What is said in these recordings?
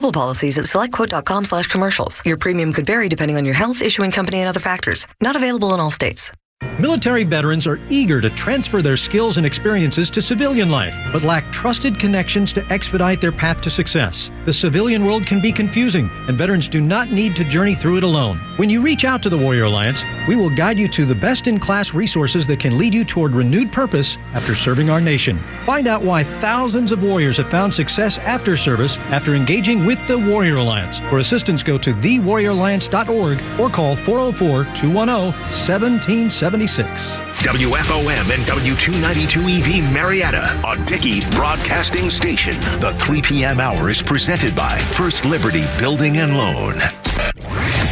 Policies at selectquote.com/commercials. Your premium could vary depending on your health, issuing company, and other factors. Not available in all states. Military veterans are eager to transfer their skills and experiences to civilian life, but lack trusted connections to expedite their path to success. The civilian world can be confusing, and veterans do not need to journey through it alone. When you reach out to the Warrior Alliance, we will guide you to the best-in-class resources that can lead you toward renewed purpose after serving our nation. Find out why thousands of warriors have found success after service after engaging with the Warrior Alliance. For assistance, go to thewarrioralliance.org or call 404-210-1776. WFOM and W292EV Marietta, a Dickey Broadcasting Station. The 3 p.m. hour is presented by First Liberty Building and Loan.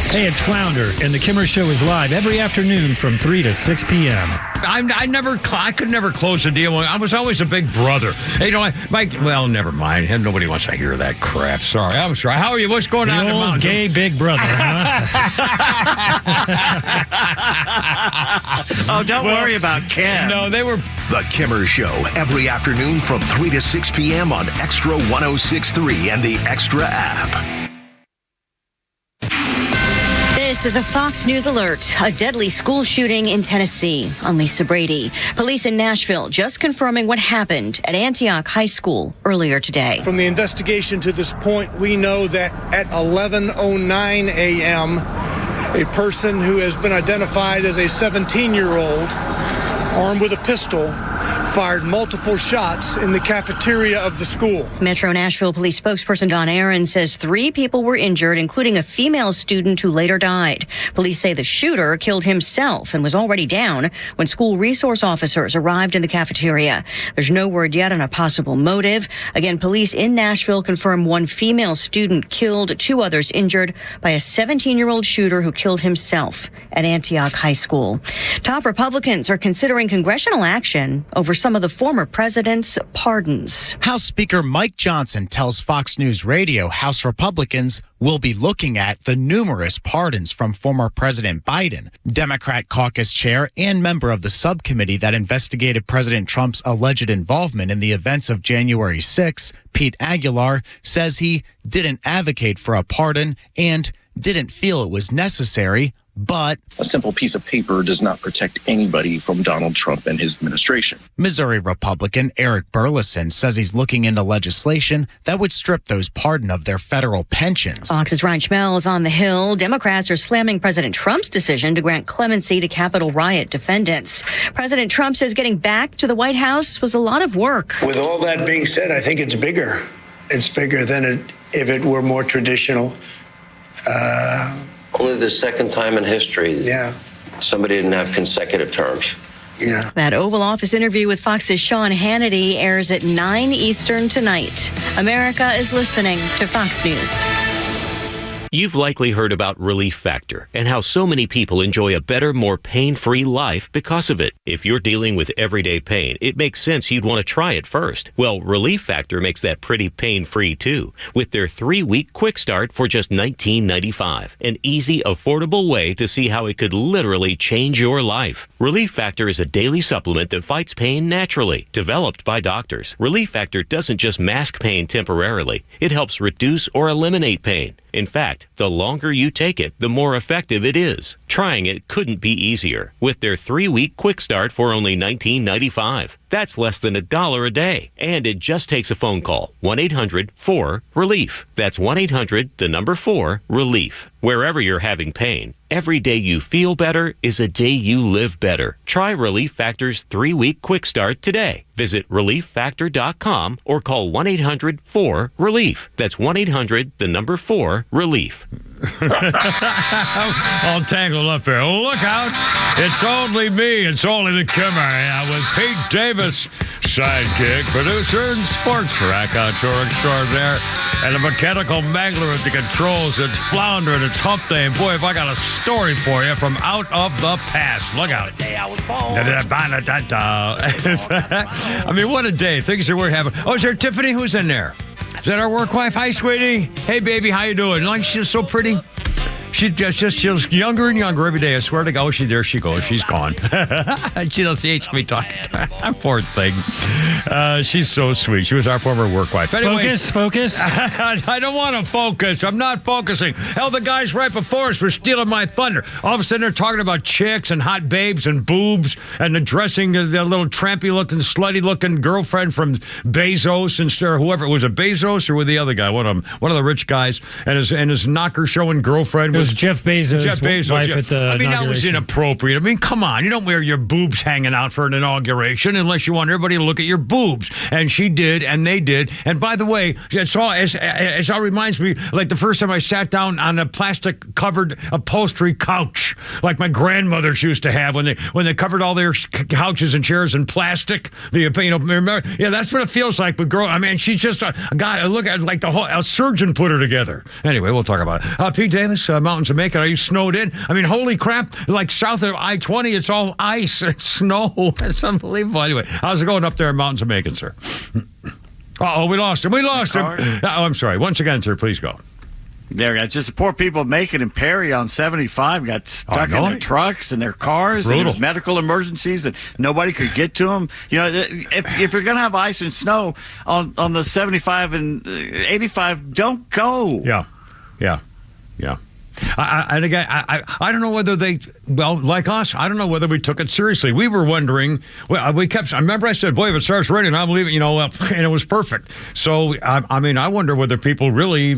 Hey, it's Flounder, and the Kimmer Show is live every afternoon from 3 to 6 p.m. I could never close a deal. I was always a big brother. You know, well, never mind. Nobody wants to hear that crap. Sorry. I'm sorry. How are you? What's going on in the mountains? Gay big brother, huh? Oh, don't worry about Kim. No, they were... The Kimmer Show, every afternoon from 3 to 6 p.m. on Extra 106.3 and the Extra app. This is a Fox News alert. A deadly school shooting in Tennessee. I'm Lisa Brady. Police in Nashville just confirming what happened at Antioch High School earlier today. From the investigation to this point, we know that at 11:09 a.m., a person who has been identified as a 17-year-old, armed with a pistol, fired multiple shots in the cafeteria of the school. Metro Nashville Police spokesperson Don Aaron says 3 people were injured, including a female student who later died. Police say the shooter killed himself and was already down when school resource officers arrived in the cafeteria. There's no word yet on a possible motive. Again, police in Nashville confirm 1 female student killed, 2 others injured by a 17-year-old shooter who killed himself at Antioch High School. Top Republicans are considering congressional action over some of the former president's pardons. House Speaker Mike Johnson tells Fox News Radio House Republicans will be looking at the numerous pardons from former President Biden. Democrat caucus chair and member of the subcommittee that investigated President Trump's alleged involvement in the events of January 6, Pete Aguilar, says he didn't advocate for a pardon and didn't feel it was necessary, but a simple piece of paper does not protect anybody from Donald Trump and his administration. Missouri Republican Eric Burleson says he's looking into legislation that would strip those pardoned of their federal pensions. Fox's Ryan Schmel is on the Hill. Democrats are slamming President Trump's decision to grant clemency to Capitol riot defendants. President Trump says getting back to the White House was a lot of work. With all that being said, I think it's bigger. It's bigger than if it were more traditional. Only the second time in history somebody didn't have consecutive terms. Yeah. That Oval Office interview with Fox's Sean Hannity airs at 9 Eastern tonight. America is listening to Fox News. You've likely heard about Relief Factor and how so many people enjoy a better, more pain-free life because of it. If you're dealing with everyday pain, it makes sense you'd want to try it first. Well, Relief Factor makes that pretty pain-free too, with their 3-week quick start for just $19.95. An easy, affordable way to see how it could literally change your life. Relief Factor is a daily supplement that fights pain naturally, developed by doctors. Relief Factor doesn't just mask pain temporarily. It helps reduce or eliminate pain. In fact, the longer you take it, the more effective it is. Trying it couldn't be easier with their 3-week quick start for only $19.95. That's less than $1 a day. And it just takes a phone call. 1-800-4-RELIEF. That's 1-800-4-RELIEF. Wherever you're having pain, every day you feel better is a day you live better. Try Relief Factor's 3-week quick start today. Visit ReliefFactor.com or call 1-800-4-RELIEF. That's 1-800-4-RELIEF. All tangled up there. Oh, look out. It's only me. It's only the Kimmer with Pete Davis, sidekick, producer, and sports raconteur extraordinaire, and the mechanical mangler at the controls. It's Flounder and it's Hump Day. And boy, if I got a story for you from out of the past. Look out. The day I was born. I mean, what a day. Things are worth having. Oh, is there Tiffany? Who's in there? Is that our work wife? Hi, sweetie. Hey, baby. How you doing? Like, she's so pretty. She looks younger and younger every day. I swear to God, there she goes. She's gone. She hates me talking to her. Poor thing. She's so sweet. She was our former work wife. Anyway, Focus. I don't want to focus. I'm not focusing. Hell, the guys right before us were stealing my thunder. All of a sudden, they're talking about chicks and hot babes and boobs and the dressing, the little trampy-looking, slutty-looking girlfriend from Bezos and whoever. Was it Bezos or was the other guy? One of the rich guys and his knocker-showing girlfriend. It was Jeff Bezos' wife at the I mean, that was inappropriate. I mean, come on. You don't wear your boobs hanging out for an inauguration unless you want everybody to look at your boobs. And she did, and they did. And by the way, it all reminds me, like the first time I sat down on a plastic-covered upholstery couch, like my grandmothers used to have when they covered all their couches and chairs in plastic. Remember? Yeah, that's what it feels like with girl. I mean, she's just a guy. Look at like a surgeon put her together. Anyway, we'll talk about it. Pete Davis, Mountains of Macon. Are you snowed in? I mean, holy crap! Like south of I-20, it's all ice and snow. It's unbelievable. Anyway, how's it going up there in Mountains of Macon, sir? Uh-oh, we lost him. Oh, I'm sorry. Once again, sir, please go. There, got just the poor people of Macon and Perry on 75 got stuck in their trucks and their cars. And there was medical emergencies and nobody could get to them. You know, if you're going to have ice and snow on the 75 and 85, don't go. Yeah. And again, I don't know whether like us, I don't know whether we took it seriously. We were wondering, I remember I said, boy, if it starts raining, I'm leaving, and it was perfect. So, I mean, I wonder whether people really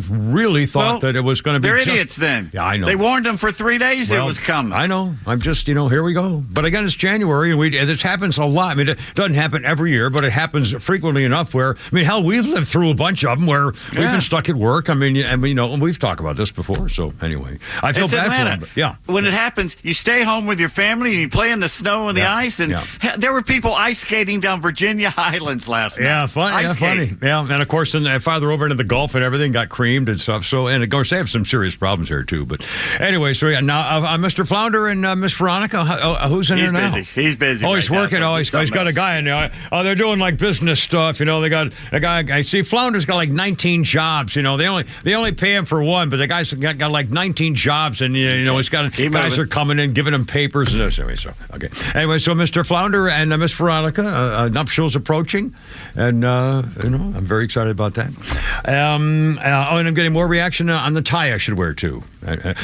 thought that it was going to be They're idiots then. Yeah, I know. They warned them for 3 days it was coming. I know. I'm just, here we go. But again, it's January, and this happens a lot. I mean, it doesn't happen every year, but it happens frequently enough where, hell, we've lived through a bunch of them where we've been stuck at work. I mean, and we've talked about this before, so anyway. I feel bad for them. But yeah. When it happens, you stay home with your family and you play in the snow and the ice. And there were people ice skating down Virginia Highlands last night. Yeah, funny. Yeah, and of course, then farther over into the Gulf and everything got creamed and stuff. So, and of course, they have some serious problems here too. But anyway, so now Mr. Flounder and Miss Veronica, who's in there now? He's busy. Oh, he's working. He's got a guy in there. Oh, they're doing like business stuff. They got a guy. I see Flounder's got like 19 jobs. They only pay him for one, but the guy's got like 19 jobs. And, he's got guys are coming in, giving him papers and this. Anyway, so Mr. Flounder and Miss Veronica, nuptials approaching. And, I'm very excited about that. And I'm getting more reaction on the tie I should wear, too.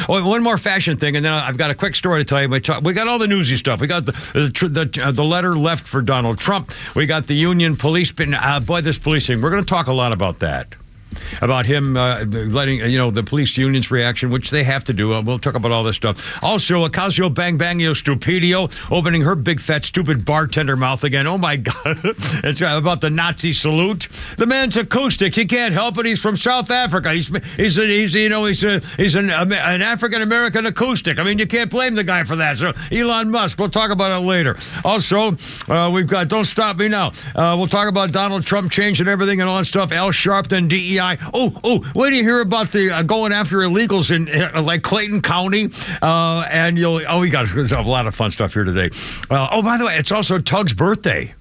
One more fashion thing, and then I've got a quick story to tell you. We got all the newsy stuff. We got the letter left for Donald Trump. We got the Union police. This policing. We're going to talk a lot about that. About him letting, the police union's reaction, which they have to do. We'll talk about all this stuff. Also, Ocasio Bang-Bangio Stupidio opening her big, fat, stupid bartender mouth again. Oh, my God. It's about the Nazi salute. The man's acoustic. He can't help it. He's from South Africa. He's an African-American acoustic. I mean, you can't blame the guy for that. So, Elon Musk, we'll talk about it later. Also, we've got Don't Stop Me Now. We'll talk about Donald Trump changing everything and all that stuff. Al Sharpton, DEI. Wait do you hear about the going after illegals in like Clayton County? We got a lot of fun stuff here today. By the way, it's also Tug's birthday.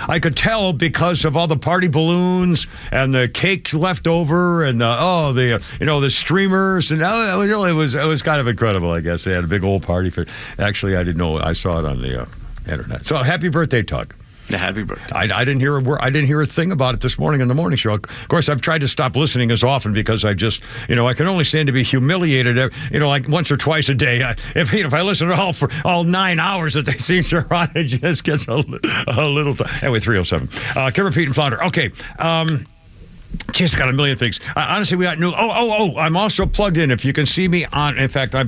I could tell because of all the party balloons and the cake left over and the streamers and it was kind of incredible. I guess they had a big old party for. Actually, I didn't know. I saw it on the internet. So happy birthday, Tug. Happy birthday. I didn't hear a word. I didn't hear a thing about it this morning in the morning show. Of course, I've tried to stop listening as often because I just, I can only stand to be humiliated, like once or twice a day. If I listen to all 9 hours that they seem to run, it just gets a little. Anyway, 307. Kimmer, Pete, and Flounder. Okay. Just got a million things. Honestly, we got new. I'm also plugged in. If you can see me on. In fact, I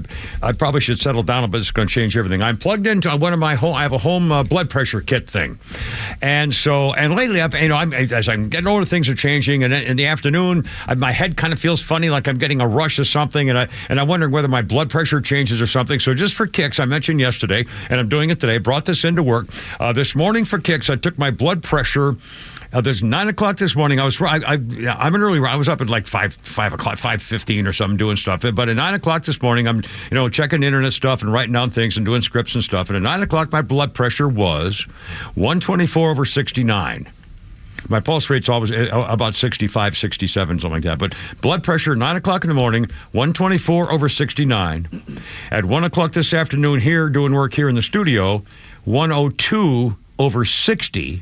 probably should settle down, but it's going to change everything. I'm plugged into one of my home. I have a home blood pressure kit thing, and lately, as I'm getting older, things are changing. And in the afternoon, my head kind of feels funny, like I'm getting a rush of something, and I'm wondering whether my blood pressure changes or something. So just for kicks, I mentioned yesterday, and I'm doing it today. Brought this into work this morning for kicks. I took my blood pressure. There's 9 o'clock this morning. I'm an early. I was up at like 5 o'clock, 5:15 or something, doing stuff. But at 9 o'clock this morning, I'm checking internet stuff and writing down things and doing scripts and stuff. And at 9 o'clock, my blood pressure was 124/69. My pulse rate's always about 65, 67, something like that. But blood pressure, 9 o'clock in the morning, 124 over 69. At 1 o'clock this afternoon here, doing work here in the studio, 102 over 60.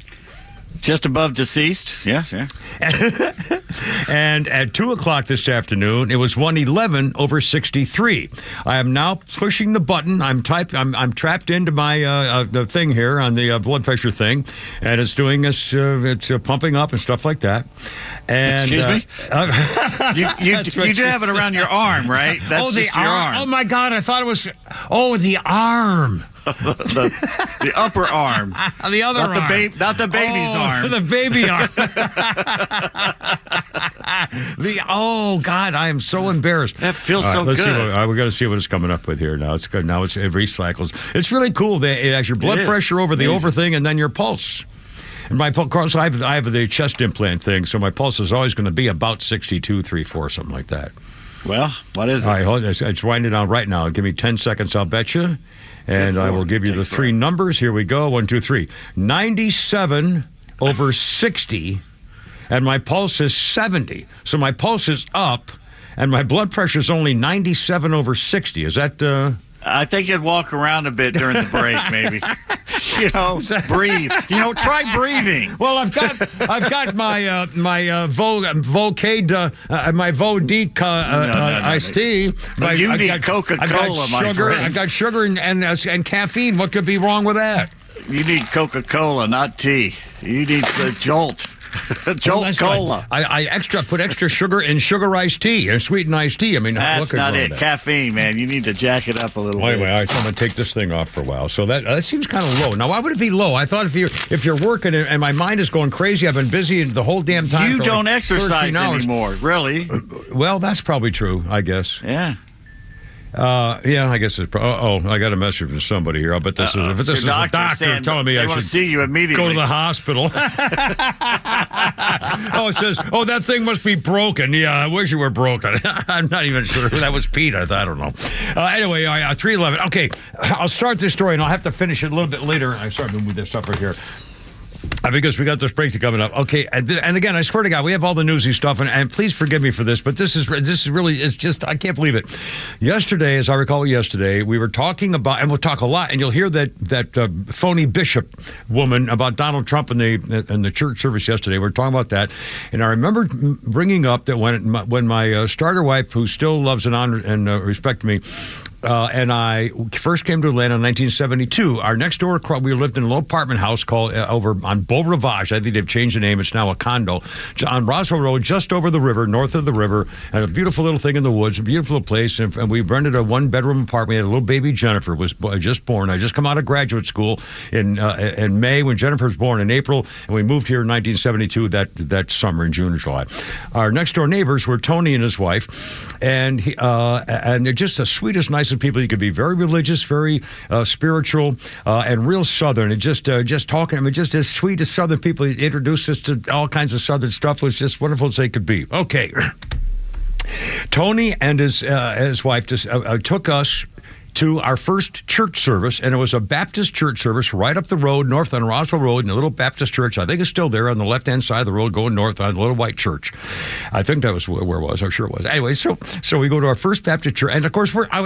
Just above deceased. Yes, yeah. And at 2 o'clock this afternoon, it was 111 over 63. I am now pushing the button. I'm trapped into my the thing here on the blood pressure thing, and it's doing this. It's pumping up and stuff like that. And, excuse me? You do have it around your arm, right? That's just your arm. Oh, my God. I thought it was... Oh, the arm. the upper arm. The other arm. Not the baby's arm. The baby arm. Oh, God, I am so embarrassed. That feels so good. We're going to see what it's coming up with here now. It's good. Now it recycles. It's really cool. It has your blood pressure over the over thing and then your pulse. And my pulse, I have the chest implant thing, so my pulse is always going to be about 62, 3, 4, something like that. Well, what is it? All right, hold on. It's winding down right now. Give me 10 seconds, I'll bet you. And I will give you the three numbers. Here we go. 1, 2, 3. 97 over 60, and my pulse is 70. So my pulse is up, and my blood pressure is only 97 over 60. Is that... I think you'd walk around a bit during the break, maybe. Breathe. Try breathing. Well, I've got my Vocade, my Vodique iced tea. You need Coca-Cola, my friend. I got sugar and caffeine. What could be wrong with that? You need Coca-Cola, not tea. You need the Jolt. Jolt Cola. I put extra sugar in sugar iced tea and sweetened iced tea. I mean, that's not it. Caffeine, man. You need to jack it up a little bit. Anyway, all right, so I'm going to take this thing off for a while. So that seems kind of low. Now, why would it be low? I thought if you're working and my mind is going crazy, I've been busy the whole damn time. You don't exercise anymore, really? Well, that's probably true, I guess. Yeah. Yeah, I guess it's... I got a message from somebody here. I bet this is a doctor telling me I should see you immediately. Go to the hospital. It says, that thing must be broken. Yeah, I wish it were broken. I'm not even sure. That was Pete. I don't know. Anyway, 311. Okay, I'll start this story, and I'll have to finish it a little bit later. I started to move this up right here. Because we got this break coming up. Okay, and again, I swear to God, we have all the newsy stuff, and please forgive me for this, but this is really, it's just, I can't believe it. Yesterday, as I recall we were talking about, and we'll talk a lot, and you'll hear that phony bishop woman about Donald Trump in the church service yesterday. We were talking about that, and I remember bringing up that when my starter wife, who still loves and honors and respects me, and I first came to Atlanta in 1972. Our next door, we lived in a little apartment house called over on Beau Rivage. I think they've changed the name. It's now a condo on Roswell Road, just over the river, north of the river, and a beautiful little thing in the woods, a beautiful place. And we rented a one-bedroom apartment. We had a little baby. Jennifer was just born. I just come out of graduate school in May when Jennifer was born in April, and we moved here in 1972 that summer in June or July. Our next door neighbors were Tony and his wife, and they're just the sweetest, nicest people. You could be very religious, very spiritual, and real Southern. And just talking, just as sweet as Southern people. He introduced us to all kinds of Southern stuff. It was just wonderful as they could be. Okay. Tony and his wife just took us to our first church service, and it was a Baptist church service right up the road, north on Roswell Road, in a little Baptist church. I think it's still there on the left-hand side of the road going north on a little white church. I think that was where it was. I'm sure it was. Anyway, so we go to our first Baptist church, and of course, I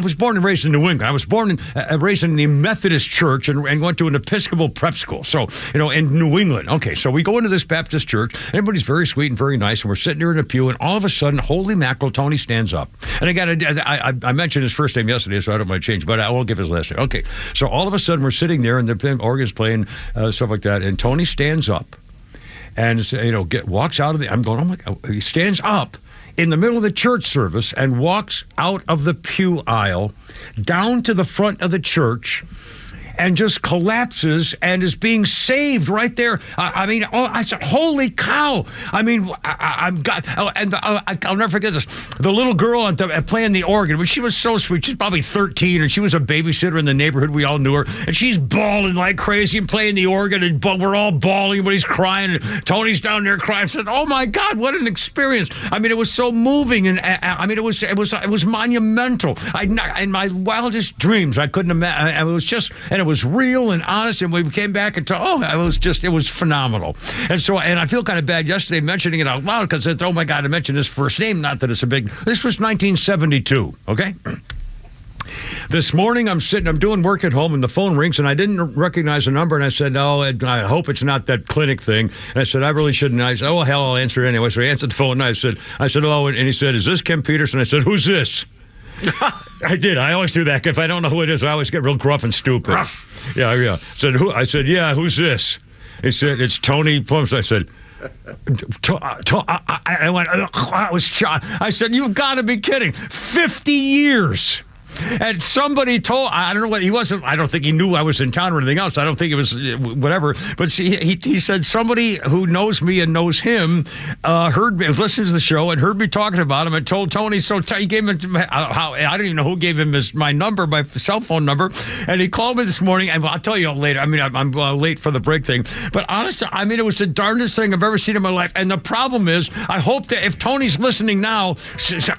was born and raised in New England. I was born and raised in the Methodist church and went to an Episcopal prep school. So, in New England. Okay, so we go into this Baptist church. Everybody's very sweet and very nice, and we're sitting there in a pew, and all of a sudden, holy mackerel, Tony stands up. And I mentioned his first name yesterday, so I don't mind change, but I won't give his last name. Okay, so all of a sudden we're sitting there and the organ's playing, stuff like that, and Tony stands up and walks out of the. I'm going, oh my God! He stands up in the middle of the church service and walks out of the pew aisle down to the front of the church and just collapses and is being saved right there. I said, holy cow. I'll never forget this. The little girl playing the organ, but she was so sweet. She's probably 13, and she was a babysitter in the neighborhood. We all knew her. And she's bawling like crazy and playing the organ, and we're all bawling, but he's crying, and Tony's down there crying. I said, oh my God, what an experience. It was so moving, and it was monumental. In my wildest dreams, I couldn't imagine. It it was real and honest, and we came back and it was phenomenal. And so, and I feel kind of bad yesterday mentioning it out loud because oh my God, I mentioned his first name. Not that it's a big. This was 1972. Okay. This morning, I'm doing work at home, and the phone rings, and I didn't recognize the number, and I said, I hope it's not that clinic thing. And I said, I really shouldn't. I said, hell, I'll answer it anyway. So I answered the phone, and I said, hello, and he said, is this Kim Peterson? I said, who's this? I did. I always do that. If I don't know who it is, I always get real gruff and stupid. Rough. Yeah. I said, yeah, who's this? He said, it's Tony Plums. I said, I went, I was shocked. I said, you've got to be kidding. 50 years. And somebody told, I don't know what, he wasn't, I don't think he knew I was in town or anything else. I don't think it was whatever. But he said somebody who knows me and knows him heard me, listened to the show and heard me talking about him and told Tony. So he gave him, I don't even know who gave him my number, my cell phone number. And he called me this morning, and I'll tell you later. I mean, I'm late for the break thing. But honestly, I mean, it was the darndest thing I've ever seen in my life. And the problem is, I hope that if Tony's listening now,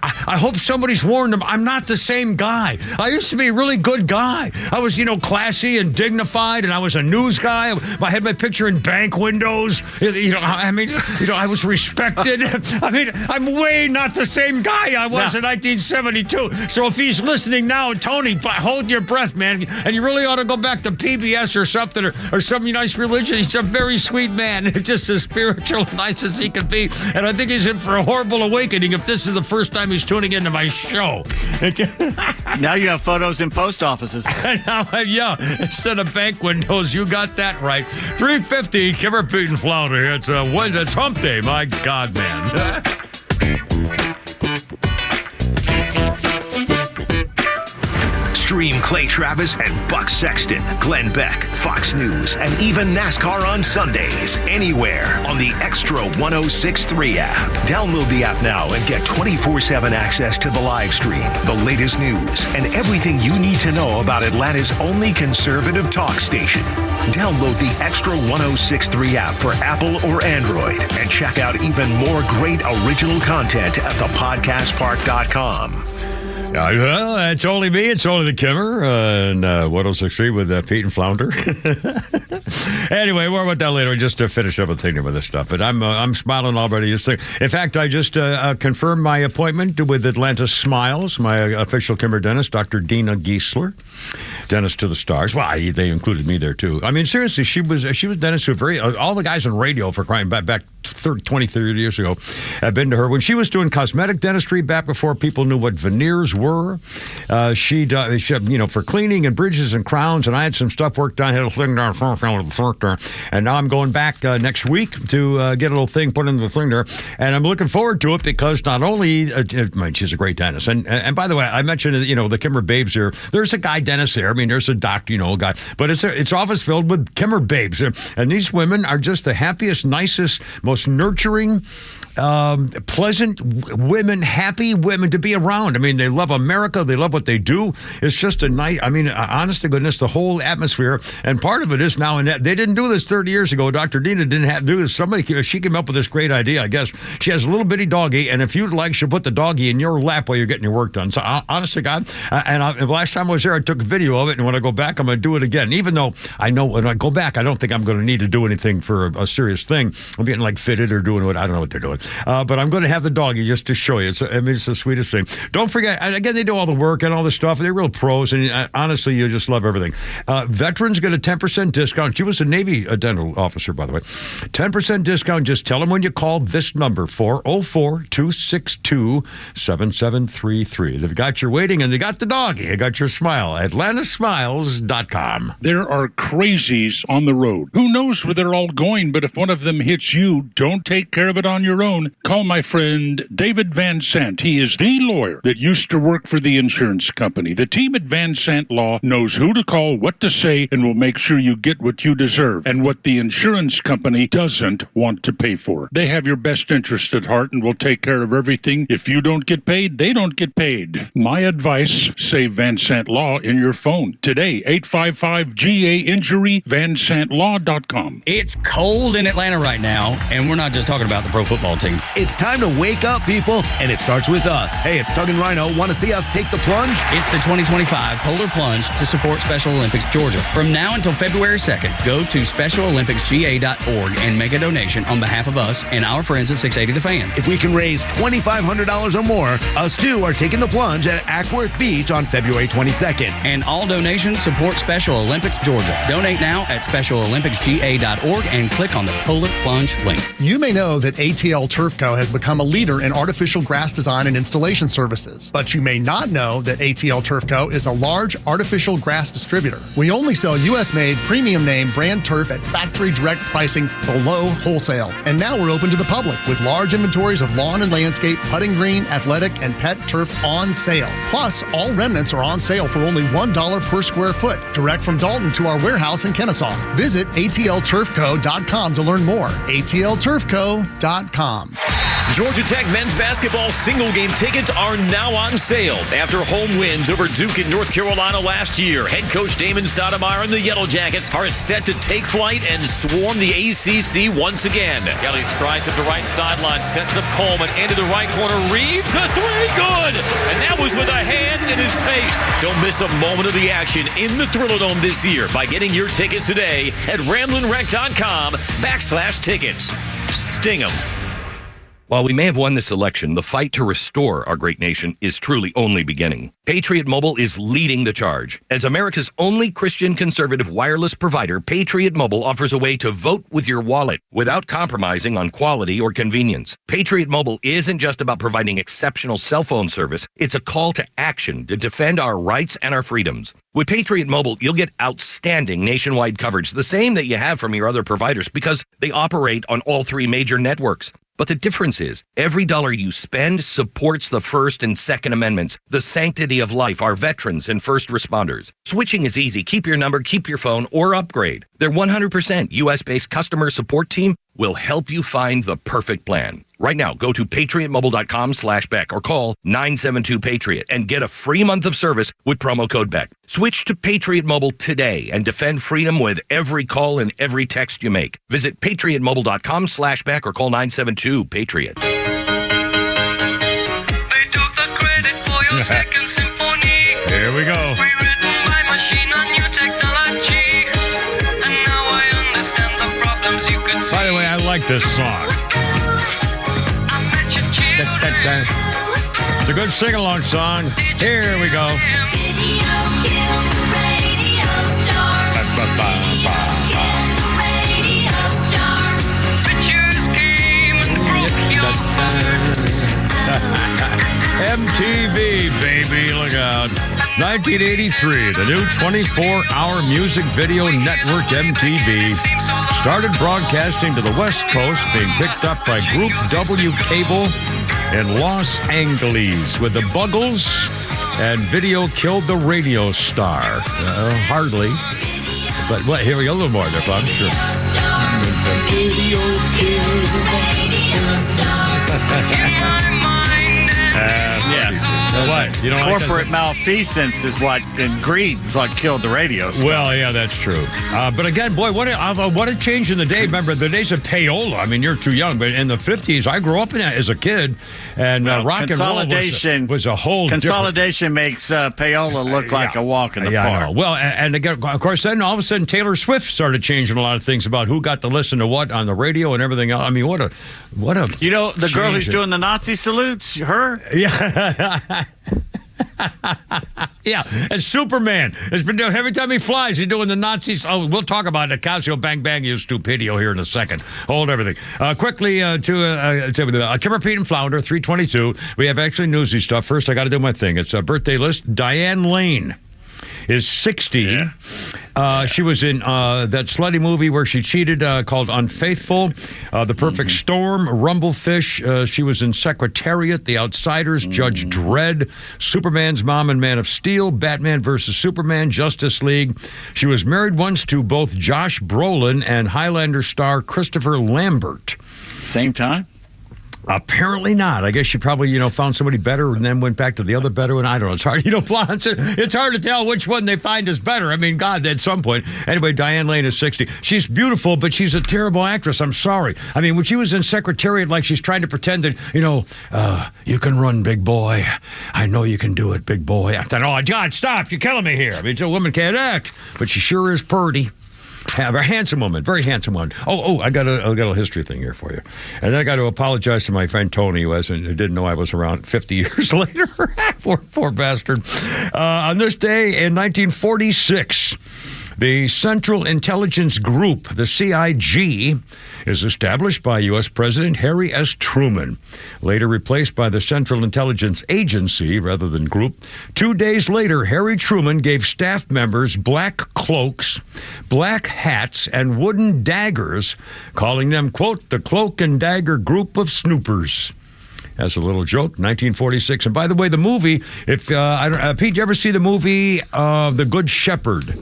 I hope somebody's warned him. I'm not the same guy. I used to be a really good guy. I was, classy and dignified, and I was a news guy. I had my picture in bank windows. I was respected. I mean, I'm way not the same guy I was in 1972. So if he's listening now, Tony, hold your breath, man. And you really ought to go back to PBS or something, or some nice religion. He's a very sweet man. Just as spiritual and nice as he can be. And I think he's in for a horrible awakening if this is the first time he's tuning into my show. Now you have photos in post offices. Yeah, instead of bank windows, you got that right. 3:50, Kimmer, Pete, and Flounder here. It's hump day. My God, man. Stream Clay Travis and Buck Sexton, Glenn Beck, Fox News, and even NASCAR on Sundays. Anywhere on the Extra 106.3 app. Download the app now and get 24/7 access to the live stream, the latest news, and everything you need to know about Atlanta's only conservative talk station. Download the Extra 106.3 app for Apple or Android and check out even more great original content at thepodcastpark.com. Well, it's only me. It's only the Kimmer and 106.3 with Pete and Flounder. Anyway, more about that later. Just to finish up and thinking about this stuff. But I'm smiling already. In fact, I just confirmed my appointment with Atlanta Smiles, my official Kimmer dentist, Dr. Dina Giesler, dentist to the stars. Well, they included me there too. I mean, seriously, she was dentist who all the guys on radio for crying back 20, 30 years ago have been to her when she was doing cosmetic dentistry back before people knew what veneers were. She for cleaning and bridges and crowns, and I had some stuff worked on. Had a thing down there, and now I'm going back next week to get a little thing put in the thing there, and I'm looking forward to it because not only she's a great dentist, and by the way, I mentioned the Kimmer babes here. There's a guy dentist there. I mean, there's a doctor, guy, but it's office filled with Kimmer babes, and these women are just the happiest, nicest, most nurturing, pleasant women, happy women to be around. I mean, they love America. They love what they do. It's just a nice, honest to goodness, the whole atmosphere. And part of it is now, and they didn't do this 30 years ago. Dr. Dina didn't have to do this. She came up with this great idea, I guess. She has a little bitty doggy, and if you'd like, she'll put the doggy in your lap while you're getting your work done. So, honest to God, the last time I was there, I took a video of it, and when I go back, I'm going to do it again. Even though I know when I go back, I don't think I'm going to need to do anything for a serious thing. I'm getting fitted or doing what, I don't know what they're doing. But I'm going to have the doggy just to show you. It's the sweetest thing. Don't forget, and again, they do all the work and all the stuff. They're real pros, and honestly, you just love everything. Veterans get a 10% discount. She was a Navy dental officer, by the way. 10% discount. Just tell them when you call this number, 404-262-7733. They've got your waiting, and they got the doggy. They got your smile. AtlantaSmiles.com. There are crazies on the road. Who knows where they're all going, but if one of them hits you, don't take care of it on your own. Call my friend David Van Sant. He is the lawyer that used to work for the insurance company. The team at Van Sant Law knows who to call, what to say, and will make sure you get what you deserve and what the insurance company doesn't want to pay for. They have your best interest at heart and will take care of everything. If you don't get paid, they don't get paid. My advice, save Van Sant Law in your phone. Today, 855-GA-INJURY, VanSantLaw.com. It's cold in Atlanta right now, and and we're not just talking about the pro football team. It's time to wake up, people, and it starts with us. Hey, it's Doug and Rhino. Want to see us take the plunge? It's the 2025 Polar Plunge to support Special Olympics Georgia. From now until February 2nd, go to SpecialOlympicsGA.org and make a donation on behalf of us and our friends at 680 The Fan. If we can raise $2,500 or more, us too are taking the plunge at Ackworth Beach on February 22nd. And all donations support Special Olympics Georgia. Donate now at SpecialOlympicsGA.org and click on the Polar Plunge link. You may know that ATL Turf Co. has become a leader in artificial grass design and installation services. But you may not know that ATL Turf Co. is a large artificial grass distributor. We only sell U.S.-made, premium name brand turf at factory direct pricing below wholesale. And now we're open to the public with large inventories of lawn and landscape, putting green, athletic, and pet turf on sale. Plus, all remnants are on sale for only $1 per square foot, direct from Dalton to our warehouse in Kennesaw. Visit atlturfco.com to learn more. atlturfco.com. Georgia Tech men's basketball single-game tickets are now on sale. After home wins over Duke and North Carolina last year, head coach Damon Stoudemire and the Yellow Jackets are set to take flight and swarm the ACC once again. Kelly strides up the right sideline, sets up Coleman into the right corner, Reeves, a three, good! And that was with a hand in his face. Don't miss a moment of the action in the Thriller Dome this year by getting your tickets today at RamblinWreck.com/tickets. Sting 'em. While we may have won this election, the fight to restore our great nation is truly only beginning. Patriot Mobile is leading the charge. As America's only Christian conservative wireless provider, Patriot Mobile offers a way to vote with your wallet without compromising on quality or convenience. Patriot Mobile isn't just about providing exceptional cell phone service. It's a call to action to defend our rights and our freedoms. With Patriot Mobile, you'll get outstanding nationwide coverage, the same that you have from your other providers, because they operate on all three major networks. But the difference is, every dollar you spend supports the First and Second Amendments, the sanctity of life, our veterans and first responders. Switching is easy. Keep your number, keep your phone, or upgrade. Their 100% U.S.-based customer support team will help you find the perfect plan. Right now, go to patriotmobile.com/Beck or call 972-PATRIOT and get a free month of service with promo code Beck. Switch to Patriot Mobile today and defend freedom with every call and every text you make. Visit patriotmobile.com/Beck or call 972-PATRIOT. They took the credit for your second symphony. Here we go. Rewritten by machine on new technology. And now I understand the problems you could see. By the way, I like this song. It's a good sing-along song. Here we go. MTV, baby, look out. 1983, the new 24-hour music video network MTV started broadcasting to the West Coast, being picked up by Group W Cable in Los Angeles with the Buggles, and video killed the radio star. Hardly. But what? Here we go, a little more there, folks. Sure. Video killed the radio star. What? You know, corporate malfeasance is what, and greed is what killed the radio star. Well, yeah, that's true. But again, boy, what a change in the day. Remember the days of payola. I mean, you're too young, but in the 50s, I grew up in that as a kid, and rock and roll was a whole consolidation makes payola look like a walk in the park. I know. Well, and again, of course, then all of a sudden Taylor Swift started changing a lot of things about who got to listen to what on the radio and everything else. I mean, what a you know, the girl who's doing the Nazi salutes, her? Yeah. Yeah, and Superman has been doing every time he flies. He's doing the Nazis. Oh, we'll talk about it. Casio Bang Bang, you stupidio here in a second. Hold everything. Quickly to Kimmer, Pete, and Flounder, 322. We have actually newsy stuff. First, I got to do my thing. It's a birthday list. Diane Lane is 60. Yeah. She was in that slutty movie where she cheated called Unfaithful, The Perfect Storm, Rumblefish. She was in Secretariat, The Outsiders, Judge Dredd, Superman's Mom and Man of Steel, Batman vs. Superman, Justice League. She was married once to both Josh Brolin and Highlander star Christopher Lambert. Same time? Apparently not. I guess she probably, found somebody better and then went back to the other better one. I don't know. It's hard, it's hard to tell which one they find is better. I mean, God, at some point. Anyway, Diane Lane is 60. She's beautiful, but she's a terrible actress. I'm sorry. I mean, when she was in Secretariat, like she's trying to pretend that, you can run, big boy. I know you can do it, big boy. I thought, oh, God, stop. You're killing me here. I mean, a woman can't act, but she sure is purty. Have a handsome woman, very handsome one. I got a history thing here for you, and then I got to apologize to my friend Tony, who didn't know I was around 50 years later. poor bastard. On this day in 1946, the Central Intelligence Group, the CIG, is established by U.S. President Harry S. Truman, later replaced by the Central Intelligence Agency rather than Group. 2 days later, Harry Truman gave staff members black cloaks, black hats, and wooden daggers, calling them, quote, the Cloak and Dagger Group of Snoopers. As a little joke, 1946. And by the way, the movie, if Pete, did you ever see the movie The Good Shepherd?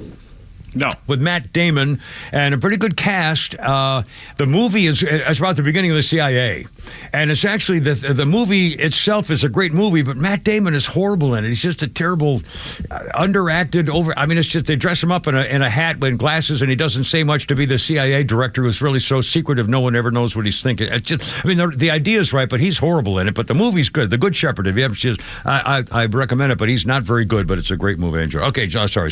No. With Matt Damon and a pretty good cast. The movie is about the beginning of the CIA. And it's actually, the movie itself is a great movie, but Matt Damon is horrible in it. He's just a terrible, underacted, it's just, they dress him up in a hat with glasses, and he doesn't say much to be the CIA director who's really so secretive no one ever knows what he's thinking. It's just, the idea is right, but he's horrible in it. But the movie's good. The Good Shepherd, if you ever see it, I recommend it, but he's not very good, but it's a great movie. Enjoy. Okay, sorry.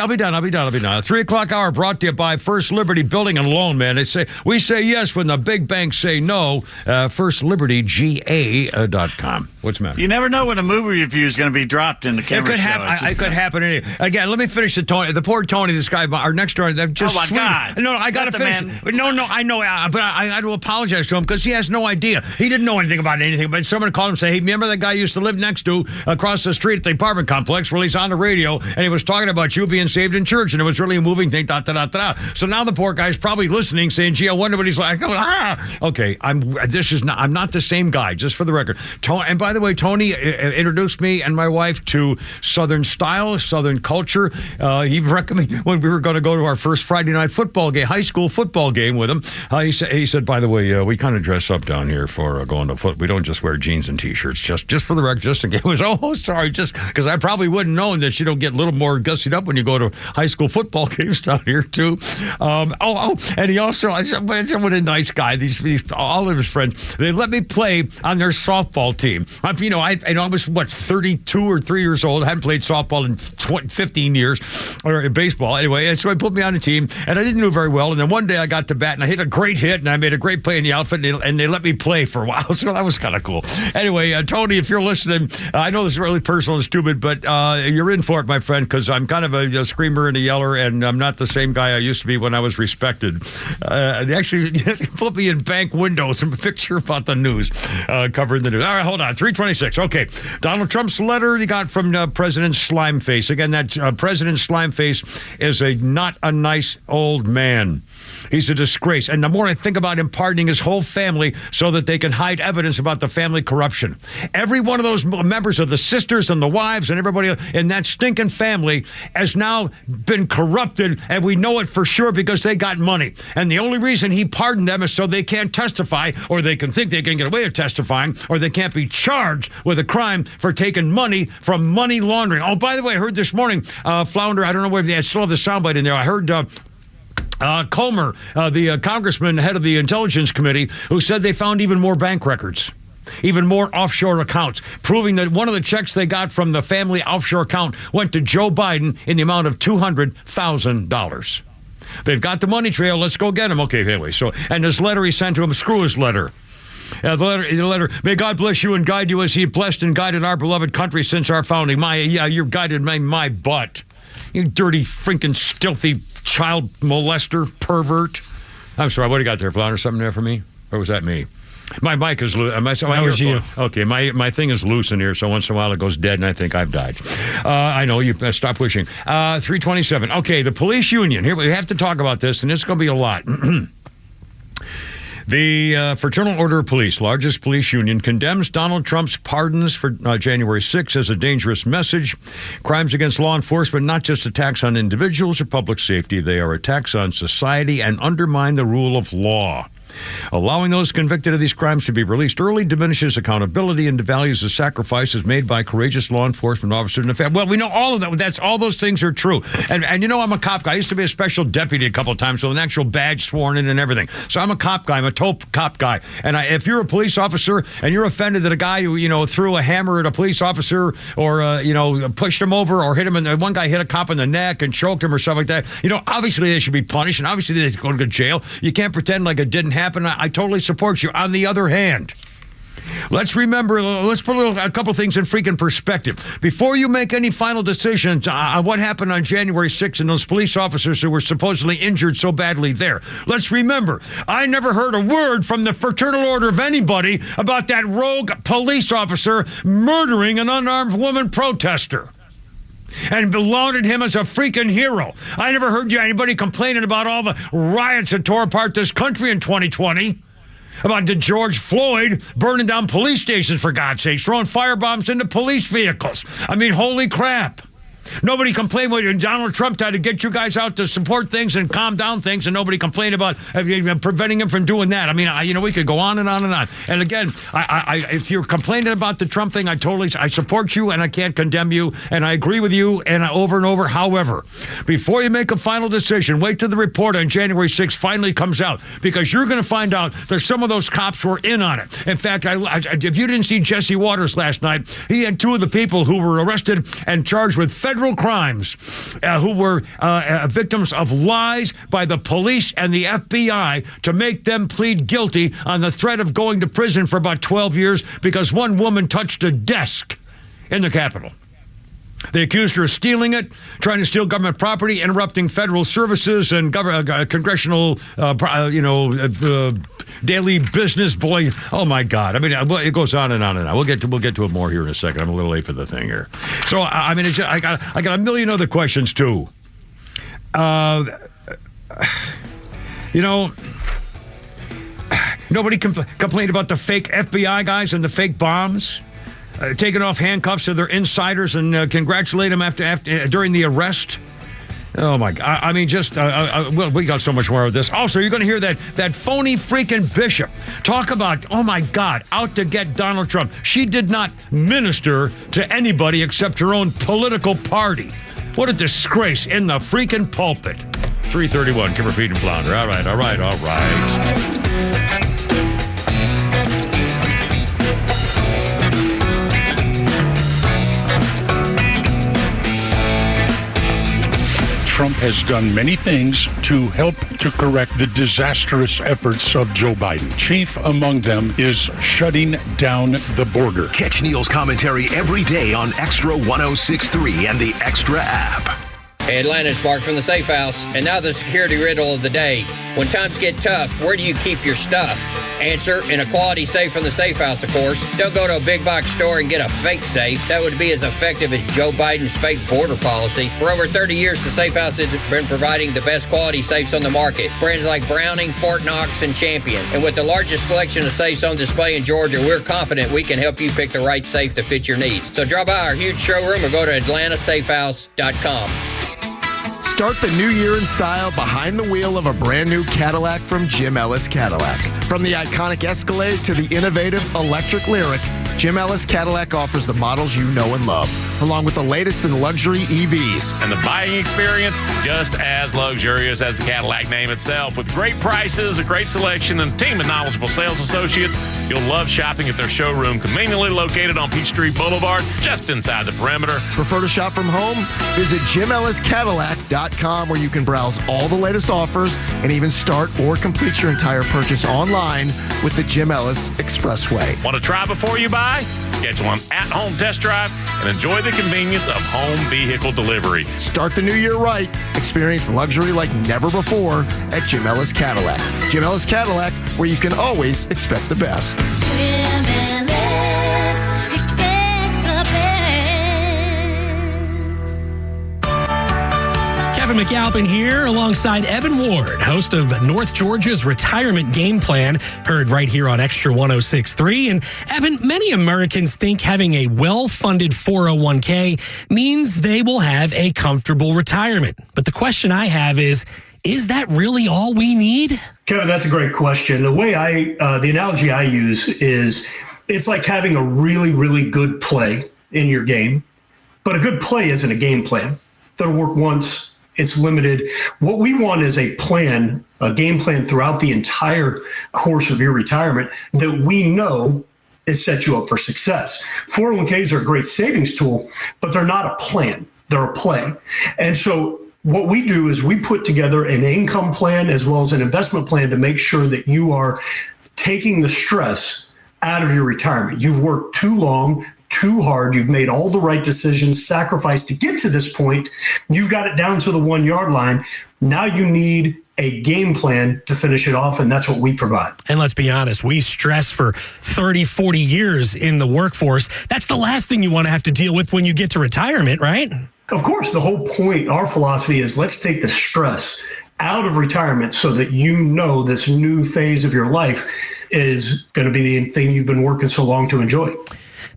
I'll be done. 3 o'clock hour brought to you by First Liberty Building and Loan, man. We say yes when the big banks say no. FirstLibertyGA.com. What's the matter? You never know when a movie review is going to be dropped in the camera. It could happen. Again, let me finish the poor Tony, this guy, our next door. Just oh my God! No, I got to finish. No, I know, but I got to apologize to him because he has no idea. He didn't know anything about anything. But someone called him and said, "Hey, remember that guy you used to live next to across the street at the apartment complex? Well, he's on the radio and he was talking about you being saved in church, and it was really a moving thing." So now the poor guy's probably listening, saying, "Gee, I wonder what he's like." Okay, I'm not the same guy. Just for the record, and by the way, Tony introduced me and my wife to Southern style, Southern culture. He recommended when we were going to go to our first Friday night football game, high school football game with him. He said, by the way, we kind of dress up down here for going to foot. We don't just wear jeans and t-shirts. Just for the record, just in case. Sorry, just because I probably wouldn't know that you don't get a little more gussied up when you go to high school football games down here too. And he also, what a nice guy. These all of his friends, they let me play on their softball team. I was 32 or 3 years old. I hadn't played softball in 15 years, or baseball anyway. And so I put me on the team, and I didn't do very well. And then one day I got to bat, and I hit a great hit, and I made a great play in the outfit, and they let me play for a while. So that was kind of cool. Anyway, Tony, if you're listening, I know this is really personal and stupid, but you're in for it, my friend, because I'm kind of a screamer and a yeller, and I'm not the same guy I used to be when I was respected. They actually put me in bank windows and a picture about the news, covering the news. All right, hold on. 326. Okay. Donald Trump's letter he got from President Slimeface. Again, that President Slimeface is not a nice old man. He's a disgrace. And the more I think about him pardoning his whole family so that they can hide evidence about the family corruption. Every one of those members of the sisters and the wives and everybody in that stinking family has now been corrupted, and we know it for sure because they got money. And the only reason he pardoned them is so they can't testify, or they can think they can get away with testifying, or they can't be charged with a crime for taking money from money laundering. Oh, by the way, I heard this morning, Flounder, I don't know whether they still have the soundbite in there. I heard Comer, the congressman, head of the Intelligence Committee, who said they found even more bank records, even more offshore accounts, proving that one of the checks they got from the family offshore account went to Joe Biden in the amount of $200,000. They've got the money trail. Let's go get him. Okay, anyway. And this letter he sent to him, screw his letter. The letter, may God bless you and guide you as he blessed and guided our beloved country since our founding. You're guided my butt. You dirty, freaking, stealthy child molester, pervert. I'm sorry, what do you got there, Flounder? Something there for me? Or was that me? My mic is loose. That was you. Okay, my thing is loose in here, so once in a while it goes dead, and I think I've died. I know, you stop pushing. 327. Okay, the police union. Here, we have to talk about this, and it's going to be a lot. The Fraternal Order of Police, largest police union, condemns Donald Trump's pardons for January 6th as a dangerous message. Crimes against law enforcement, not just attacks on individuals or public safety, they are attacks on society and undermine the rule of law. Allowing those convicted of these crimes to be released early diminishes accountability and devalues the sacrifices made by courageous law enforcement officers and the family. Well, we know all of that. All those things are true. And you know, I'm a cop guy. I used to be a special deputy a couple of times with an actual badge sworn in and everything. So I'm a cop guy. I'm a top cop guy. And if you're a police officer and you're offended that a guy who, threw a hammer at a police officer or, pushed him over or hit him, and one guy hit a cop in the neck and choked him or stuff like that, obviously they should be punished and obviously they should go to jail. You can't pretend like it didn't happen. I totally support you. On the other hand, let's remember, let's put a couple things in freaking perspective. Before you make any final decisions on what happened on January 6th and those police officers who were supposedly injured so badly there, let's remember, I never heard a word from the fraternal order of anybody about that rogue police officer murdering an unarmed woman protester and lauded him as a freaking hero. I never heard anybody complaining about all the riots that tore apart this country in 2020. About George Floyd burning down police stations, for God's sake, throwing firebombs into police vehicles. I mean, holy crap. Nobody complained when Donald Trump tried to get you guys out to support things and calm down things, and nobody complained about preventing him from doing that. I mean, we could go on and on and on. And again, if you're complaining about the Trump thing, I support you and I can't condemn you, and I agree with you and over and over. However, before you make a final decision, wait till the report on January 6th finally comes out, because you're going to find out that some of those cops were in on it. In fact, if you didn't see Jesse Waters last night, he had two of the people who were arrested and charged with federal crimes who were victims of lies by the police and the FBI to make them plead guilty on the threat of going to prison for about 12 years because one woman touched a desk in the Capitol. They accused her of stealing it, trying to steal government property, interrupting federal services and congressional, daily business. Boy, oh my God! I mean, it goes on and on and on. We'll get to it more here in a second. I'm a little late for the thing here. So I mean, I got a million other questions too. Nobody complained about the fake FBI guys and the fake bombs. Taking off handcuffs of their insiders and congratulate them after during the arrest. Oh my God! I mean, well, we got so much more of this. Also, you're going to hear that phony freaking bishop talk about, oh my God, out to get Donald Trump. She did not minister to anybody except her own political party. What a disgrace in the freaking pulpit. 331, Kimmer, Pete, and Flounder. All right. Trump has done many things to help to correct the disastrous efforts of Joe Biden. Chief among them is shutting down the border. Catch Neil's commentary every day on Extra 106.3 and the Extra app. Hey, Atlantans, Mark from the Safe House. And now the security riddle of the day. When times get tough, where do you keep your stuff? Answer, in a quality safe from the Safe House, of course. Don't go to a big box store and get a fake safe. That would be as effective as Joe Biden's fake border policy. For over 30 years, the Safe House has been providing the best quality safes on the market. Brands like Browning, Fort Knox, and Champion. And with the largest selection of safes on display in Georgia, we're confident we can help you pick the right safe to fit your needs. So drop by our huge showroom or go to atlantasafehouse.com. Start the new year in style behind the wheel of a brand new Cadillac from Jim Ellis Cadillac. From the iconic Escalade to the innovative electric Lyriq, Jim Ellis Cadillac offers the models you know and love, along with the latest in luxury EVs. And the buying experience, just as luxurious as the Cadillac name itself. With great prices, a great selection, and a team of knowledgeable sales associates, you'll love shopping at their showroom, conveniently located on Peachtree Boulevard, just inside the perimeter. Prefer to shop from home? Visit JimEllisCadillac.com, where you can browse all the latest offers and even start or complete your entire purchase online with the Jim Ellis Expressway. Want to try before you buy? Schedule an at-home test drive and enjoy the convenience of home vehicle delivery. Start the new year right. Experience luxury like never before at Jim Ellis Cadillac. Jim Ellis Cadillac, where you can always expect the best. Jim Ellis, expect the best. Kevin McAlpin here alongside Evan Ward, host of North Georgia's Retirement Game Plan, heard right here on Extra 106.3. And Evan, many Americans think having a well-funded 401k means they will have a comfortable retirement. But the question I have is that really all we need? Kevin, that's a great question. The way the analogy I use is it's like having a really, really good play in your game, but a good play isn't a game plan. That'll work once. It's limited. What we want is a plan, a game plan throughout the entire course of your retirement that we know is set you up for success. 401ks are a great savings tool, but they're not a plan. They're a play. And so what we do is we put together an income plan as well as an investment plan to make sure that you are taking the stress out of your retirement. You've worked too long, too hard. You've made all the right decisions, sacrificed to get to this point. You've got it down to the 1 yard line. Now you need a game plan to finish it off, and that's what we provide. And let's be honest, we stress for 30, 40 years in the workforce. That's the last thing you want to have to deal with when you get to retirement, right? Of course, the whole point, our philosophy is let's take the stress out of retirement so that you know this new phase of your life is going to be the thing you've been working so long to enjoy.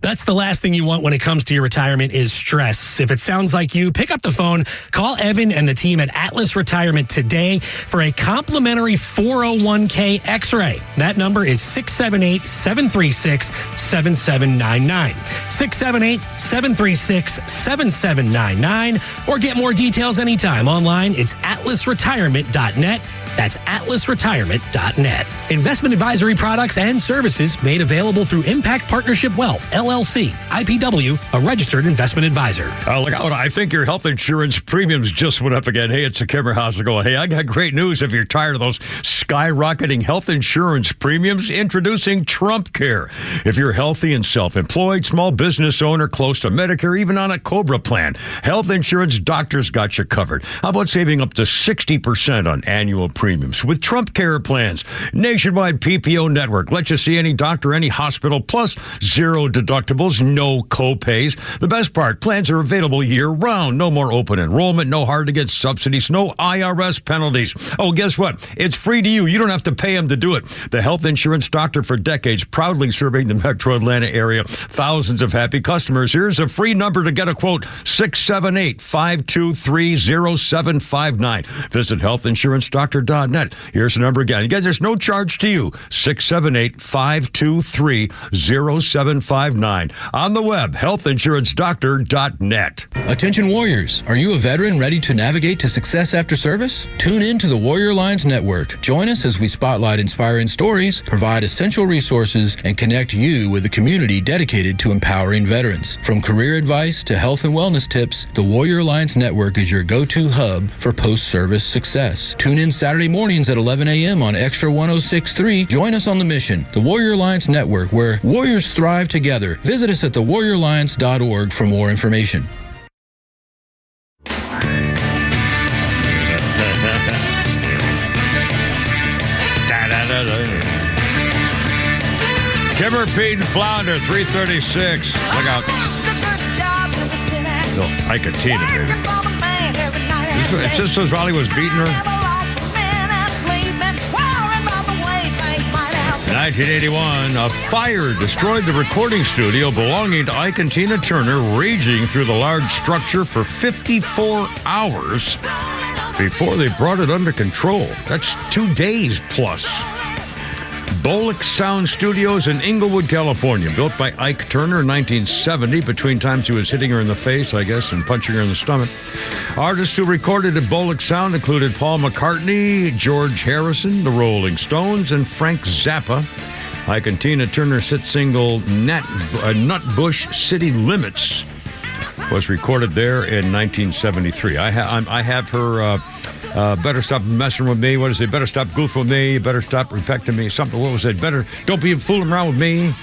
That's the last thing you want when it comes to your retirement is stress. If it sounds like you, pick up the phone, call Evan and the team at Atlas Retirement today for a complimentary 401k x-ray. That number is 678-736-7799. 678-736-7799. Or get more details anytime online. It's atlasretirement.net. That's atlasretirement.net. Investment advisory products and services made available through Impact Partnership Wealth, LLC, IPW, a registered investment advisor. Look out. I think your health insurance premiums just went up again. Hey, it's a Kimmer House going, hey, I got great news if you're tired of those skyrocketing health insurance premiums. Introducing Trump Care. If you're healthy and self-employed, small business owner, close to Medicare, even on a COBRA plan, Health Insurance Doctors got you covered. How about saving up to 60% on annual premiums with Trump Care plans? Nationwide PPO network lets you see any doctor, any hospital, plus zero deductibles, no co-pays. The best part, plans are available year-round. No more open enrollment, no hard-to-get subsidies, no IRS penalties. Oh, guess what? It's free to you. You don't have to pay them to do it. The Health Insurance Doctor for decades, proudly serving the metro Atlanta area. Thousands of happy customers. Here's a free number to get a quote, 678-523-0759. Visit healthinsurancedoctor.net. Here's the number again. Again, there's no charge to you. 678-523-0759. On the web, healthinsurancedoctor.net. Attention warriors, are you a veteran ready to navigate to success after service? Tune in to the Warrior Lines Network. Join us as we spotlight inspiring stories, provide essential resources, and connect you with a community dedicated to empowering veterans. From career advice to health and wellness tips, the Warrior Lines Network is your go-to hub for post-service success. Tune in Saturday mornings at 11 a.m. on Extra 106.3. Join us on the mission, the Warrior Lines Network, where warriors thrive together. Visit us at thewarriorlines.org for more information. Kimmer, Pete, and Flounder, 336. Look out. No, Iketina, baby. This was while he was beating her. 1981, a fire destroyed the recording studio belonging to Ike and Tina Turner, raging through the large structure for 54 hours before they brought it under control. That's 2 days plus. Bolix Sound Studios in Inglewood, California, built by Ike Turner in 1970. Between times he was hitting her in the face, I guess, and punching her in the stomach. Artists who recorded at Bolix Sound included Paul McCartney, George Harrison, the Rolling Stones, and Frank Zappa. Ike and Tina Turner's hit single Nutbush City Limits was recorded there in 1973. I have her Better Stop Messing With Me. What is it? Better Stop Goofing With Me. Better Stop Respecting Me. Something. What was it? Better Don't Be Fooling Around With Me.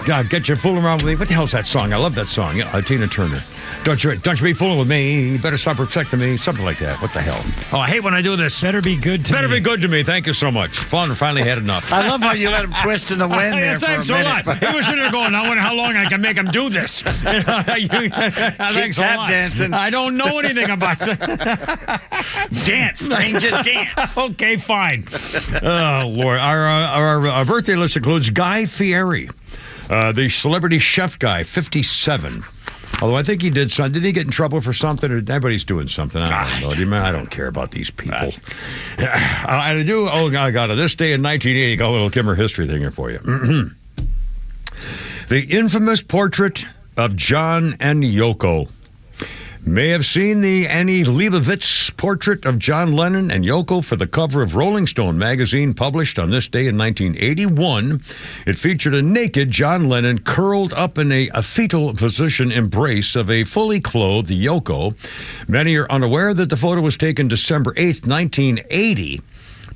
God, get you fooling around with me. What the hell's that song? I love that song. Yeah, Tina Turner. Don't you be fooling with me. You better stop protecting me. Something like that. What the hell? Oh, I hate when I do this. Better be good to me. Better be good to me. Thank you so much. Finally had enough. I love how you let him twist in the wind there Thanks for a lot. minute. He was sitting there going, I wonder how long I can make him do this. Thanks a lot. Dancing. I don't know anything about Dance, stranger, dance. Okay, fine. Oh, Lord. Our birthday list includes Guy Fieri, the celebrity chef guy, 57. Although I think he did something. Did he get in trouble for something? Or everybody's doing something. I don't know. I don't care about these people. I do. Oh, I got it. This day in 1980, got a little Kimmer history thing here for you. The infamous portrait of John and Yoko. May have seen the Annie Leibovitz portrait of John Lennon and Yoko for the cover of Rolling Stone magazine, published on this day in 1981. It featured a naked John Lennon curled up in a fetal position embrace of a fully clothed Yoko. Many are unaware that the photo was taken December 8th, 1980,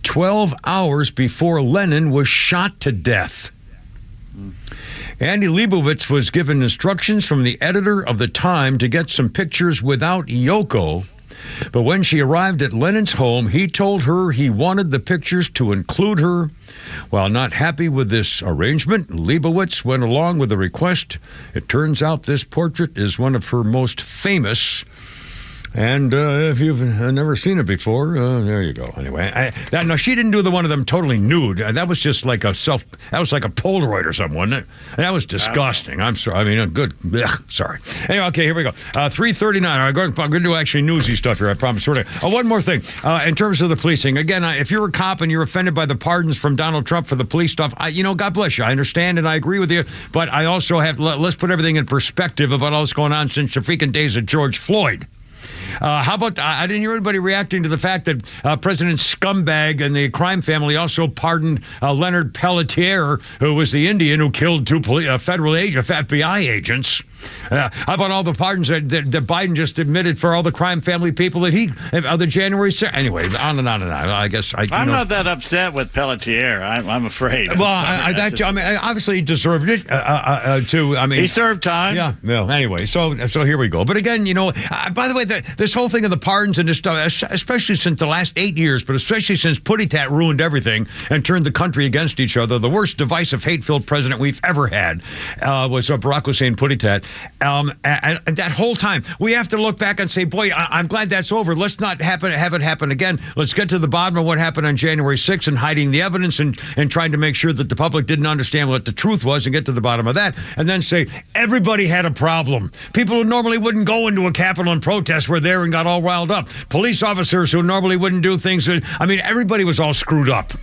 12 hours before Lennon was shot to death. Andy Leibovitz was given instructions from the editor of the Time to get some pictures without Yoko, but when she arrived at Lennon's home, he told her he wanted the pictures to include her. While not happy with this arrangement, Leibovitz went along with the request. It turns out this portrait is one of her most famous. And if you've never seen it before, there you go. Anyway, no, she didn't do the one of them totally nude. That was just like that was like a Polaroid or something, wasn't it? That was disgusting. I'm sorry. I mean, good. Ugh, sorry. Anyway, okay, here we go. 3:39. All right, I'm going to do actually newsy stuff here, I promise. One more thing. In terms of the policing, again, if you're a cop and you're offended by the pardons from Donald Trump for the police stuff, God bless you. I understand and I agree with you, but I also have, let's put everything in perspective about all that's going on since the freaking days of George Floyd. How about, I didn't hear anybody reacting to the fact that President Scumbag and the crime family also pardoned Leonard Pelletier, who was the Indian who killed two federal FBI agents. How about all the pardons that Biden just admitted for all the crime family people that the January 6th? Anyway, on and on and on. I guess I'm not that upset with Pelletier. I'm afraid. Well, I mean, obviously he deserved it. He served time. Yeah. Well, anyway, so here we go. But again, by the way, this whole thing of the pardons and this stuff, especially since the last 8 years, but especially since Putty-Tat ruined everything and turned the country against each other, the worst divisive, hate-filled president we've ever had was Barack Hussein Putty-Tat. And that whole time, we have to look back and say, boy, I'm glad that's over. Let's not have it happen again. Let's get to the bottom of what happened on January 6th and hiding the evidence and trying to make sure that the public didn't understand what the truth was and get to the bottom of that. And then say, everybody had a problem. People who normally wouldn't go into a Capitol and protest were there and got all riled up. Police officers who normally wouldn't do things. Everybody was all screwed up.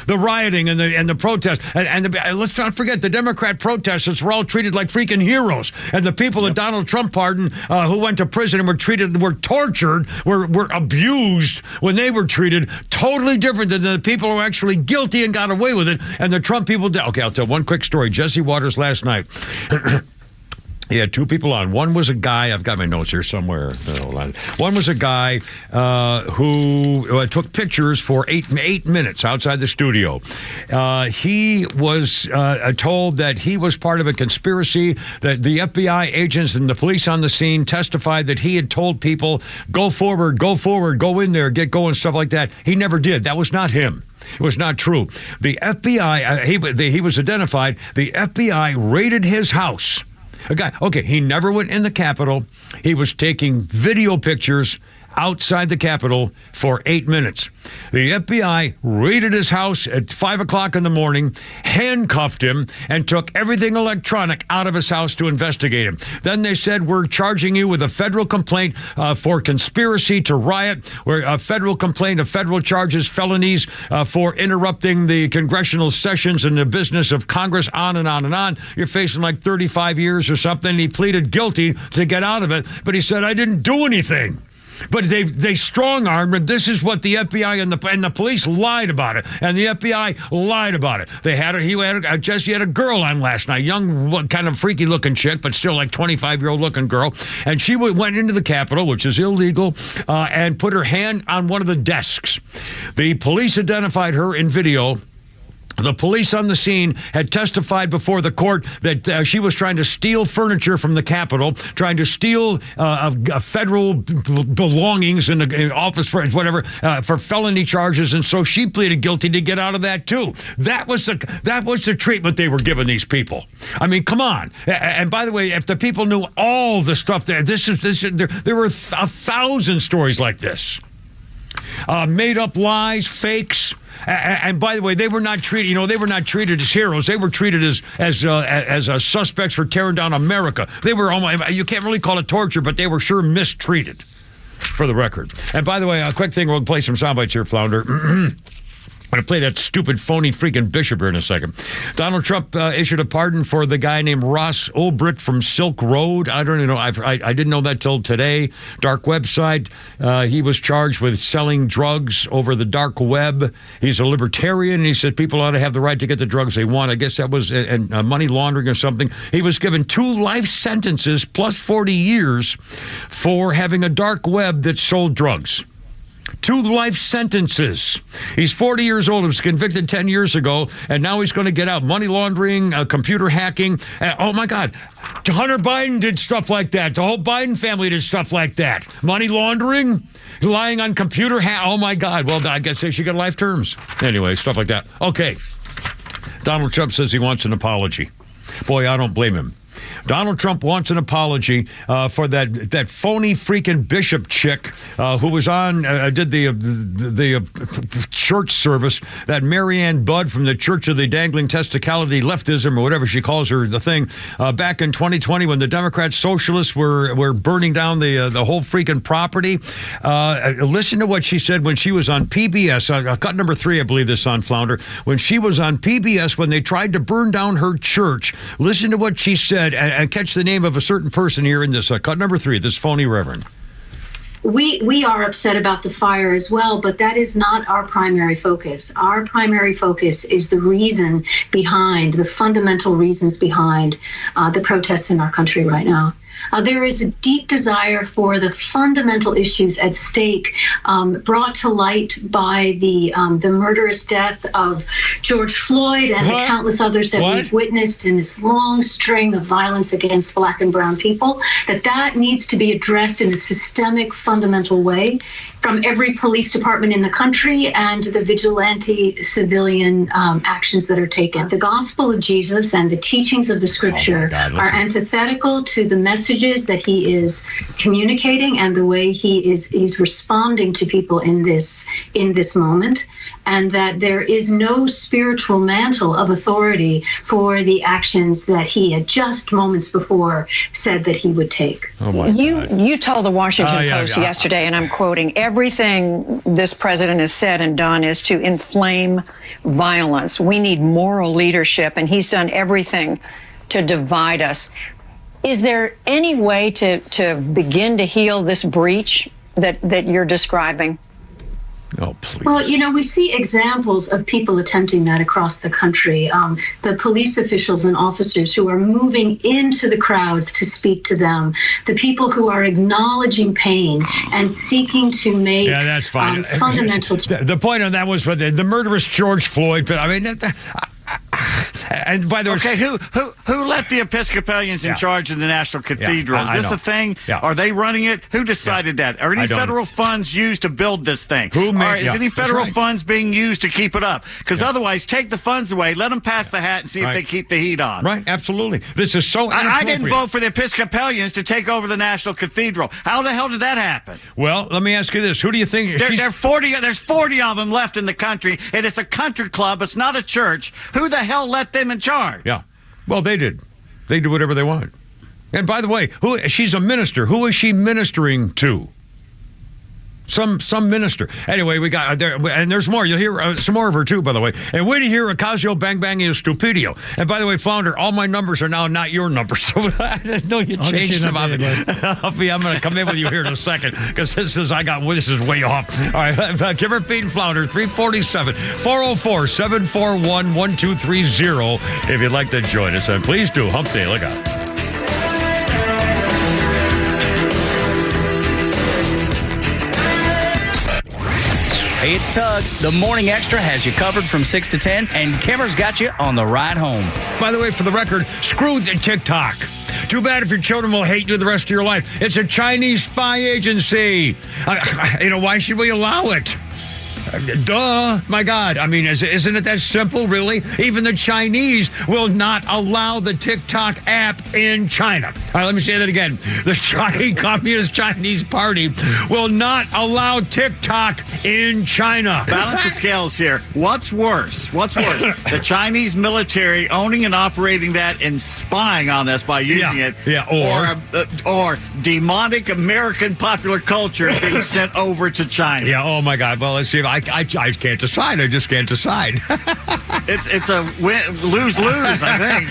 The rioting and the protest, and let's not forget the Democrat protesters were all treated like freaking heroes, and the people that Donald Trump pardoned, who went to prison and were tortured, were abused when they were treated, totally different than the people who were actually guilty and got away with it. And the Trump people did. Okay, I'll tell one quick story. Jesse Waters last night. He had two people on. One was a guy, I've got my notes here somewhere. Hold on. One was a guy who took pictures for eight minutes outside the studio. He was told that he was part of a conspiracy, that the FBI agents and the police on the scene testified that he had told people, go forward, go in there, get going, stuff like that. He never did. That was not him. It was not true. The FBI, he was identified. The FBI raided his house. A guy, okay, he never went in the Capitol. He was taking video pictures outside the Capitol for 8 minutes. The FBI raided his house at 5 o'clock in the morning, handcuffed him, and took everything electronic out of his house to investigate him. Then they said, we're charging you with a federal complaint for conspiracy to riot, a federal complaint of federal charges, felonies for interrupting the congressional sessions and the business of Congress, on and on and on. You're facing like 35 years or something. He pleaded guilty to get out of it, but he said, I didn't do anything. But they strong-armed him. This is what the FBI and the police lied about it. And the FBI lied about it. Jesse had a girl on last night, young, kind of freaky-looking chick, but still like 25-year-old looking girl. And she went into the Capitol, which is illegal, and put her hand on one of the desks. The police identified her in video The police on the scene had testified before the court that she was trying to steal furniture from the Capitol, trying to steal federal belongings in the office for whatever for felony charges, and so she pleaded guilty to get out of that too. That was the treatment they were giving these people. I mean, come on. And by the way, if the people knew all the stuff there were 1,000 stories like this. Made up lies, fakes. And by the way, they were not treated. They were not treated as heroes. They were treated as suspects for tearing down America. They were almost. You can't really call it torture, but they were sure mistreated. For the record. And by the way, a quick thing. We'll play some sound bites here, Flounder. I'm going to play that stupid, phony freaking bishop here in a second. Donald Trump issued a pardon for the guy named Ross Ulbricht from Silk Road. I don't even know. I didn't know that till today. Dark website. He was charged with selling drugs over the dark web. He's a libertarian. He said people ought to have the right to get the drugs they want. I guess that was money laundering or something. He was given 2 life sentences plus 40 years for having a dark web that sold drugs. 2 life sentences. He's 40 years old. He was convicted 10 years ago, and now he's going to get out. Money laundering, computer hacking. Oh, my God. Hunter Biden did stuff like that. The whole Biden family did stuff like that. Money laundering, lying on computer hack. Oh, my God. Well, I guess they should get life terms. Anyway, stuff like that. Okay. Donald Trump says he wants an apology. Boy, I don't blame him. Donald Trump wants an apology for that phony freaking bishop chick who was on did the church service, that Marianne Budd from the Church of the Dangling Testicality Leftism or whatever she calls her, the thing, back in 2020 when the Democrats, socialists were burning down the whole freaking property. Listen to what she said when she was on PBS. Cut number 3, I believe this on Flounder. When she was on PBS when they tried to burn down her church, listen to what she said. And catch the name of a certain person here in this cut number 3, this phony reverend. We are upset about the fire as well, but that is not our primary focus. Our primary focus is the reason behind, the fundamental reasons behind the protests in our country right now. There is a deep desire for the fundamental issues at stake brought to light by the murderous death of George Floyd and the countless others that we've witnessed in this long string of violence against Black and brown people, that needs to be addressed in a systemic, fundamental way from every police department in the country and the vigilante civilian actions that are taken. The gospel of Jesus and the teachings of the scripture are antithetical to the messages that he is communicating and the way he's responding to people in this moment, and that there is no spiritual mantle of authority for the actions that he had just moments before said that he would take. You told the Washington Post yesterday, and I'm quoting, everything this president has said and done is to inflame violence. We need moral leadership, and he's done everything to divide us. Is there any way to begin to heal this breach that you're describing? Oh, please. Well, we see examples of people attempting that across the country. The police officials and officers who are moving into the crowds to speak to them, the people who are acknowledging pain and seeking to make that's fine. Fundamental. The point on that was for the murderous George Floyd. But I mean, and by the way, okay, who let the Episcopalians in charge of the National Cathedral? Is this a thing? Yeah. Are they running it? Who decided that? Are any federal funds used to build this thing? Is any federal funds being used to keep it up? Because otherwise, take the funds away, let them pass the hat, and see if they keep the heat on. Right, absolutely. This is so I didn't vote for the Episcopalians to take over the National Cathedral. How the hell did that happen? Well, let me ask you this: who do you think? There's 40 of them left in the country, and it's a country club. It's not a church. Who the hell let them in charge? Yeah. Well, they did. They do whatever they want. And by the way, she's a minister. Who is she ministering to? Some minister. Anyway, we got there, and there's more. You'll hear some more of her too, by the way. And wait to hear Ocasio Bang Bang is Stupidio. And by the way, Flounder, all my numbers are now not your numbers. So I didn't know you changed them. I'm going to come in with you here in a second because this is way off. All right, Kimmer, Pete, and Flounder, 347 404 741 1230. If you'd like to join us, and please do. Hump Day, look out. Hey, it's Tug. The Morning Extra has you covered from 6 to 10, and Kimmer's got you on the ride home. By the way, for the record, screw the TikTok. Too bad if your children will hate you the rest of your life. It's a Chinese spy agency. Why should we allow it? Duh. My God. I mean, isn't it that simple, really? Even the Chinese will not allow the TikTok app in China. All right, let me say that again. The Communist Chinese Party will not allow TikTok in China. Balance the scales here. What's worse? The Chinese military owning and operating that and spying on us by using it. Yeah, or demonic American popular culture being sent over to China. Yeah, oh my God. Well, let's see if I can't decide. I just can't decide. It's a lose-lose, I think.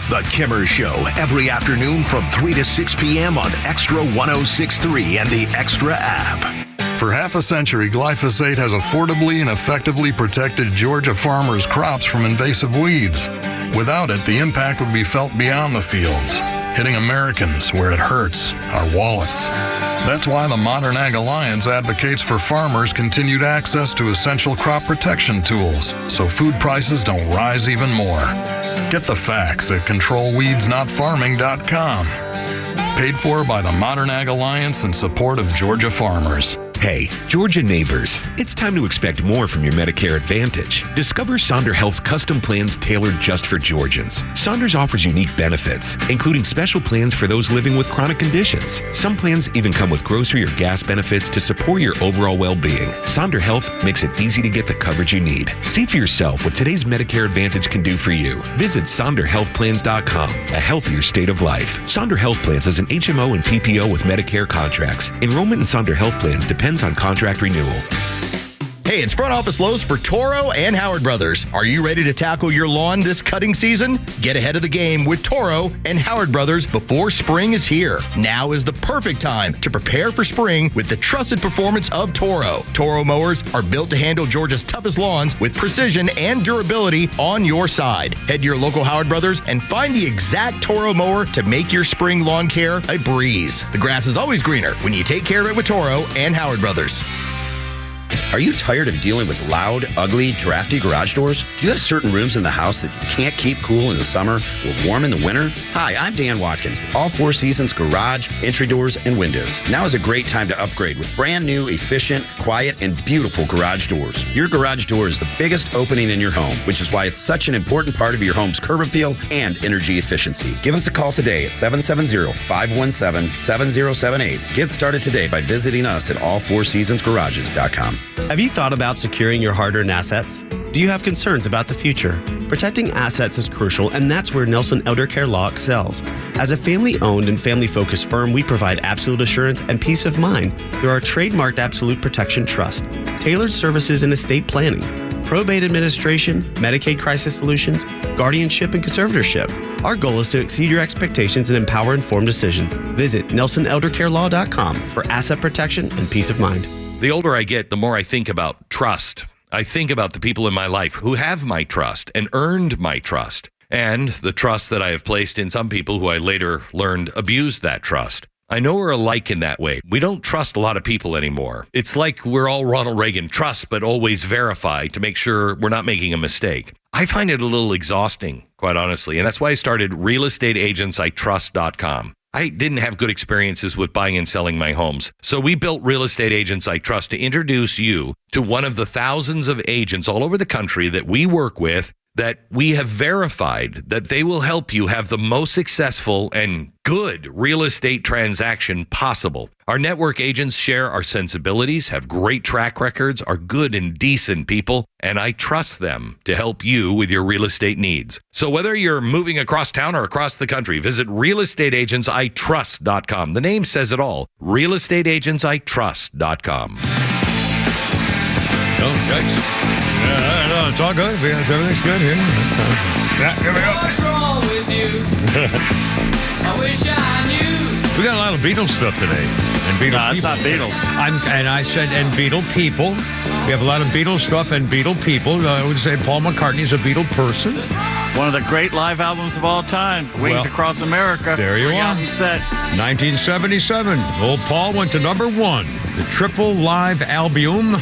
The Kimmer Show, every afternoon from 3 to 6 p.m. on Extra 106.3 and the Extra app. For half a century, glyphosate has affordably and effectively protected Georgia farmers' crops from invasive weeds. Without it, the impact would be felt beyond the fields, hitting Americans where it hurts, our wallets. That's why the Modern Ag Alliance advocates for farmers' continued access to essential crop protection tools so food prices don't rise even more. Get the facts at controlweedsnotfarming.com. Paid for by the Modern Ag Alliance in support of Georgia farmers. Hey, Georgia neighbors, it's time to expect more from your Medicare Advantage. Discover Sonder Health's custom plans tailored just for Georgians. Saunders offers unique benefits, including special plans for those living with chronic conditions. Some plans even come with grocery or gas benefits to support your overall well-being. Sonder Health makes it easy to get the coverage you need. See for yourself what today's Medicare Advantage can do for you. Visit SonderHealthPlans.com, a healthier state of life. Sonder Health Plans is an HMO and PPO with Medicare contracts. Enrollment in Sonder Health Plans depends on contract renewal. Hey, it's Front Office Lowe's for Toro and Howard Brothers. Are you ready to tackle your lawn this cutting season? Get ahead of the game with Toro and Howard Brothers before spring is here. Now is the perfect time to prepare for spring with the trusted performance of Toro. Toro mowers are built to handle Georgia's toughest lawns with precision and durability on your side. Head to your local Howard Brothers and find the exact Toro mower to make your spring lawn care a breeze. The grass is always greener when you take care of it with Toro and Howard Brothers. Are you tired of dealing with loud, ugly, drafty garage doors? Do you have certain rooms in the house that you can't keep cool in the summer or warm in the winter? Hi, I'm Dan Watkins with All Four Seasons Garage, Entry Doors, and Windows. Now is a great time to upgrade with brand new, efficient, quiet, and beautiful garage doors. Your garage door is the biggest opening in your home, which is why it's such an important part of your home's curb appeal and energy efficiency. Give us a call today at 770-517-7078. Get started today by visiting us at allfourseasonsgarages.com. Have you thought about securing your hard-earned assets? Do you have concerns about the future? Protecting assets is crucial, and that's where Nelson Elder Care Law excels. As a family-owned and family-focused firm, we provide absolute assurance and peace of mind through our trademarked Absolute Protection Trust, tailored services in estate planning, probate administration, Medicaid crisis solutions, guardianship, and conservatorship. Our goal is to exceed your expectations and empower informed decisions. Visit NelsonElderCareLaw.com for asset protection and peace of mind. The older I get, the more I think about trust. I think about the people in my life who have my trust and earned my trust, and the trust that I have placed in some people who I later learned abused that trust. I know we're alike in that way. We don't trust a lot of people anymore. It's like we're all Ronald Reagan, trust but always verify to make sure we're not making a mistake. I find it a little exhausting, quite honestly, and that's why I started realestateagentsitrust.com. I didn't have good experiences with buying and selling my homes. So we built Real Estate Agents I Trust to introduce you to one of the thousands of agents all over the country that we work with that we have verified that they will help you have the most successful and good real estate transaction possible. Our network agents share our sensibilities, have great track records, are good and decent people, and I trust them to help you with your real estate needs. So whether you're moving across town or across the country, visit realestateagentsitrust.com. The name says it all, realestateagentsitrust.com. Oh, yikes. No, it's all good. Everything's good here. Here we go. What's wrong with you? I wish I knew. We got a lot of Beatles stuff today. And Beatle no, it's people. not Beatles. I said, and Beatle people. We have a lot of Beatles stuff and Beatle people. I would say Paul McCartney's a Beatle person. One of the great live albums of all time, Wings Across America. There you are. Set. 1977. Old Paul went to #1. The triple live album.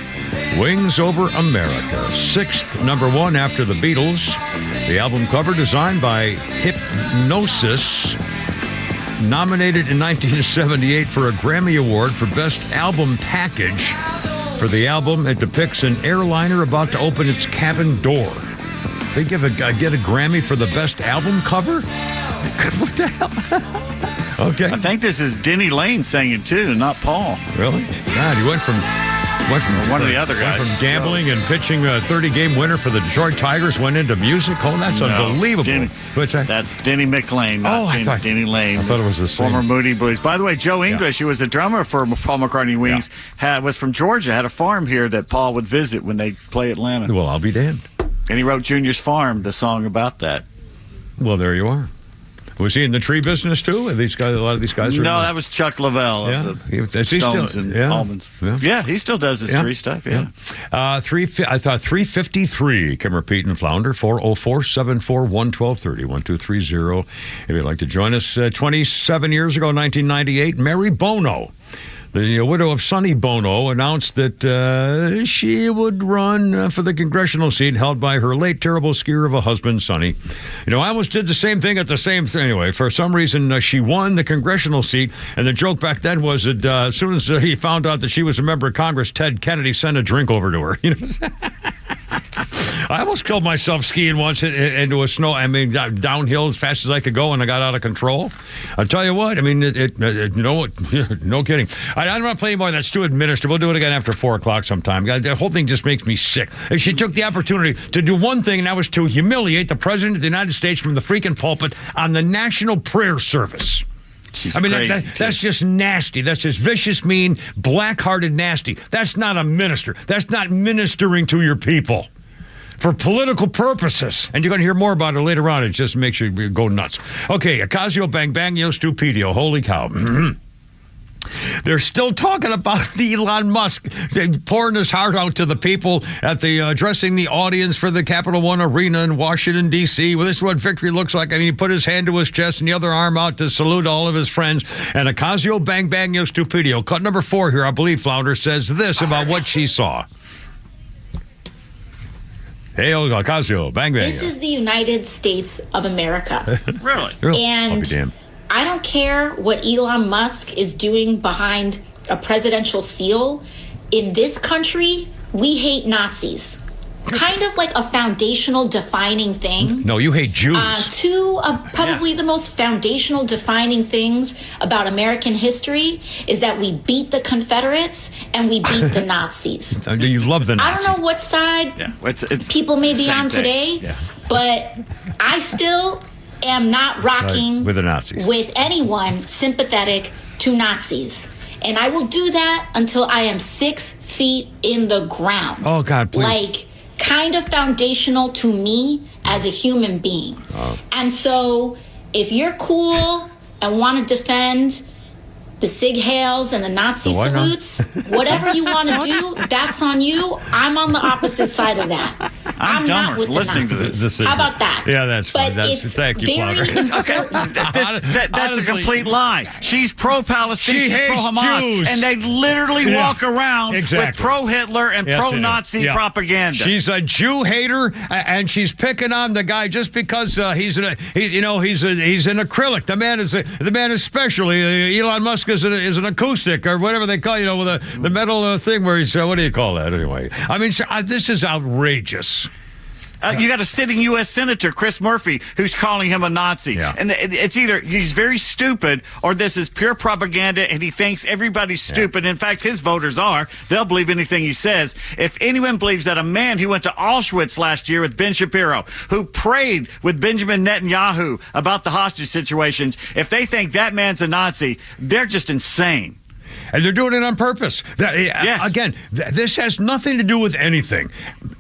Wings Over America, sixth number one after the Beatles. The album cover designed by Hypnosis, nominated in 1978 for a Grammy Award for Best Album Package. For the album, it depicts an airliner about to open its cabin door. They get a Grammy for the best album cover? What the hell? Okay. I think this is Denny Lane singing too, not Paul. Really? God, he went from one of the other guys. Went from gambling and pitching a 30-game winner for the Detroit Tigers, went into music. Oh, that's unbelievable. What's that? That's Denny McLean, not Denny Lane. I thought it was the same. Former Moody Blues. By the way, Joe English, who was a drummer for Paul McCartney Wings, was from Georgia, had a farm here that Paul would visit when they play Atlanta. Well, I'll be damned. And he wrote Junior's Farm, the song about that. Well, there you are. Was he in the tree business too? These guys, a lot of these guys. No, that was Chuck Lavelle. Yeah, of the Stones and Almonds. Yeah, he still does his tree stuff. Yeah. I thought 353. Can repeat and flounder 404-741-1230 1230. If you'd like to join us, 27 years ago, 1998, Mary Bono, the widow of Sonny Bono, announced that she would run for the congressional seat held by her late terrible skier of a husband, Sonny. I almost did the same thing at the same time. Anyway, for some reason, she won the congressional seat, and the joke back then was that as soon as he found out that she was a member of Congress, Ted Kennedy sent a drink over to her. I almost killed myself skiing once into a downhill as fast as I could go, and I got out of control. I'll tell you what, no kidding. I don't want to play anymore. That's too administrative. We'll do it again after 4 o'clock sometime. The whole thing just makes me sick. She took the opportunity to do one thing, and that was to humiliate the President of the United States from the freaking pulpit on the National Prayer Service. That's just nasty. That's just vicious, mean, black-hearted nasty. That's not a minister. That's not ministering to your people for political purposes. And you're going to hear more about it later on. It just makes you go nuts. Okay, Ocasio Bang Bangio Stupidio. Holy cow. They're still talking about the Elon Musk pouring his heart out to the people at the addressing the audience for the Capital One Arena in Washington, D.C. Well, this is what victory looks like. He put his hand to his chest and the other arm out to salute all of his friends. And Ocasio Bang Bangio Stupidio, cut number 4 here, I believe, Flounder, says this about what she saw. Hey, Ocasio Bang Bangio. This is the United States of America. Really? And I'll be damned. I don't care what Elon Musk is doing behind a presidential seal. In this country, we hate Nazis. Kind of like a foundational defining thing. No, you hate Jews. Two of probably the most foundational defining things about American history is that we beat the Confederates and we beat the Nazis. You love the Nazis. I don't know what side people may be on today, but I still am not rocking with the Nazis, with anyone sympathetic to Nazis. And I will do that until I am 6 feet in the ground. Oh, God, please. Like, kind of foundational to me as a human being. Oh. And so, if you're cool and want to defend the Sig Heils and the Nazi salutes, whatever you want to do, that's on you. I'm on the opposite side of that. I'm not with the Nazis. How about that? Yeah, that's fine. Thank you, very important. That's a complete lie. She's pro-Palestine, she's pro-Hamas, Jews. and they literally walk around with pro-Hitler and pro-Nazi propaganda. She's a Jew hater, and she's picking on the guy just because he's an acrylic. The man is special. Elon Musk is an acoustic or whatever they call with the metal thing where he's what do you call that anyway? I mean, this is outrageous. You got a sitting U.S. Senator, Chris Murphy, who's calling him a Nazi. Yeah. And it's either he's very stupid or this is pure propaganda and he thinks everybody's stupid. In fact, his voters are. They'll believe anything he says. If anyone believes that a man who went to Auschwitz last year with Ben Shapiro, who prayed with Benjamin Netanyahu about the hostage situations, if they think that man's a Nazi, they're just insane. And they're doing it on purpose. Again, this has nothing to do with anything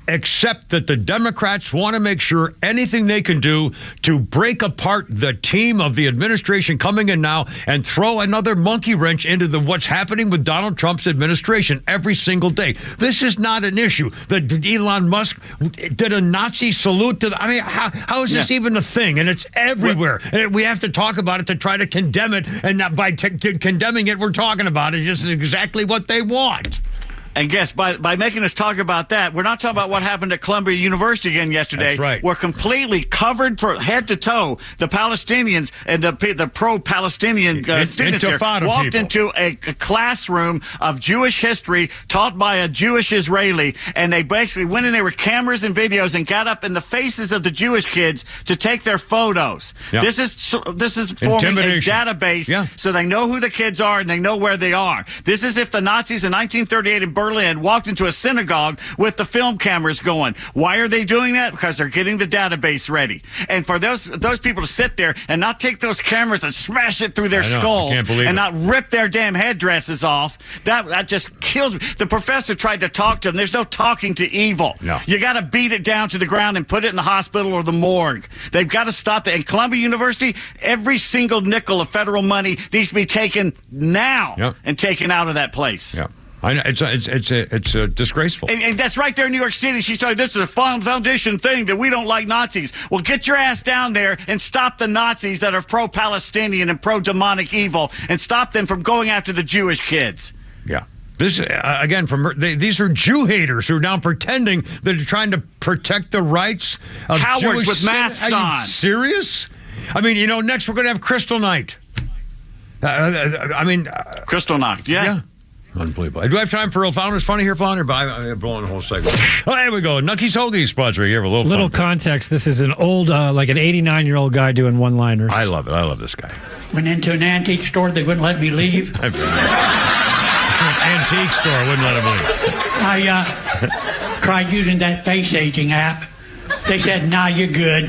except that the Democrats want to make sure anything they can do to break apart the team of the administration coming in now and throw another monkey wrench into what's happening with Donald Trump's administration every single day. This is not an issue. Elon Musk did a Nazi salute to how is this even a thing? And it's everywhere. And we have to talk about it to try to condemn it. And by condemning it, we're talking about it. Just exactly what they want. And guess, by making us talk about that, we're not talking about what happened at Columbia University again yesterday. That's right. We're completely covered from head to toe. The Palestinians and the pro-Palestinian students here walked into a classroom of Jewish history taught by a Jewish Israeli, and they basically went in there with cameras and videos and got up in the faces of the Jewish kids to take their photos. Yeah. This is forming a database so they know who the kids are and they know where they are. This is if the Nazis in 1938 in Berlin walked into a synagogue with the film cameras going. Why are they doing that? Because they're getting the database ready. And for those people to sit there and not take those cameras and smash it through their skulls and not rip their damn headdresses off, that just kills me. The professor tried to talk to them. There's no talking to evil. No. You got to beat it down to the ground and put it in the hospital or the morgue. They've got to stop that. In Columbia University, every single nickel of federal money needs to be taken now and taken out of that place. Yeah. I know, it's disgraceful. And that's right there in New York City. She's talking, this is a foundation thing that we don't like Nazis. Well, get your ass down there and stop the Nazis that are pro-Palestinian and pro-demonic evil and stop them from going after the Jewish kids. Yeah. This, again, these are Jew haters who are now pretending that they're trying to protect the rights of cowards Jewish with masks on. Are you serious? I mean, next we're going to have Crystal Night. Crystal Night, yeah. Unbelievable. Do I have time for Real Founders Funny here, Flounder? But I'm blowing the whole segment. Oh, there we go. Nucky's Hoagies sponsoring here. A little context. This is an old, like an 89-year-old guy doing one-liners. I love it. I love this guy. Went into an antique store. They wouldn't let me leave. Antique store wouldn't let him leave. I tried using that face aging app. They said, "Nah, you're good."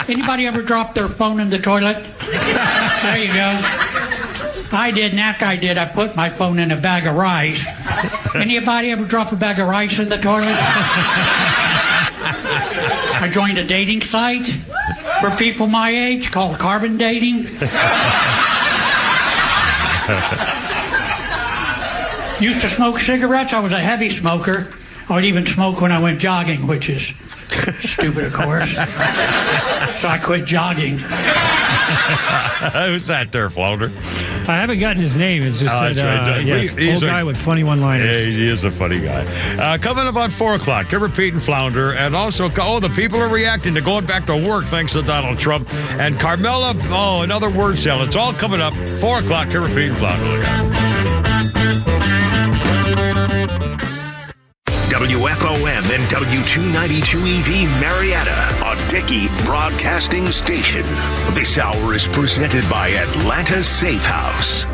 Anybody ever drop their phone in the toilet? There you go. I did, and that guy did. I put my phone in a bag of rice. Anybody ever drop a bag of rice in the toilet? I joined a dating site for people my age called Carbon Dating. Used to smoke cigarettes. I was a heavy smoker. I would even smoke when I went jogging, which is stupid, of course. So I quit jogging. Who's that there, Flounder? I haven't gotten his name. It's just he's old guy with funny one-liners. Yeah, he is a funny guy. Coming up on 4 o'clock, Kimber, Pete, and Flounder. And also, the people are reacting to going back to work thanks to Donald Trump. And Carmela, another word salad. It's all coming up. 4 o'clock, Kimber, Pete, and Flounder. Look out. WFOM and W292EV Marietta, a Dickey Broadcasting Station. This hour is presented by Atlanta Safe House.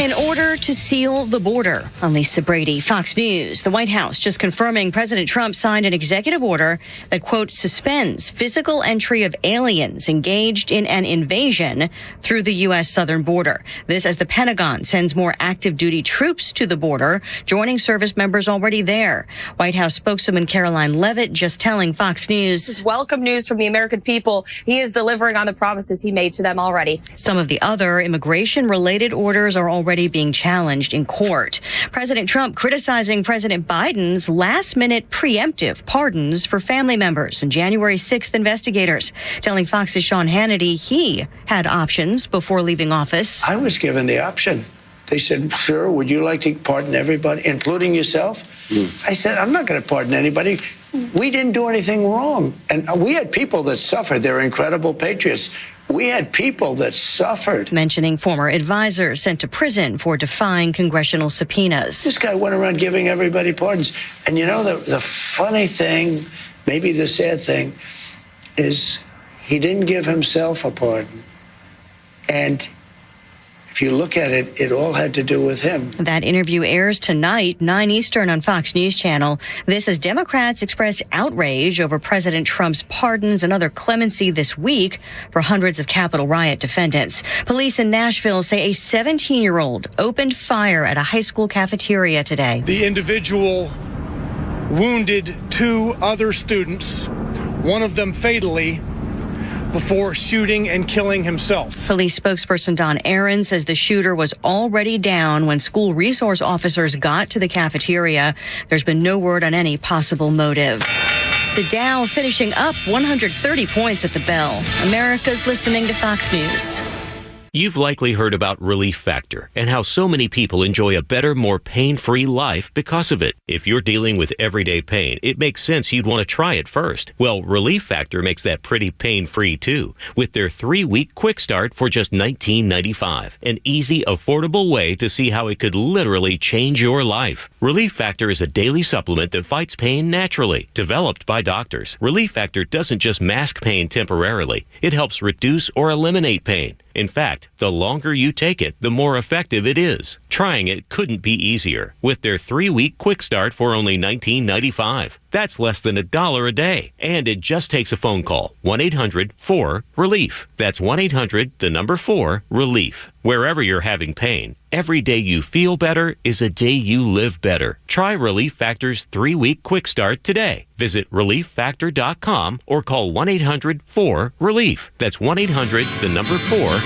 In order to seal the border, I'm Lisa Brady, Fox News. The White House just confirming President Trump signed an executive order that, quote, suspends physical entry of aliens engaged in an invasion through the U.S. southern border. This as the Pentagon sends more active duty troops to the border, joining service members already there. White House spokeswoman Caroline Leavitt just telling Fox News. This is welcome news from the American people. He is delivering on the promises he made to them already. Some of the other immigration-related orders are already being challenged in court. President Trump criticizing President Biden's last-minute preemptive pardons for family members and January 6th investigators, telling Fox's Sean Hannity he had options before leaving office. I was given the option. They said, sure, would you like to pardon everybody, including yourself? I said, I'm not going to pardon anybody. We didn't do anything wrong. And we had people that suffered. They're incredible patriots. We had people that suffered. Mentioning former advisors sent to prison for defying congressional subpoenas. This guy went around giving everybody pardons. And the funny thing, maybe the sad thing, is he didn't give himself a pardon. And if you look at it, it all had to do with him. That interview airs tonight, 9 Eastern on Fox News Channel. This as Democrats express outrage over President Trump's pardons and other clemency this week for hundreds of Capitol riot defendants. Police in Nashville say a 17-year-old opened fire at a high school cafeteria today. The individual wounded 2 other students, one of them fatally, before shooting and killing himself. Police spokesperson Don Aaron says the shooter was already down when school resource officers got to the cafeteria. There's been no word on any possible motive. The Dow finishing up 130 points at the bell. America's listening to Fox News. You've likely heard about Relief Factor and how so many people enjoy a better, more pain-free life because of it. If you're dealing with everyday pain, it makes sense you'd want to try it first. Well, Relief Factor makes that pretty pain-free too, with their 3-week quick start for just $19.95. An easy, affordable way to see how it could literally change your life. Relief Factor is a daily supplement that fights pain naturally, developed by doctors. Relief Factor doesn't just mask pain temporarily. It helps reduce or eliminate pain. In fact, the longer you take it, the more effective it is. Trying it couldn't be easier with their 3-week quick start for only $19.95. That's less than $1 a day. And it just takes a phone call. 1-800-4-RELIEF. That's 1-800-4-RELIEF. Wherever you're having pain, every day you feel better is a day you live better. Try Relief Factor's 3-week quick start today. Visit ReliefFactor.com or call 1-800-4-RELIEF. That's 1-800-4.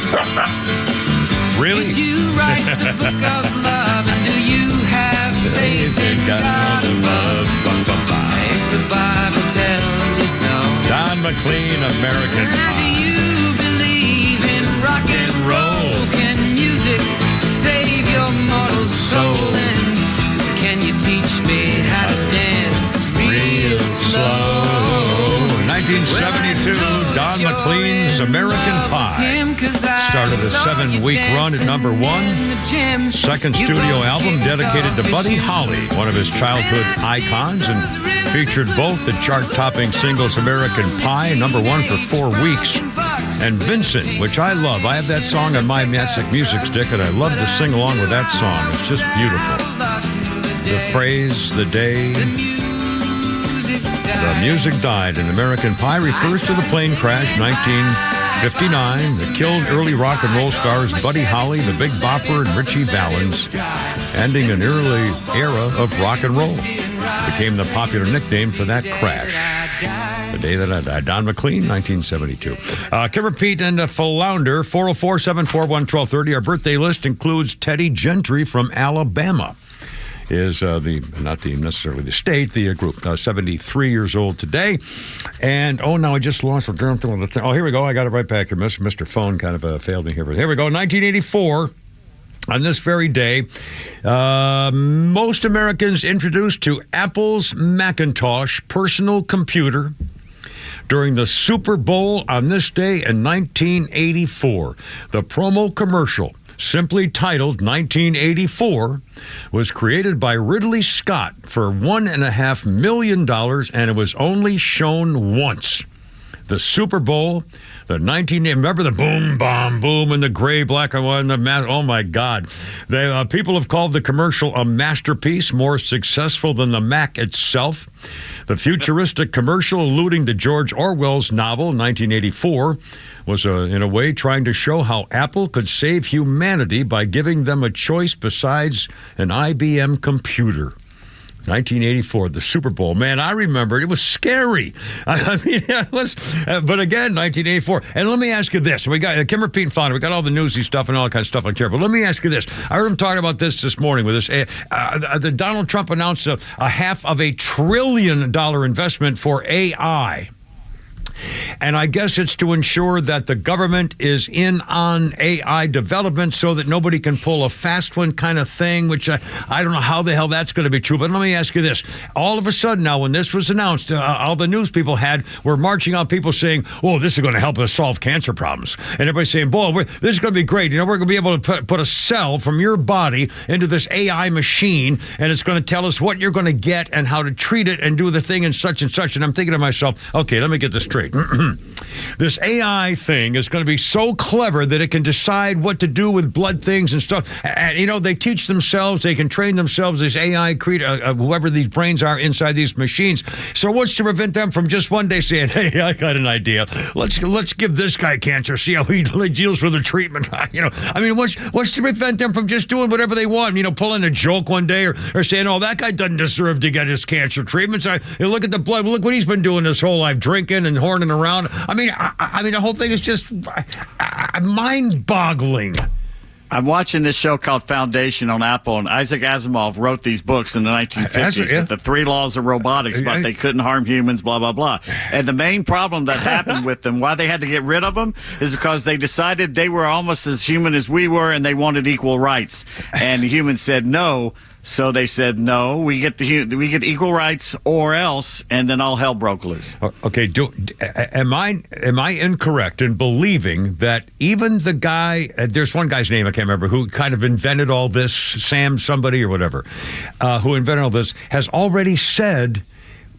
Really? Did you write the book of love? And do you have faith in God above? If the Bible tells you so. Don McLean, American Pie. Do you believe in rock and roll? Can music save your mortal soul? And can you teach me how to dance real slow? 1972, Don McLean's American Pie started a 7-week run at number 1. Second studio album dedicated to Buddy Holly, one of his childhood icons, and featured both the chart-topping singles American Pie, number 1 for 4 weeks, and Vincent, which I love. I have that song on my Magic Music Stick, and I love to sing along with that song. It's just beautiful. The phrase, the day, the music died in American Pie refers to the plane crash 1959 that killed early rock and roll stars Buddy Holly, the Big Bopper, and Ritchie Valens, ending an early era of rock and roll. Became the popular nickname for that crash. The day that I died. Don McLean, 1972. Kimmer Pete and Flounder, 404-741-1230. Our birthday list includes Teddy Gentry from Alabama. Is not necessarily the state, the group. 73 years old today. And, now I just lost it. Oh, here we go. I got it right back here. Mr. Phone kind of failed me here. But here we go. 1984. On this very day, most Americans introduced to Apple's Macintosh personal computer during the Super Bowl on this day in 1984. The promo commercial, simply titled 1984, was created by Ridley Scott for $1.5 million, and it was only shown once. The Super Bowl, remember the boom, bomb, boom, and the gray, black and white, and oh my God. People have called the commercial a masterpiece, more successful than the Mac itself. The futuristic commercial, alluding to George Orwell's novel, 1984, was in a way trying to show how Apple could save humanity by giving them a choice besides an IBM computer. 1984, the Super Bowl. Man, I remember it was scary. I mean, it was, but again, 1984. And let me ask you this. We got Kimmer Pete and Flounder. We got all the newsy stuff and all kind of stuff like that. But let me ask you this. I heard him talking about this morning with this. Donald Trump announced a $500 billion investment for AI. And I guess it's to ensure that the government is in on AI development so that nobody can pull a fast one kind of thing, which I don't know how the hell that's going to be true. But let me ask you this. All of a sudden now, when this was announced, all the news people were marching out people saying, oh, this is going to help us solve cancer problems. And everybody's saying, boy, this is going to be great. We're going to be able to put a cell from your body into this AI machine, and it's going to tell us what you're going to get and how to treat it and do the thing and such and such. And I'm thinking to myself, okay, let me get this straight. This AI thing is going to be so clever that it can decide what to do with blood things and stuff. And, they teach themselves, they can train themselves, this AI, whoever these brains are inside these machines. So what's to prevent them from just one day saying, hey, I got an idea. Let's give this guy cancer, see how he deals with the treatment. What's to prevent them from just doing whatever they want? Pulling a joke one day or saying, oh, that guy doesn't deserve to get his cancer treatments. Look at the blood. Look what he's been doing this whole life, drinking and horning around. I mean, the whole thing is just mind-boggling. I'm watching this show called Foundation on Apple, and Isaac Asimov wrote these books in the 1950s with the 3 laws of robotics, but they couldn't harm humans, blah, blah, blah. And the main problem that happened with them, why they had to get rid of them, is because they decided they were almost as human as we were, and they wanted equal rights. And the humans said no. So they said, no, we get equal rights or else, and then all hell broke loose. Okay, am I incorrect in believing that even the guy, there's one guy's name I can't remember, who kind of invented all this, Sam somebody or whatever, who invented all this, has already said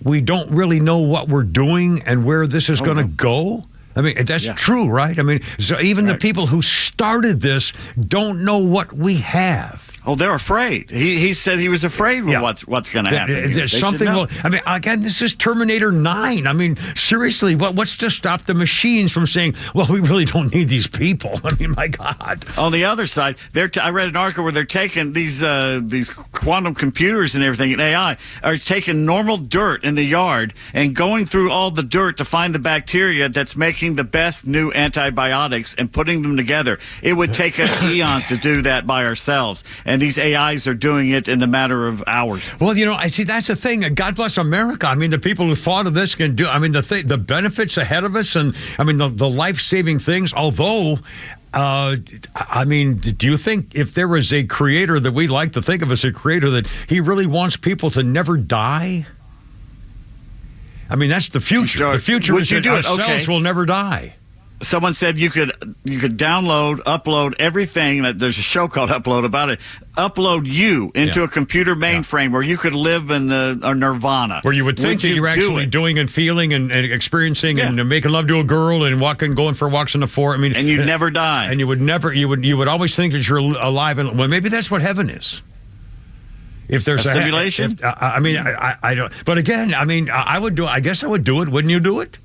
we don't really know what we're doing and where this is going to go? I mean, that's true, right? I mean, so even the people who started this don't know what we have. Oh, they're afraid. He said he was afraid of what's going to happen. There's something. I mean, again, this is Terminator 9. I mean, seriously, what's to stop the machines from saying, well, we really don't need these people? I mean, my God. On the other side, I read an article where they're taking these quantum computers and everything, and AI, are taking normal dirt in the yard and going through all the dirt to find the bacteria that's making the best new antibiotics and putting them together. It would take us eons to do that by ourselves. And these AIs are doing it in a matter of hours. Well, I see that's the thing. God bless America. I mean, the people who thought of this can do. I mean, the benefits ahead of us, and I mean the life-saving things. Although, I mean, do you think if there was a creator that we like to think of as a creator, that he really wants people to never die? I mean, that's the future. The future is that ourselves will never die. Someone said you could download, upload everything. There's a show called Upload about it. Upload you into a computer mainframe where you could live in a nirvana. Where you would think that you're actually doing and feeling and experiencing and making love to a girl and going for walks in the forest. I mean, and you'd never die. And you would always think that you're alive. And well, maybe that's what heaven is. If there's a simulation. I mean, I don't. But again, I mean, I would do. I guess I would do it. Wouldn't you do it?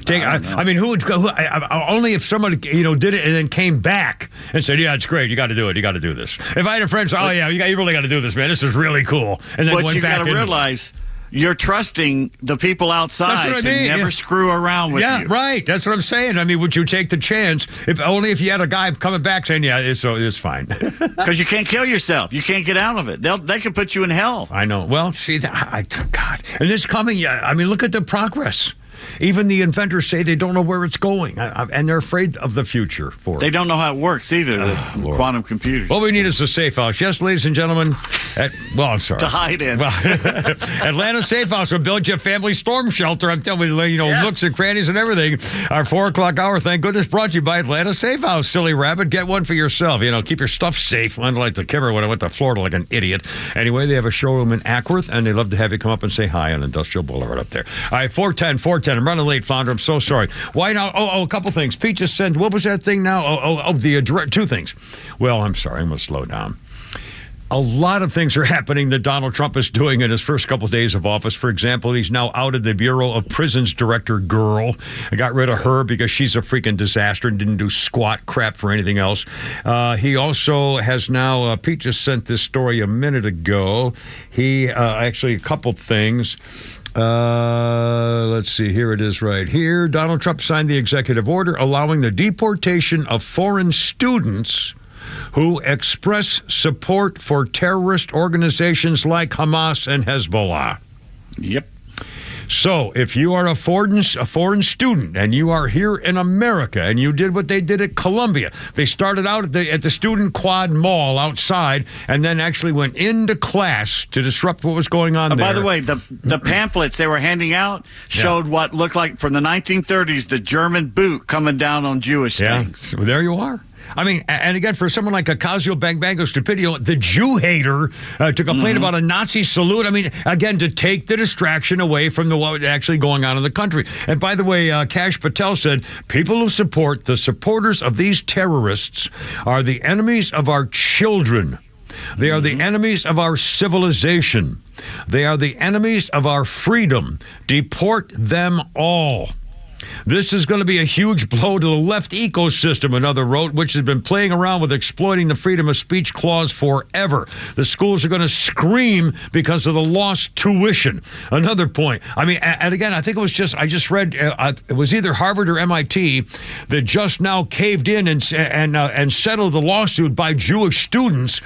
I mean, who would go? Only if somebody did it and then came back and said, "Yeah, it's great. You got to do it. You got to do this." If I had a friend say, "Oh yeah, you really got to do this, man. This is really cool," and then but you got to realize you're trusting the people outside to never screw around with you. Yeah, right. That's what I'm saying. I mean, would you take the chance if you had a guy coming back saying, "Yeah, it's fine," because you can't kill yourself. You can't get out of it. They can put you in hell. I know. Well, see, God, and this coming. I mean, look at the progress. Even the inventors say they don't know where it's going, and they're afraid of the future for it. They don't know how it works either, the quantum computers. What we need is a safe house. Yes, ladies and gentlemen. I'm sorry. To hide in. Well, Atlanta Safe House will build you a family storm shelter. I'm telling you, nooks and crannies and everything. Our 4 o'clock hour, thank goodness, brought to you by Atlanta Safe House. Silly rabbit, get one for yourself. Keep your stuff safe. Unlike the Kimmer when I went to Florida like an idiot. Anyway, they have a showroom in Ackworth, and they love to have you come up and say hi on Industrial Boulevard up there. All right, 410. I'm running late, Founder. I'm so sorry. Why not? A couple things. Pete just sent, what was that thing now? The 2 things. Well, I'm sorry. I'm going to slow down. A lot of things are happening that Donald Trump is doing in his first couple of days of office. For example, he's now outed the Bureau of Prisons director girl. I got rid of her because she's a freaking disaster and didn't do squat crap for anything else. He also has now, Pete just sent this story a minute ago. He, actually, a couple things. Let's see. Here it is right here. Donald Trump signed the executive order allowing the deportation of foreign students who express support for terrorist organizations like Hamas and Hezbollah. Yep. So if you are a foreign student and you are here in America and you did what they did at Columbia, they started out at the Student Quad Mall outside and then actually went into class to disrupt what was going on there. By the way, the pamphlets they were handing out showed what looked like from the 1930s the German boot coming down on Jewish things. So there you are. I mean, and again, for someone like Ocasio Bangbango Stupidio, the Jew hater, to complain about a Nazi salute, I mean, again, to take the distraction away from what was actually going on in the country. And by the way, Kash Patel said, people who support the supporters of these terrorists are the enemies of our children. They are the enemies of our civilization. They are the enemies of our freedom. Deport them all. This is going to be a huge blow to the left ecosystem, another wrote, which has been playing around with exploiting the freedom of speech clause forever. The schools are going to scream because of the lost tuition. Another point. I mean, and again, I think I just read, it was either Harvard or MIT that just now caved in and settled the lawsuit by Jewish students,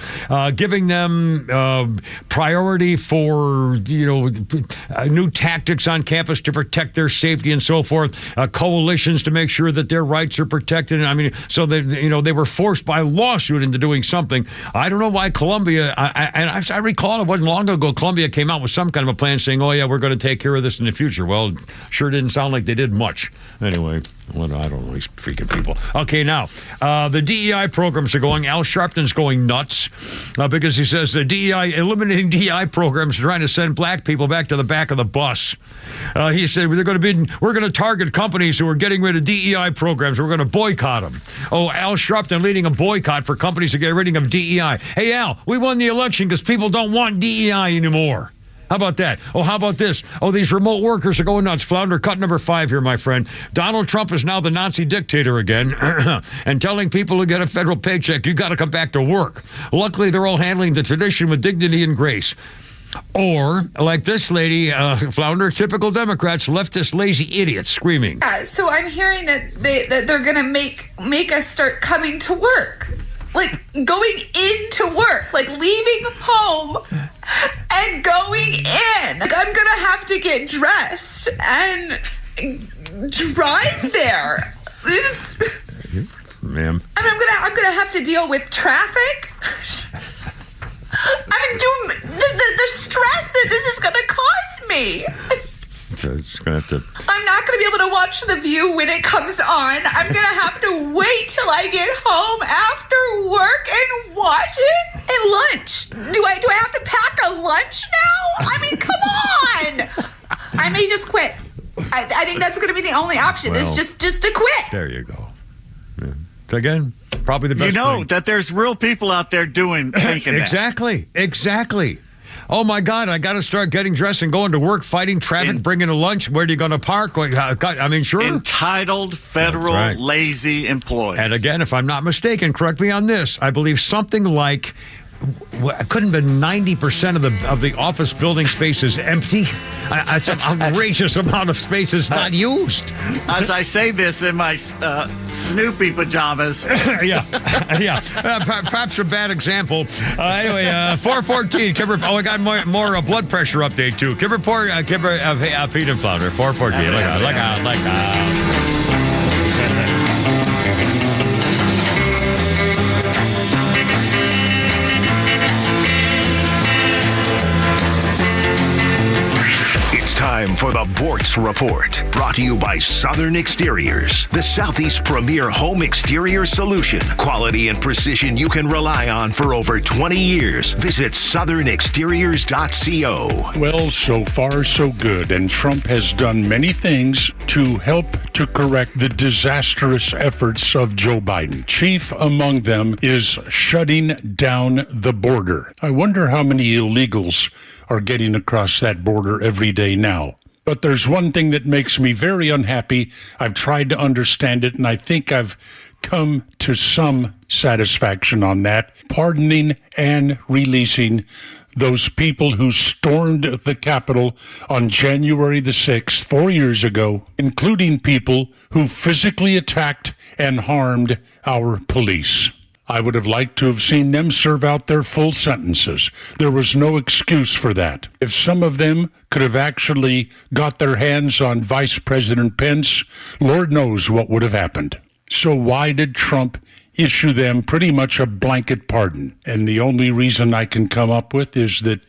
giving them priority for, new tactics on campus to protect their safety and so forth, coalitions to make sure that their rights are protected. I mean, so that, they were forced by lawsuit into doing something. I don't know why Columbia, I recall it wasn't long ago, Columbia came out with some kind of a plan saying, oh yeah, we're going to take care of this in the future. Well, sure didn't sound like they did much. Anyway, well, I don't know, these freaking people. Okay, now, the DEI programs are going. Al Sharpton's going nuts because he says the eliminating DEI programs are trying to send black people back to the back of the bus. He said we're going to target companies who are getting rid of DEI programs. We're going to boycott them. Oh, Al Sharpton leading a boycott for companies to get rid of DEI. Hey, Al, we won the election because people don't want DEI anymore. How about that? Oh, how about this? Oh, these remote workers are going nuts. Flounder, cut number 5 here, my friend. Donald Trump is now the Nazi dictator again and telling people who get a federal paycheck, you got to come back to work. Luckily, they're all handling the tradition with dignity and grace. Or, like this lady, Flounder, typical Democrats, leftist lazy idiots screaming. Yeah, so I'm hearing that they're going to make us start coming to work. Like, going into work. Like, leaving home and going in. Like, I'm going to have to get dressed and drive there. Ma'am. I mean, I'm going to have to deal with traffic. I mean, the stress that this is going to cause me. So it's gonna have to... I'm not going to be able to watch The View when it comes on. I'm going to have to wait till I get home after work and watch it. And lunch. Do I have to pack a lunch now? I mean, come on. I may just quit. I think that's going to be the only option, is just to quit. There you go. Yeah. So again, probably the best thing. That there's real people out there thinking that. Exactly. Oh, my God, I got to start getting dressed and going to work, fighting traffic, bringing a lunch. Where are you going to park? I mean, sure. Entitled federal lazy employees. And again, if I'm not mistaken, correct me on this, I believe something like, it couldn't have been 90% of the office building space is empty. It's an outrageous amount of space is not used. As I say this in my Snoopy pajamas. Yeah. Perhaps a bad example. Anyway, 414. I got more blood pressure update too. Kim report. Pete and Flounder. 414. Look out. Time for the Bortz Report, brought to you by Southern Exteriors, the Southeast premier home exterior solution. Quality and precision you can rely on for over 20 years. Visit southernexteriors.co. Well, so far so good, and Trump has done many things to help to correct the disastrous efforts of Joe Biden. Chief among them is shutting down the border. I wonder how many illegals are getting across that border every day now. But there's one thing that makes me very unhappy. I've tried to understand it, and I think I've come to some satisfaction on that. Pardoning and releasing those people who stormed the Capitol on January the 6th, 4 years ago, including people who physically attacked and harmed our police. I would have liked to have seen them serve out their full sentences. There was no excuse for that. If some of them could have actually got their hands on Vice President Pence, Lord knows what would have happened. So why did Trump issue them pretty much a blanket pardon? And the only reason I can come up with is that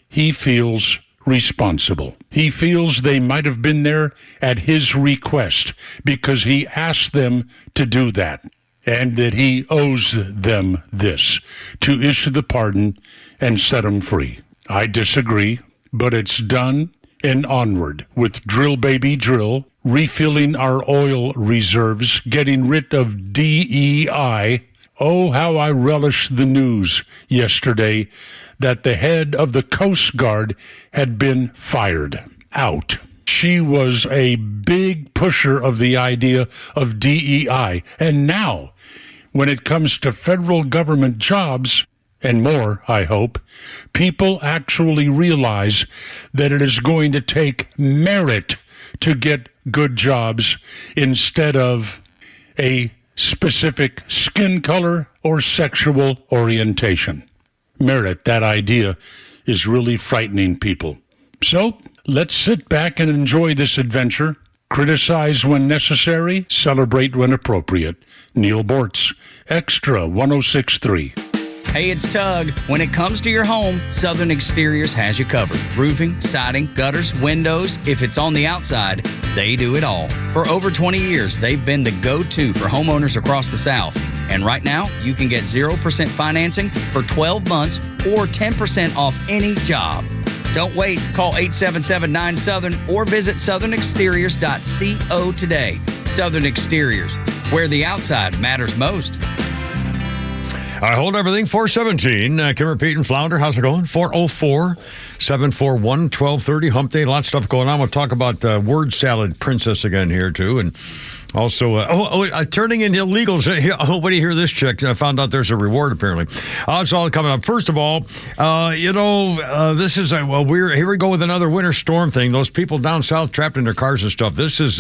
he feels responsible. He feels they might have been there at his request because he asked them to do that. And that he owes them this, to issue the pardon and set them free. I disagree, but it's done and onward with Drill Baby Drill, refilling our oil reserves, getting rid of DEI. Oh, how I relished the news yesterday that the head of the Coast Guard had been fired out. She was a big pusher of the idea of DEI. And now, when it comes to federal government jobs, and more, I hope, people actually realize that it is going to take merit to get good jobs instead of a specific skin color or sexual orientation. Merit, that idea, is really frightening people. So, let's sit back and enjoy this adventure. Criticize when necessary, celebrate when appropriate. Neil Bortz, Extra 106.3. Hey, it's Tug. When it comes to your home, Southern Exteriors has you covered. Roofing, siding, gutters, windows. If it's on the outside, they do it all. For over 20 years, they've been the go-to for homeowners across the South. And right now, you can get 0% financing for 12 months or 10% off any job. Don't wait. Call 877-9-SOUTHERN or visit southernexteriors.co today. Southern Exteriors, where the outside matters most. All right, hold everything. 417. Kimmer, Pete, and Flounder. How's it going? 404-741-1230. Hump day. Lots of stuff going on. We'll talk about word salad princess again here, too. And also, turning in illegals. When you hear this chick, I found out there's a reward, apparently. It's all coming up. First of all, this is here we go with another winter storm thing. Those people down south trapped in their cars and stuff. This is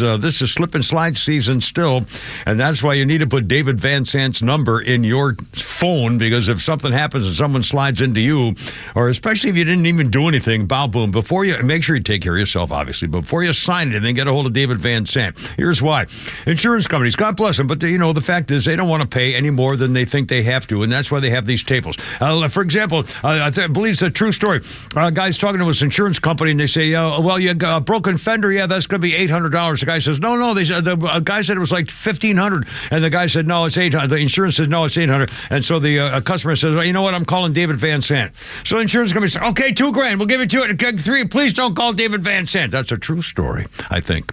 slip and slide season still, and that's why you need to put David Van Sant's number in your phone, because if something happens and someone slides into you, or especially if you didn't even do anything, bow boom, before you make sure you take care of yourself, obviously, but before you sign it, and then get a hold of David Van Sant. Here's why. Insurance companies, God bless them, but the fact is they don't want to pay any more than they think they have to, and that's why they have these tables. For example, I believe it's a true story. A guy's talking to his insurance company, and they say, well, you got a broken fender, yeah, that's going to be $800. The guy says, no, the guy said it was like $1,500, and the guy said, no, it's $800. The insurance said, no, it's $800, and so the customer says, well, you know what, I'm calling David Van Sant. So the insurance company says, okay, $2,000, we'll give it to it. $3,000, please don't call David Van Sant. That's a true story, I think.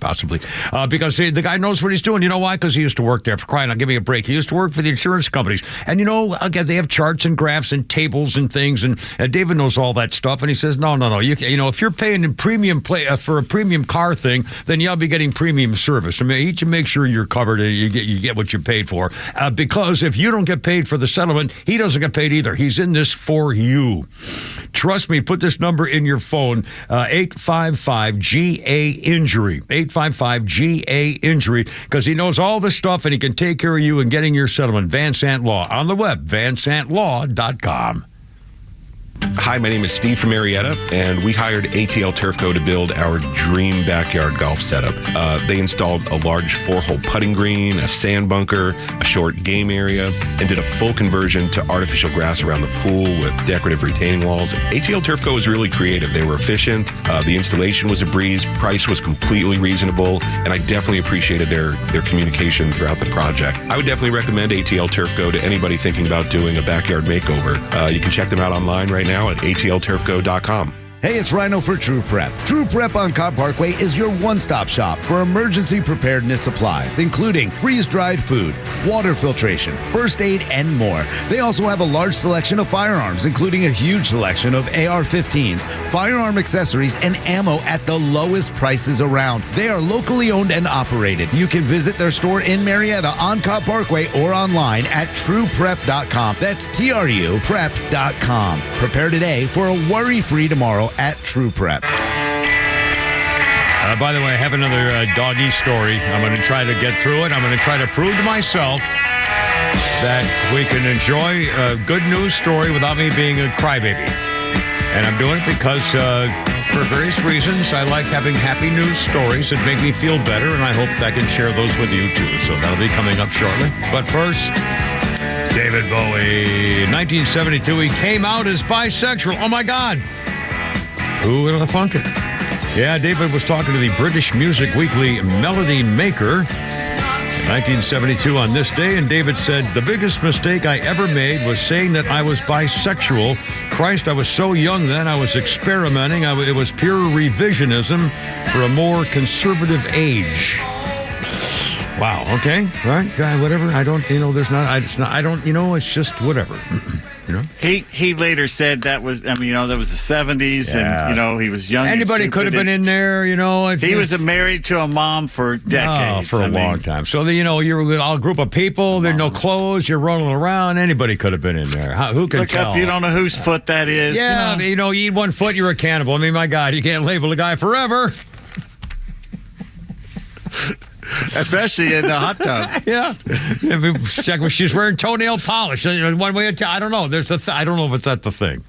Possibly. Because the guy knows what he's doing. You know why? Because he used to work there. For crying out, give me a break. He used to work for the insurance companies. And, again, they have charts and graphs and tables and things. And David knows all that stuff. And he says, no. If you're paying in premium for a premium car thing, then you'll be getting premium service. I mean, you need to make sure you're covered and you get what you paid for. Because if you don't get paid for the settlement, he doesn't get paid either. He's in this for you. Trust me, put this number in your phone, 855-GA-INJURY. 855-GA-INJURY, because he knows all this stuff and he can take care of you in getting your settlement. Van Sant Law on the web, vansantlaw.com. Hi, my name is Steve from Marietta, and we hired ATL Turfco to build our dream backyard golf setup. They installed a large 4-hole putting green, a sand bunker, a short game area, and did a full conversion to artificial grass around the pool with decorative retaining walls. ATL Turfco was really creative. They were efficient. The installation was a breeze. Price was completely reasonable, and I definitely appreciated their communication throughout the project. I would definitely recommend ATL Turfco to anybody thinking about doing a backyard makeover. You can check them out online right now at atlturfco.com. Hey, it's Rhino for True Prep. True Prep on Cobb Parkway is your one-stop shop for emergency preparedness supplies, including freeze-dried food, water filtration, first aid, and more. They also have a large selection of firearms, including a huge selection of AR-15s, firearm accessories, and ammo at the lowest prices around. They are locally owned and operated. You can visit their store in Marietta on Cobb Parkway or online at trueprep.com. That's TRUprep.com. Prepare today for a worry-free tomorrow at True Prep. By the way, I have another doggy story. I'm going to try to get through it. I'm going to try to prove to myself that we can enjoy a good news story without me being a crybaby. And I'm doing it because, for various reasons, I like having happy news stories that make me feel better, and I hope I can share those with you, too. So that'll be coming up shortly. But first, David Bowie. 1972, he came out as bisexual. Oh, my God. Who would have thunk it? Yeah, David was talking to the British Music Weekly Melody Maker in 1972 on this day, and David said, the biggest mistake I ever made was saying that I was bisexual. Christ, I was so young then, I was experimenting. It was pure revisionism for a more conservative age. Wow, okay, all right, guy, whatever. I don't, there's not, it's not, I don't, it's just whatever. He later said that was that was the 70s, and he was young. Anybody could have been in there, He was married to a mom for decades. For a long time. So you're with all group of people. There's no clothes. You're rolling around. Anybody could have been in there. Who can tell? Up, you don't know whose foot that is. Yeah, you eat one foot, you're a cannibal. I mean, my God, you can't label a guy forever. Especially in the hot tub. Yeah. Check if she's wearing toenail polish. One way, I don't know. There's I don't know if it's the thing.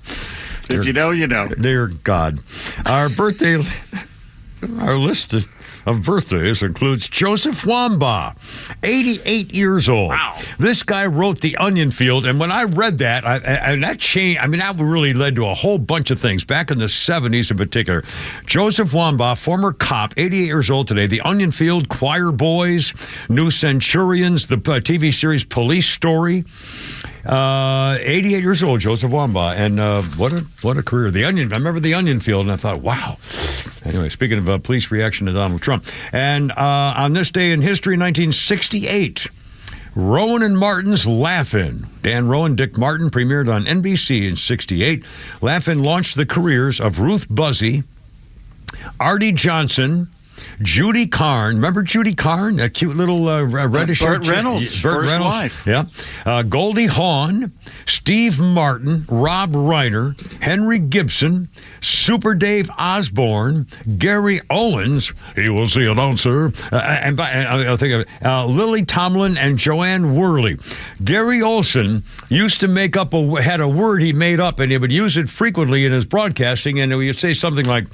If you know, you know. Dear God. Our list of birthdays includes Joseph Wambaugh, 88 years old. Wow. This guy wrote The Onion Field, and when I read that, that changed. I mean, that really led to a whole bunch of things, back in the 70s in particular. Joseph Wambaugh, former cop, 88 years old today. The Onion Field, Choir Boys, New Centurions, the TV series Police Story. 88 years old, Joseph Wambaugh, and what a career. I remember The Onion Field, and I thought, wow. Anyway, speaking of police reaction to Donald Trump, and on this day in history, 1968, Rowan and Martin's Laugh-In. Dan Rowan, Dick Martin premiered on NBC in 68. Laugh-In launched the careers of Ruth Buzzy, Artie Johnson, Judy Carn. Remember Judy Carn? That cute little reddish hair. Burt Reynolds' first wife. Yeah. Goldie Hawn, Steve Martin, Rob Reiner, Henry Gibson, Super Dave Osborne, Gary Owens. He was the announcer. I'll think of it. Lily Tomlin and Joanne Worley. Gary Olson used to had a word he made up, and he would use it frequently in his broadcasting, and he would say something like,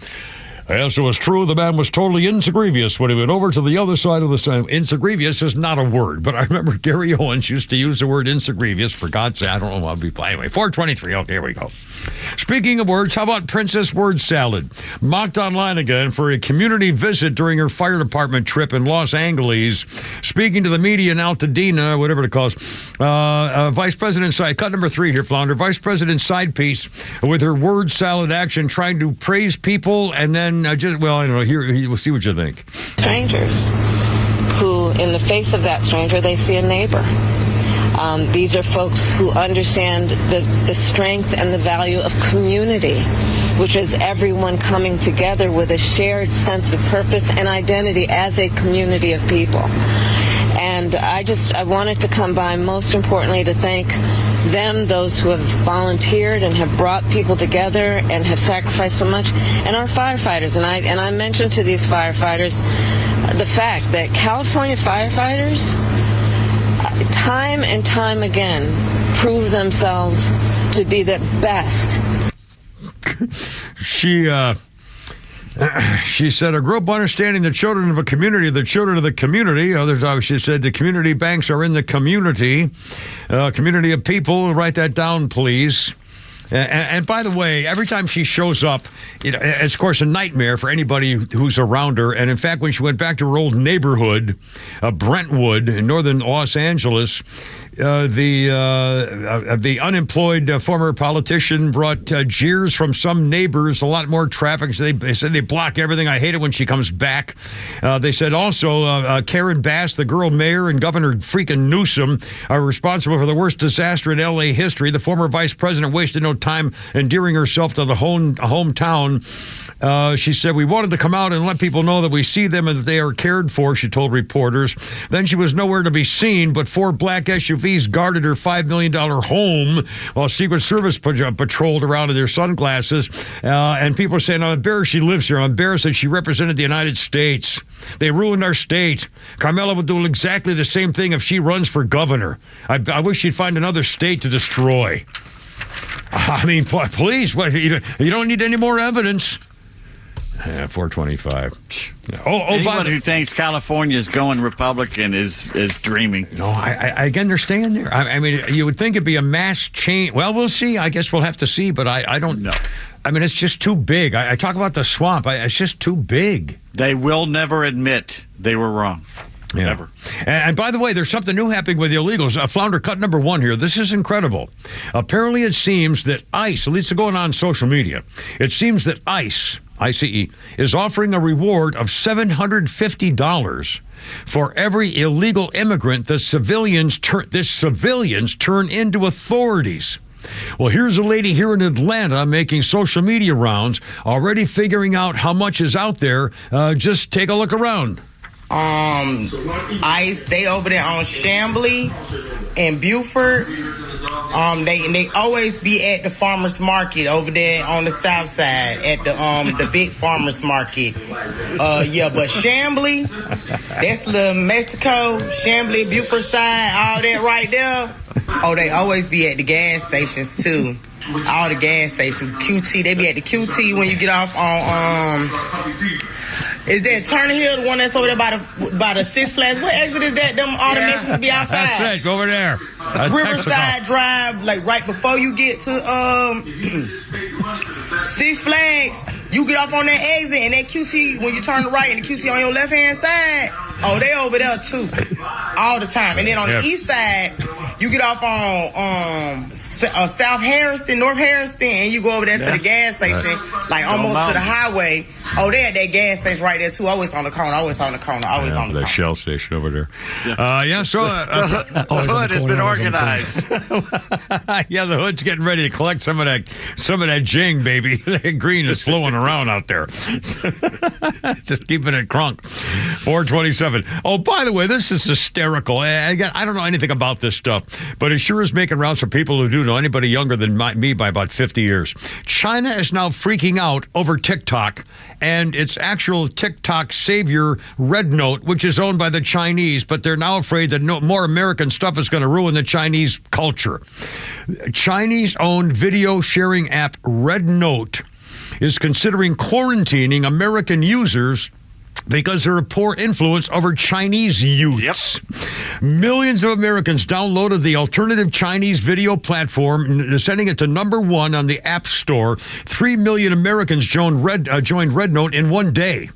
"Yes, it was true. The man was totally insegrevious when he went over to the other side of the sun." Insegrevious is not a word, but I remember Gary Owens used to use the word insegrevious. For God's sake, I don't know what I'll be playing. Anyway, 423. Okay, here we go. Speaking of words, how about Princess Word Salad? Mocked online again for a community visit during her fire department trip in Los Angeles. Speaking to the media in Altadena, whatever it calls, Vice President side, cut number 3 here, Flounder. Vice President side piece with her word salad action, trying to praise people and then I don't know. Here, we'll see what you think. Strangers who, in the face of that stranger, they see a neighbor. These are folks who understand the strength and the value of community, which is everyone coming together with a shared sense of purpose and identity as a community of people. And I wanted to come by, most importantly, to thank them, those who have volunteered and have brought people together and have sacrificed so much, and our firefighters. And I mentioned to these firefighters the fact that California firefighters, time and time again, prove themselves to be the best. She said, a group understanding the children of a community, the children of the community. She said, the community banks are in the community, community of people. Write that down, please. And by the way, every time she shows up, it's, of course, a nightmare for anybody who's around her. And, in fact, when she went back to her old neighborhood, Brentwood, in northern Los Angeles, the unemployed former politician brought jeers from some neighbors, a lot more traffic. So they said they block everything. I hate it when she comes back. They said also Karen Bass, the girl mayor, and Governor freaking Newsom are responsible for the worst disaster in L.A. history. The former vice president wasted no time endearing herself to the hometown. She said, we wanted to come out and let people know that we see them and that they are cared for, she told reporters. Then she was nowhere to be seen, but 4 black SUVs guarded her $5 million home while Secret Service patrolled around in their sunglasses. And people are saying, I'm embarrassed she lives here. I'm embarrassed that she represented the United States. They ruined our state. Carmela would do exactly the same thing if she runs for governor. I wish she'd find another state to destroy. I mean, please, you don't need any more evidence. 425. Anyone who thinks California is going Republican is dreaming. No, I understand there. I mean, you would think it'd be a mass change. Well, we'll see. I guess we'll have to see, but I don't know. I mean, it's just too big. I talk about the swamp. It's just too big. They will never admit they were wrong. Yeah. Never. And by the way, there's something new happening with the illegals. Flounder, cut number 1 here. This is incredible. Apparently, it seems that ICE, at least going on social media, it seems that ICE, ICE, is offering a reward of $750 for every illegal immigrant that civilians turn into authorities. Well, here's a lady here in Atlanta making social media rounds, already figuring out how much is out there. Just take a look around. ICE, they over there on Chambly and Buford. They always be at the farmers market over there on the south side at the big farmers market. But Chambly, that's little Mexico, Chambly, Buford side, all that right there. Oh, they always be at the gas stations too. All the gas stations, QT, they be at the QT when you get off on is that Turner Hill, the one that's over there by the Six Flags? What exit is that? Them all the Mexicans be outside. That's it. Go over there. Riverside Drive, like right before you get to Six Flags, you get off on that exit and that QT, when you turn right and the QT on your left hand side, oh, they over there too, all the time. And then on the east side, you get off on South Harrison, North Harrison, and you go over there to the gas station, like almost to the highway. Oh, they at that gas station right there too. Always on the corner. The Shell station over there. So the hood has been organized. Yeah, the hood's getting ready to collect some of that jing, baby. That green is flowing around out there. Just keeping it crunk. 427. Oh, by the way, this is hysterical. I don't know anything about this stuff, but it sure is making rounds for people who do know. Anybody younger than me by about 50 years. China is now freaking out over TikTok and its actual TikTok savior, Red Note, which is owned by the Chinese, but they're now afraid that more American stuff is going to ruin the Chinese culture. Chinese-owned video sharing app Red Note is considering quarantining American users because they're a poor influence over Chinese youths. Millions of Americans downloaded the alternative Chinese video platform, sending it to #1 on the App Store. 3 million Americans joined Red Note in one day.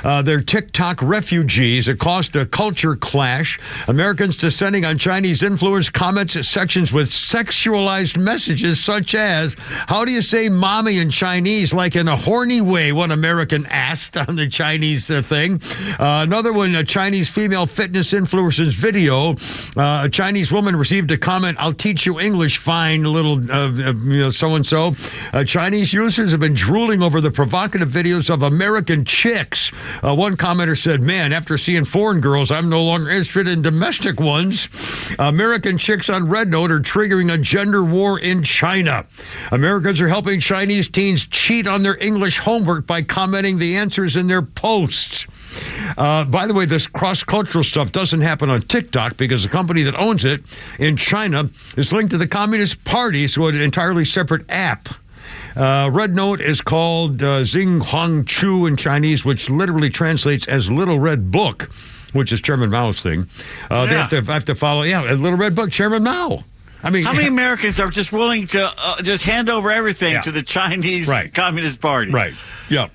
They're TikTok refugees. It caused a culture clash. Americans descending on Chinese influence comments sections with sexualized messages such as, "How do you say mommy in Chinese?" like in a horny way, one American asked on the Chinese thing. Another one, a Chinese female fitness influencer's video. A Chinese woman received a comment, "I'll teach you English, fine, little so-and-so." Chinese users have been drooling over the provocative videos of American chicks. One commenter said, "Man, after seeing foreign girls, I'm no longer interested in domestic ones." American chicks on Red Note are triggering a gender war in China. Americans are helping Chinese teens cheat on their English homework by commenting the answers in their posts. By the way, this cross-cultural stuff doesn't happen on TikTok because the company that owns it in China is linked to the Communist Party, so it's an entirely separate app. Red Note is called Xinhuang Chu in Chinese, which literally translates as Little Red Book, which is Chairman Mao's thing. They have to follow, a Little Red Book, Chairman Mao. I mean, how many Americans are just willing to just hand over everything to the Chinese Communist Party? Right. Yeah.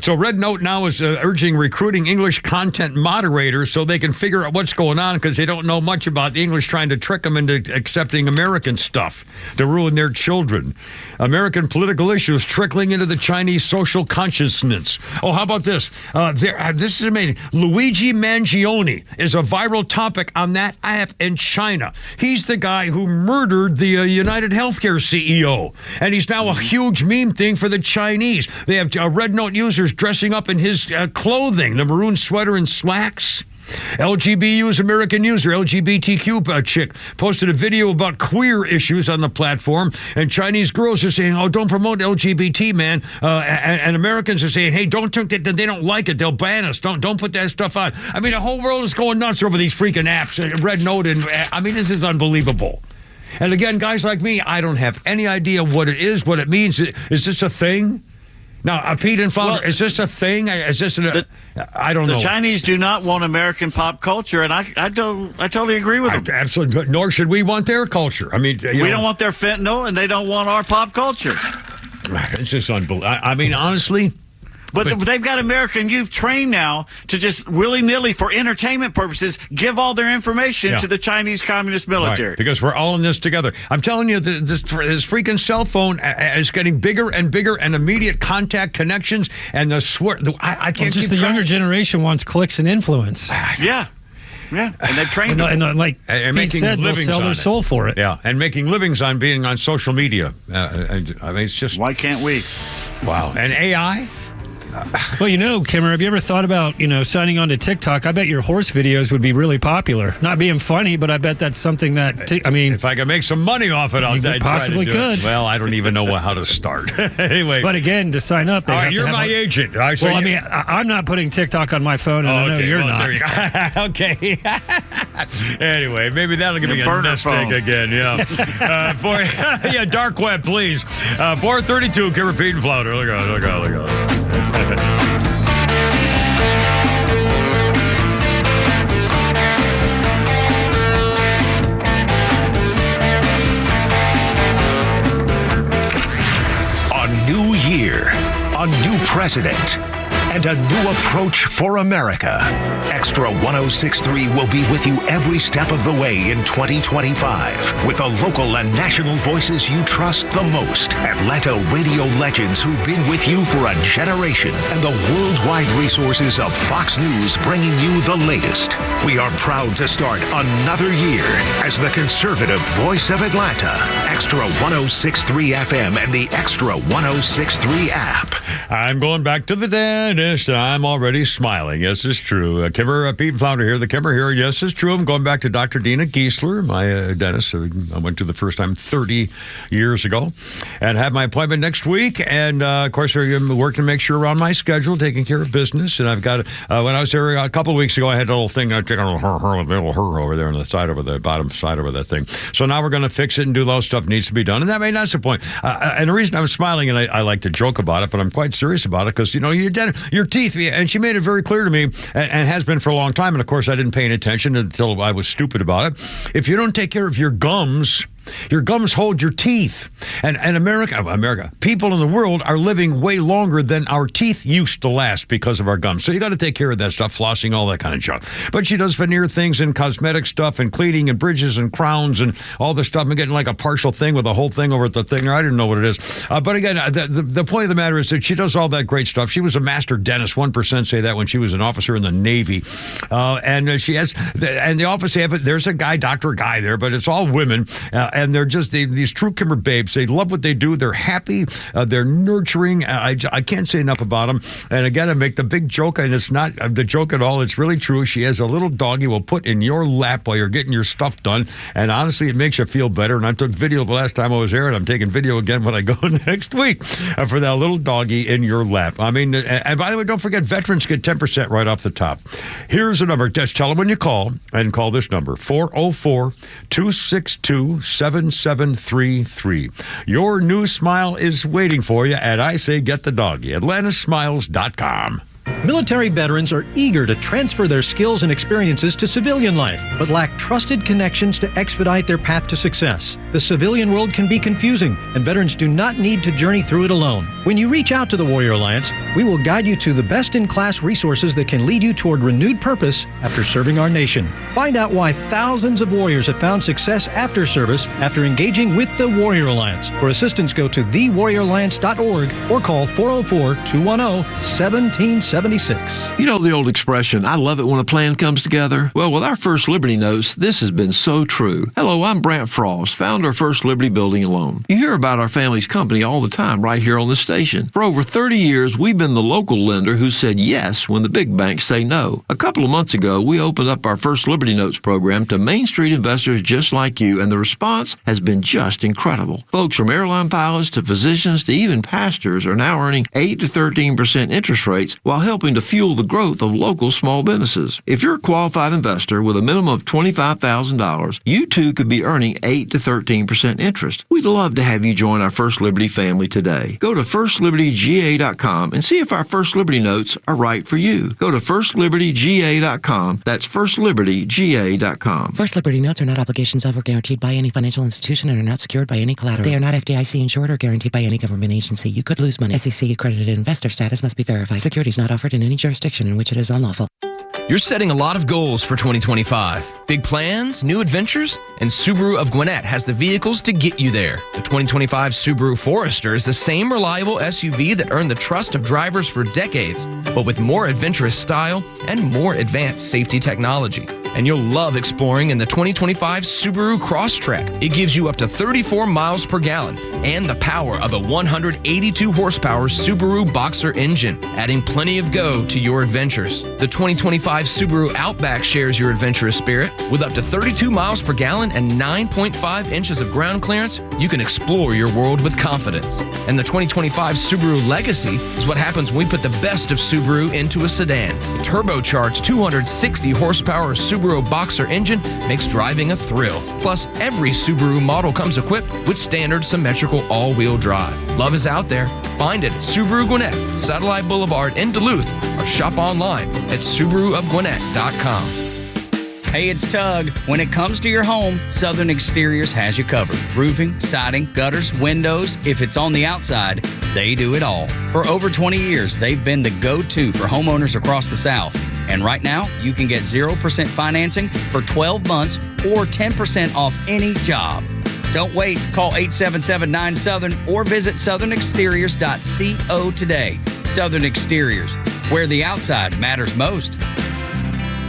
So Red Note now is urging recruiting English content moderators so they can figure out what's going on because they don't know much about the English, trying to trick them into accepting American stuff to ruin their children. American political issues trickling into the Chinese social consciousness. Oh, how about this? This is amazing. Luigi Mangione is a viral topic on that app in China. He's the guy who murdered the United Healthcare CEO, and he's now a huge meme thing for the Chinese. They have Red Note users dressing up in his clothing, the maroon sweater and slacks. LGBT's American user, LGBTQ chick, posted a video about queer issues on the platform, and Chinese girls are saying, "Oh, don't promote LGBT, man," and Americans are saying, "Hey, don't think that they don't like it, they'll ban us. Don't put that stuff on." I mean, the whole world is going nuts over these freaking apps, Red Note, and I mean, this is unbelievable. And again, guys like me, I don't have any idea what it is, what it means. Is this a thing? Now, Pete and Fowler, is this a thing? Is this I don't know. The Chinese do not want American pop culture, and I totally agree with them. Absolutely, nor should we want their culture. I mean, we don't want their fentanyl, and they don't want our pop culture. It's just unbelievable. I mean, honestly. But they've got American youth trained now to just willy-nilly, for entertainment purposes, give all their information to the Chinese Communist military. Right, because we're all in this together. I'm telling you, this freaking cell phone is getting bigger and bigger, and immediate contact connections, and I can't just the younger generation wants clicks and influence. Yeah. Yeah, and they've trained them. And like and Pete making said, they'll livings sell their on soul it. for it. Yeah, and making livings on being on social media. I mean, it's just... Why can't we? Wow. And AI? Well, Kimmer, have you ever thought about, signing on to TikTok? I bet your horse videos would be really popular. Not being funny, but I bet that's something that, if I could make some money off it, I'd possibly try to do it. could. Well, I don't even know how to start. Anyway. But again, to sign up, you're my agent. I'm not putting TikTok on my phone, and I know you're not. There you go. Okay. Anyway, maybe that'll give me a nest egg again. Yeah. Dark web, please. 432, Kimmer, Pete, and Flounder. Look out. A new year, a new president, and a new approach for America. Extra 106.3 will be with you every step of the way in 2025 with the local and national voices you trust the most. Atlanta radio legends who've been with you for a generation and the worldwide resources of Fox News bringing you the latest. We are proud to start another year as the conservative voice of Atlanta. Extra 106.3 FM and the Extra 106.3 app. I'm going back to the dentist. I'm already smiling. Yes, it's true. Kimmer, Pete and Flounder here. The Kimmer here. Yes, it's true. I'm going back to Dr. Dina Giesler, my dentist. I went to the first time 30 years ago and had my appointment next week. And, of course, I'm working to make sure we're on my schedule, taking care of business. And I've got, when I was there a couple of weeks ago, I had a little thing, I took a little her over there on the side over the bottom side over that thing. So now we're going to fix it and do those stuff needs to be done. And that may not the point. And the reason I'm smiling, and I like to joke about it, but I'm quite serious about it because, your teeth, and she made it very clear to me, and has been for a long time, and of course I didn't pay any attention until I was stupid about it. If you don't take care of your gums hold your teeth. And America, people in the world are living way longer than our teeth used to last because of our gums. So you got to take care of that stuff, flossing, all that kind of junk. But she does veneer things and cosmetic stuff and cleaning and bridges and crowns and all this stuff. I'm getting like a partial thing with a whole thing over at the thing. I didn't know what it is. But again, the point of the matter is that she does all that great stuff. She was a master dentist. 1% say that when she was an officer in the Navy. And she has, and the office, there's a guy, Dr. Guy there, but it's all women. And they're just these true Kimmer babes. They love what they do. They're happy. They're nurturing. I can't say enough about them. And again, I make the big joke, and it's not the joke at all. It's really true. She has a little doggy we'll put in your lap while you're getting your stuff done. And honestly, it makes you feel better. And I took video the last time I was there, and I'm taking video again when I go next week for that little doggy in your lap. I mean, and by the way, don't forget, veterans get 10% right off the top. Here's the number. Just tell them when you call, and call this number, 404-262-7733. Your new smile is waiting for you, and I say get the doggy. AtlantaSmiles.com. Military veterans are eager to transfer their skills and experiences to civilian life, but lack trusted connections to expedite their path to success. The civilian world can be confusing, and veterans do not need to journey through it alone. When you reach out to the Warrior Alliance, we will guide you to the best-in-class resources that can lead you toward renewed purpose after serving our nation. Find out why thousands of warriors have found success after service after engaging with the Warrior Alliance. For assistance, go to thewarrioralliance.org or call 404-210-1776. You know the old expression, I love it when a plan comes together? Well, with our First Liberty Notes, this has been so true. Hello, I'm Brant Frost, founder of First Liberty Building and Loan. You hear about our family's company all the time right here on the station. For over 30 years, we've been the local lender who said yes when the big banks say no. A couple of months ago, we opened up our First Liberty Notes program to Main Street investors just like you, and the response has been just incredible. Folks from airline pilots to physicians to even pastors are now earning 8 to 13% interest rates while helping to fuel the growth of local small businesses. If you're a qualified investor with a minimum of $25,000, you too could be earning 8 to 13% interest. We'd love to have you join our First Liberty family today. Go to firstlibertyga.com and see if our First Liberty Notes are right for you. Go to firstlibertyga.com. That's firstlibertyga.com. First Liberty Notes are not obligations of or guaranteed by any financial institution and are not secured by any collateral. They are not FDIC insured or guaranteed by any government agency. You could lose money. SEC accredited investor status must be verified. Securities not offered in any jurisdiction in which it is unlawful. You're setting a lot of goals for 2025. Big plans, new adventures, and Subaru of Gwinnett has the vehicles to get you there. The 2025 Subaru Forester is the same reliable SUV that earned the trust of drivers for decades, but with more adventurous style and more advanced safety technology. and you'll love exploring in the 2025 Subaru Crosstrek. It gives you up to 34 miles per gallon and the power of a 182 horsepower Subaru Boxer engine, adding plenty of go to your adventures. The 2025 Subaru Outback shares your adventurous spirit. With up to 32 miles per gallon and 9.5 inches of ground clearance, you can explore your world with confidence. And the 2025 Subaru Legacy is what happens when we put the best of Subaru into a sedan. The turbocharged 260 horsepower Subaru Boxer engine makes driving a thrill. Plus, every Subaru model comes equipped with standard symmetrical all-wheel drive. Love is out there. Find it at Subaru Gwinnett, Satellite Boulevard in Duluth, or shop online at SubaruofGwinnett.com. Hey, it's Tug. When it comes to your home, Southern Exteriors has you covered. Roofing, siding, gutters, windows. If it's on the outside, they do it all. For over 20 years, they've been the go-to for homeowners across the South. And right now, you can get 0% financing for 12 months or 10% off any job. Don't wait. Call 877-9-SOUTHERN or visit southernexteriors.co today. Southern Exteriors, where the outside matters most.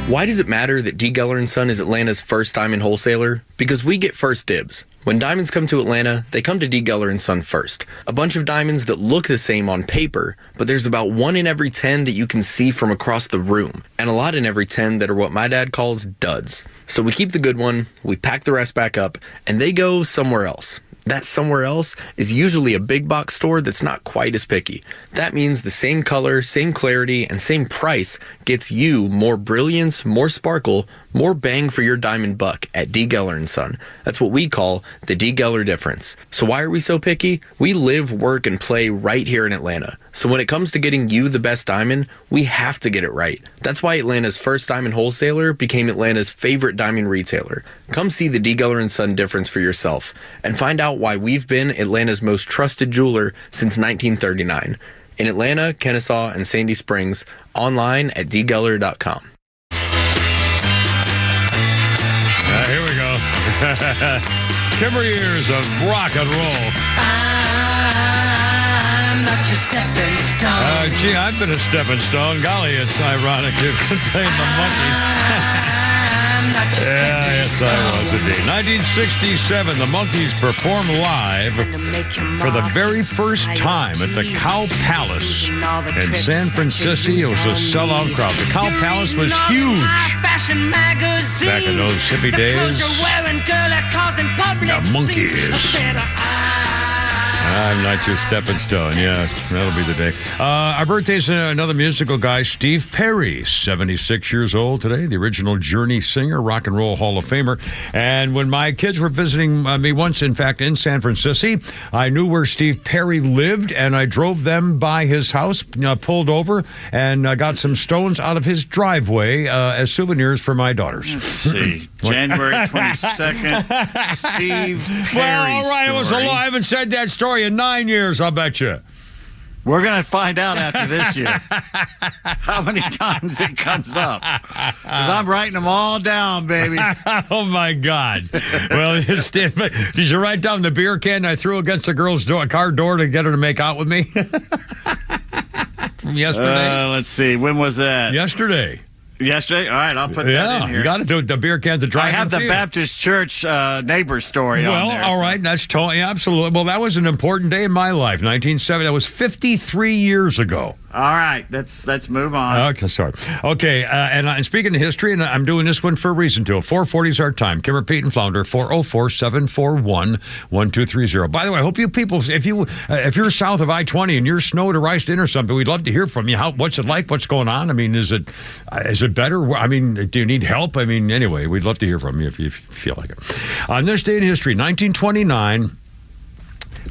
Why does it matter that D. Geller & Son is Atlanta's first diamond wholesaler? Because we get first dibs. When diamonds come to Atlanta, they come to D. Geller & Son first. A bunch of diamonds that look the same on paper, but there's about 1 in every 10 that you can see from across the room, and a lot in every 10 that are what my dad calls duds. So we keep the good one, we pack the rest back up, and they go somewhere else. That somewhere else is usually a big box store that's not quite as picky. That means the same color, same clarity, and same price gets you more brilliance, more sparkle, more bang for your diamond buck at D. Geller & Son. That's what we call the D. Geller difference. So why are we so picky? We live, work, and play right here in Atlanta. So when it comes to getting you the best diamond, we have to get it right. That's why Atlanta's first diamond wholesaler became Atlanta's favorite diamond retailer. Come see the D. Geller & Son difference for yourself and find out why we've been Atlanta's most trusted jeweler since 1939. In Atlanta, Kennesaw, and Sandy Springs, online at dgeller.com. Here we go. Kimber years of rock and roll. I'm not your stepping stone. Gee, I've been a stepping stone. Golly, it's ironic you've been playing the Monkees. Yeah, yes, I was indeed. 1967, the Monkees performed live for the very first time at the Cow Palace in San Francisco. It was a sellout crowd. The Cow Palace was huge back in those hippie days. The Monkees. I'm not your stepping stone. Yeah, that'll be the day. Our birthday's another musical guy, Steve Perry, 76 years old today, the original Journey singer, Rock and Roll Hall of Famer. And when my kids were visiting me once, in fact, in San Francisco, I knew where Steve Perry lived, and I drove them by his house, pulled over, and got some stones out of his driveway as souvenirs for my daughters. Let's see. January 22nd, Steve Perry. Well, all right, story. It was a lie. I haven't said that story in 9 years, I'll bet you. We're going to find out after this year how many times it comes up. Because I'm writing them all down, baby. Oh, my God. Well, did you write down the beer can I threw against the girl's car door to get her to make out with me? From yesterday? Let's see. When was that? Yesterday. Yesterday? All right, I'll put that in here. You got to do the beer can to drive. I have the Baptist Church neighbor story on there. Well, all right, that's totally, absolutely. Well, that was an important day in my life, 1970. That was 53 years ago. All right, let's move on. Okay, sorry. Okay, and speaking of history, and I'm doing this one for a reason, too. 4:40 is our time. Kimmer, Pete, and Flounder, 404-741-1230. By the way, I hope you people, if you're south of I-20 and you're snowed or iced in or something, we'd love to hear from you. What's it like? What's going on? I mean, is it better? I mean, do you need help? I mean, anyway, we'd love to hear from you if you feel like it. On this day in history, 1929,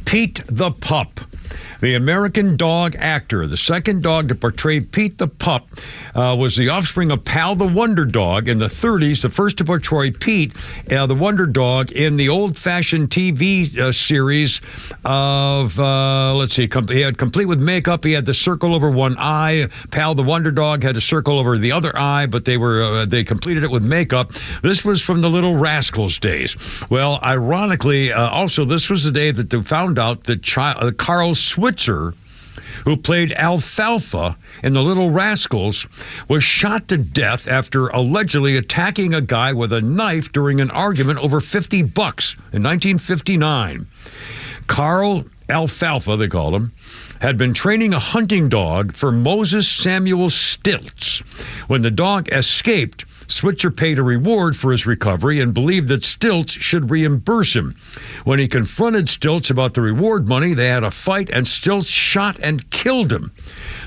Pete the Pup, the American dog actor, the second dog to portray Pete the Pup, was the offspring of Pal the Wonder Dog in the 30s, the first to portray Pete, the Wonder Dog, in the old-fashioned TV series of, let's see, he had complete with makeup. He had the circle over one eye. Pal the Wonder Dog had a circle over the other eye, but they completed it with makeup. This was from the Little Rascals days. Well, ironically, also, this was the day that they found out that Carl Switzer, who played Alfalfa in The Little Rascals, was shot to death after allegedly attacking a guy with a knife during an argument over $50 in 1959. Carl Alfalfa, they called him, had been training a hunting dog for Moses Samuel Stilts. When the dog escaped, Switzer paid a reward for his recovery and believed that Stilts should reimburse him. When he confronted Stilts about the reward money, they had a fight and Stilts shot and killed him.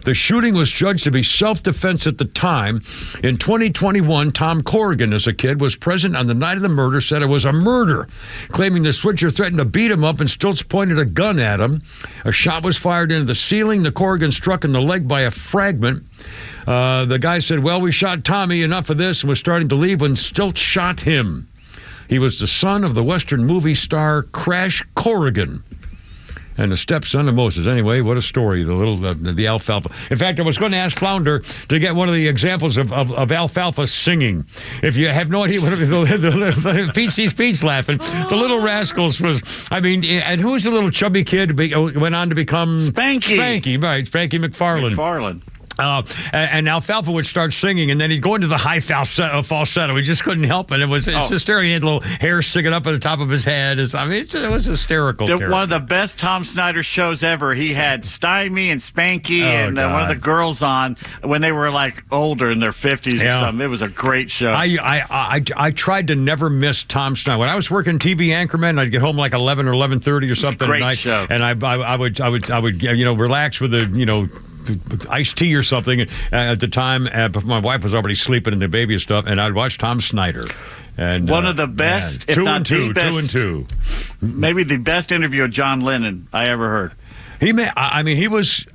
The shooting was judged to be self-defense at the time. In 2021, Tom Corrigan, as a kid, was present on the night of the murder, said it was a murder, claiming the Switzer threatened to beat him up and Stilts pointed a gun at him. A shot was fired into the ceiling. The Corrigan struck in the leg by a fragment. The guy said, well, we shot Tommy, enough of this, and was starting to leave when Stilts shot him. He was the son of the Western movie star Crash Corrigan and the stepson of Moses. Anyway, what a story, the Alfalfa. In fact, I was going to ask Flounder to get one of the examples of Alfalfa singing. If you have no idea what the Pete's laughing. The Little Rascals was, I mean, and who's the little chubby kid who went on to become Spanky? Spanky, right, Spanky McFarlane. And Alfalfa would start singing, and then he'd go into the high falsetto. He just couldn't help it. It's hysterical. He had little hair sticking up at the top of his head. It was hysterical. One of the best Tom Snyder shows ever. He had Stymie and Spanky and one of the girls on when they were like older in their 50s or something. It was a great show. I tried to never miss Tom Snyder. When I was working TV anchorman, I'd get home like 11 or 11:30 or something great at night, show. and I would relax with iced tea or something at the time. My wife was already sleeping and the baby and stuff, and I'd watch Tom Snyder. And one of the best, if not the best, 2 and 2, maybe the best interview of John Lennon I ever heard. He was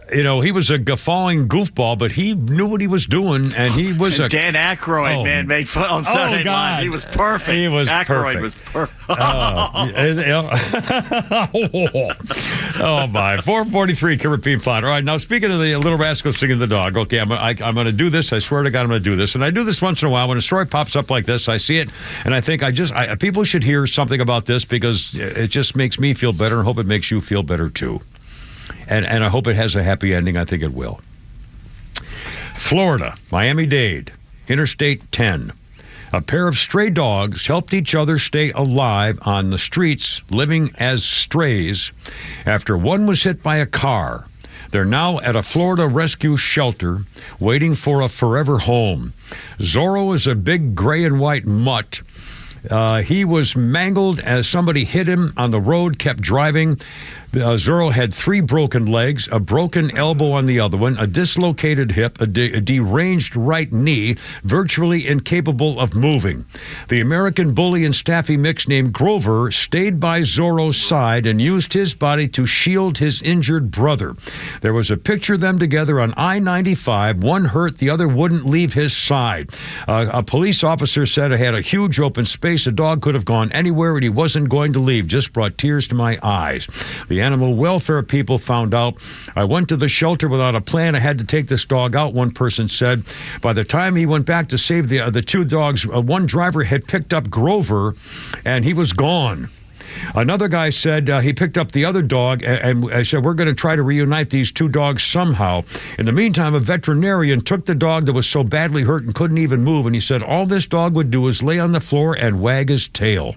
a guffawing goofball, but he knew what he was doing, and he was Dan Aykroyd, made fun on Saturday Night Live. He was perfect. Aykroyd was perfect. Oh my! 443 Caribbean Flounder. All right, now speaking of the Little Rascals singing the dog. Okay, I'm going to do this. I swear to God, I'm going to do this, and I do this once in a while. When a story pops up like this, I see it, and I think people should hear something about this because it just makes me feel better, and hope it makes you feel better too. And I hope it has a happy ending. I think it will. Florida, Miami-Dade, Interstate 10. A pair of stray dogs helped each other stay alive on the streets, living as strays, after one was hit by a car. They're now at a Florida rescue shelter waiting for a forever home. Zorro is a big gray and white mutt. He was mangled as somebody hit him on the road, kept driving. Zorro had 3 broken legs, a broken elbow on the other one, a dislocated hip, a deranged right knee, virtually incapable of moving. The American bully and staffy mix named Grover stayed by Zorro's side and used his body to shield his injured brother. There was a picture of them together on I-95. One hurt, the other wouldn't leave his side. A police officer said it had a huge open space. A dog could have gone anywhere and he wasn't going to leave. Just brought tears to my eyes. The animal welfare people found out. I went to the shelter without a plan. I had to take this dog out, one person said. By the time he went back to save the 2 dogs, one driver had picked up Grover, and he was gone. Another guy said he picked up the other dog, and I said, we're going to try to reunite these 2 dogs somehow. In the meantime, a veterinarian took the dog that was so badly hurt and couldn't even move, and he said all this dog would do is lay on the floor and wag his tail.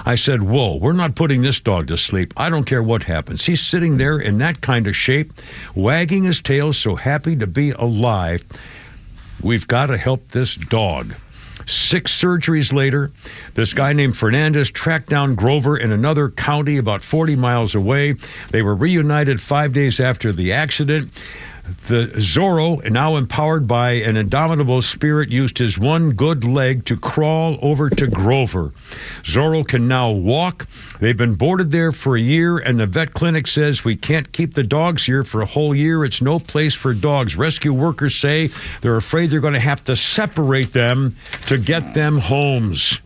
I said, whoa, we're not putting this dog to sleep. I don't care what happens. He's sitting there in that kind of shape, wagging his tail, so happy to be alive. We've got to help this dog. 6 surgeries later, this guy named Fernandez tracked down Grover in another county about 40 miles away. They were reunited 5 days after the accident. The Zorro, now empowered by an indomitable spirit, used his one good leg to crawl over to Grover. Zorro can now walk. They've been boarded there for a year, and the vet clinic says we can't keep the dogs here for a whole year. It's no place for dogs. Rescue workers say they're afraid they're going to have to separate them to get them homes.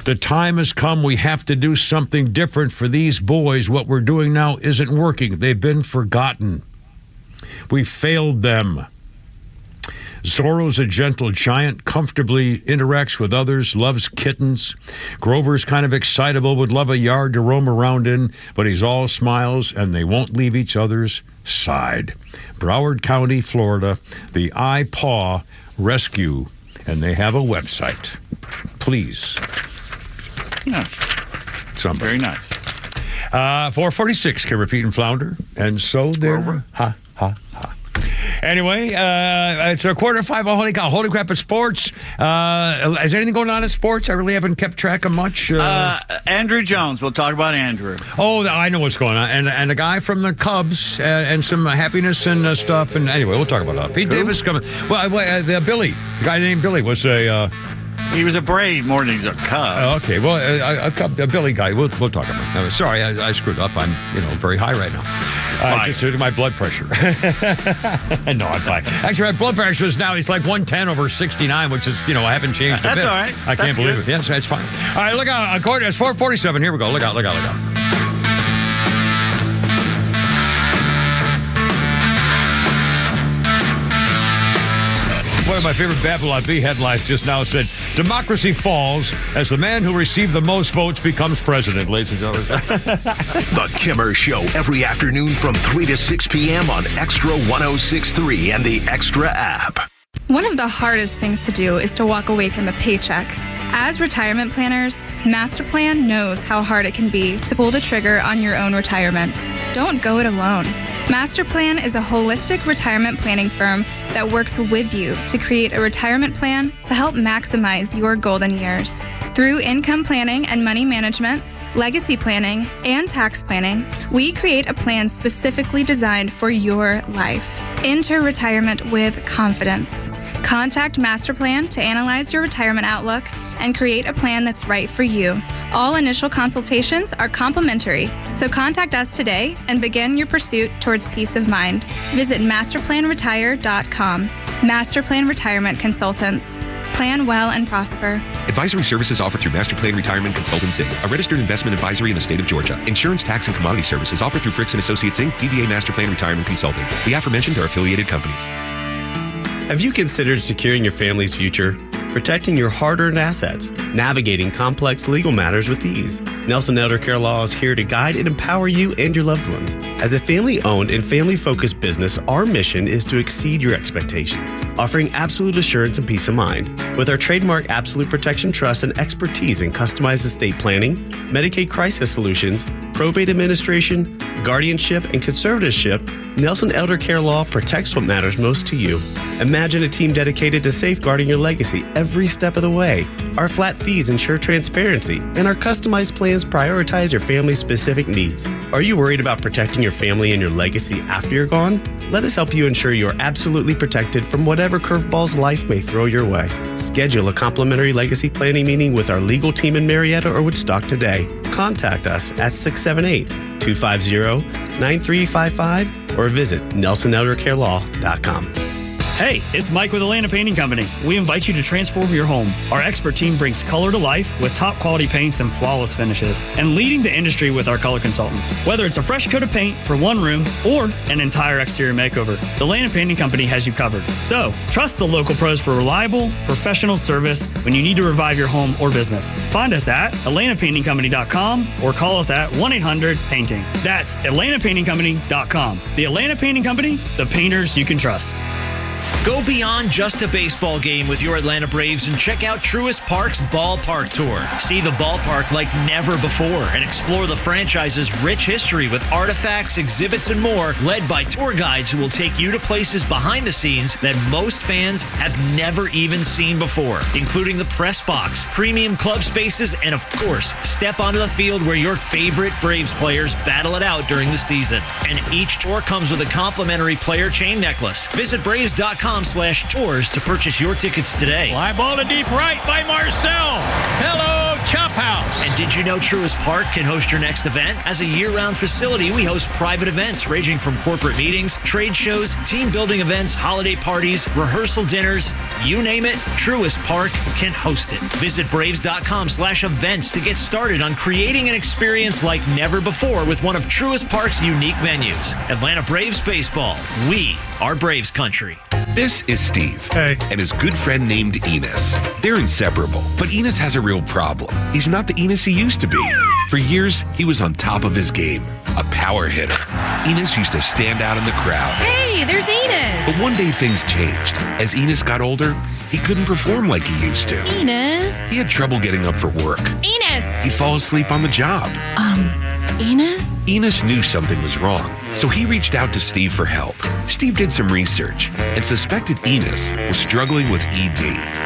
The time has come. We have to do something different for these boys. What we're doing now isn't working. They've been forgotten. We failed them. Zorro's a gentle giant, comfortably interacts with others, loves kittens. Grover's kind of excitable, would love a yard to roam around in, but he's all smiles and they won't leave each other's side. Broward County, Florida, the iPaw Rescue, and they have a website. Please. Yeah. Somebody. Very nice. 446, Kimmer, Pete, and Flounder. And so they're... Over. Ha. Anyway, it's a 4:45. Holy cow. Holy crap at sports. Is anything going on in sports? I really haven't kept track of much. Andrew Jones. We'll talk about Andrew. Oh, I know what's going on. And a guy from the Cubs and some happiness and stuff. And anyway, we'll talk about that. Pete Davis coming. Well, Billy, the guy named Billy was a... He was a Brave more than he's a Cub. Okay, well, a Billy guy. We'll talk about it. Sorry, I screwed up. I'm very high right now. Just due to my blood pressure. No, I'm fine. Actually, my blood pressure is now, it's like 110 over 69, which is, I haven't changed a bit. That's all right. I can't believe it. Yes, that's fine. All right, look out. According, it's 4:47. Here we go. Look out. One of my favorite Babylon Bee headlines just now said, "Democracy falls as the man who received the most votes becomes president," ladies and gentlemen. The Kimmer Show every afternoon from 3 to 6 p.m. on Extra 106.3 and the Extra app. One of the hardest things to do is to walk away from a paycheck. As retirement planners, Masterplan knows how hard it can be to pull the trigger on your own retirement. Don't go it alone. Masterplan is a holistic retirement planning firm that works with you to create a retirement plan to help maximize your golden years. Through income planning and money management, legacy planning, and tax planning, we create a plan specifically designed for your life. Enter retirement with confidence. Contact Masterplan to analyze your retirement outlook and create a plan that's right for you. All initial consultations are complimentary, so contact us today and begin your pursuit towards peace of mind. Visit masterplanretire.com. Masterplan Retirement Consultants. Plan well and prosper. Advisory services offered through Masterplan Retirement Consultants Inc., a registered investment advisory in the state of Georgia. Insurance, tax, and commodity services offered through Fricks & Associates Inc., DBA Masterplan Retirement Consulting. The aforementioned are affiliated companies. Have you considered securing your family's future? Protecting your hard-earned assets, navigating complex legal matters with ease. Nelson Elder Care Law is here to guide and empower you and your loved ones. As a family-owned and family-focused business, our mission is to exceed your expectations, offering absolute assurance and peace of mind. With our trademark Absolute Protection Trust and expertise in customized estate planning, Medicaid crisis solutions, probate administration, guardianship, and conservatorship, Nelson Elder Care Law protects what matters most to you. Imagine a team dedicated to safeguarding your legacy every step of the way. Our flat fees ensure transparency, and our customized plans prioritize your family's specific needs. Are you worried about protecting your family and your legacy after you're gone? Let us help you ensure you're absolutely protected from whatever curveballs life may throw your way. Schedule a complimentary legacy planning meeting with our legal team in Marietta or Woodstock today. Contact us at 678-250-9355 or visit NelsonElderCareLaw.com. Hey, it's Mike with Atlanta Painting Company. We invite you to transform your home. Our expert team brings color to life with top quality paints and flawless finishes, and leading the industry with our color consultants. Whether it's a fresh coat of paint for one room or an entire exterior makeover, the Atlanta Painting Company has you covered. So, trust the local pros for reliable, professional service when you need to revive your home or business. Find us at AtlantaPaintingCompany.com or call us at 1-800-PAINTING. That's AtlantaPaintingCompany.com. The Atlanta Painting Company, the painters you can trust. Go beyond just a baseball game with your Atlanta Braves and check out Truist Park's Ballpark Tour. See the ballpark like never before and explore the franchise's rich history with artifacts, exhibits, and more, led by tour guides who will take you to places behind the scenes that most fans have never even seen before, including the press box, premium club spaces, and of course, step onto the field where your favorite Braves players battle it out during the season. And each tour comes with a complimentary player chain necklace. Visit Braves.com/tours to purchase your tickets today. Fly ball to deep right by Marcel. Hello, Chop House. And did you know Truist Park can host your next event? As a year-round facility, we host private events ranging from corporate meetings, trade shows, team building events, holiday parties, rehearsal dinners, you name it, Truist Park can host it. Visit Braves.com/events to get started on creating an experience like never before with one of Truist Park's unique venues. Atlanta Braves Baseball. We are Braves country. This is Steve. Hey. And his good friend named Enos. They're inseparable, but Enos has a real problem. He's not the Enos he used to be. For years, he was on top of his game, a power hitter. Enos used to stand out in the crowd. Hey, there's Enos. But one day things changed. As Enos got older, he couldn't perform like he used to. Enos. He had trouble getting up for work. Enos. He'd fall asleep on the job. Enos? Enos knew something was wrong, so he reached out to Steve for help. Steve did some research and suspected Enos was struggling with ED.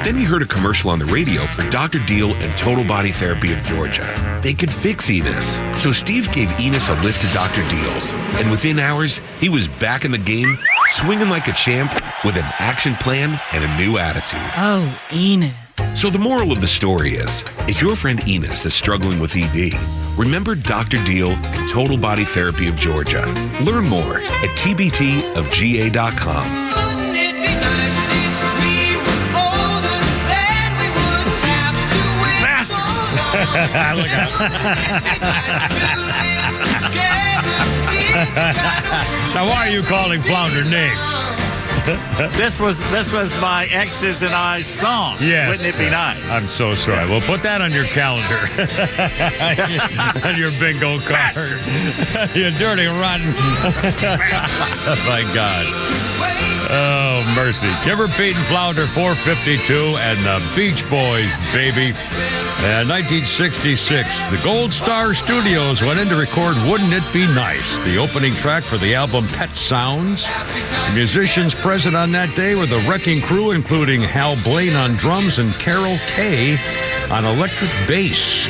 Then he heard a commercial on the radio for Dr. Deal and Total Body Therapy of Georgia. They could fix Enos. So Steve gave Enos a lift to Dr. Deal's. And within hours, he was back in the game, swinging like a champ with an action plan and a new attitude. Oh, Enos. So the moral of the story is, if your friend Enos is struggling with ED, remember Dr. Deal and Total Body Therapy of Georgia. Learn more at tbtofga.com. Look out. Now, why are you calling Flounder names? This was my ex's and I's song. Yes. Wouldn't it be nice? I'm so sorry. Well, put that on your calendar. On your bingo card. You dirty, rotten. Oh, my God. Oh, mercy. Kimber, Pete, and Flounder, 452, and the Beach Boys, baby. 1966, the Gold Star Studios went in to record Wouldn't It Be Nice, the opening track for the album Pet Sounds. The musicians present on that day were the Wrecking Crew, including Hal Blaine on drums and Carol Kay on electric bass.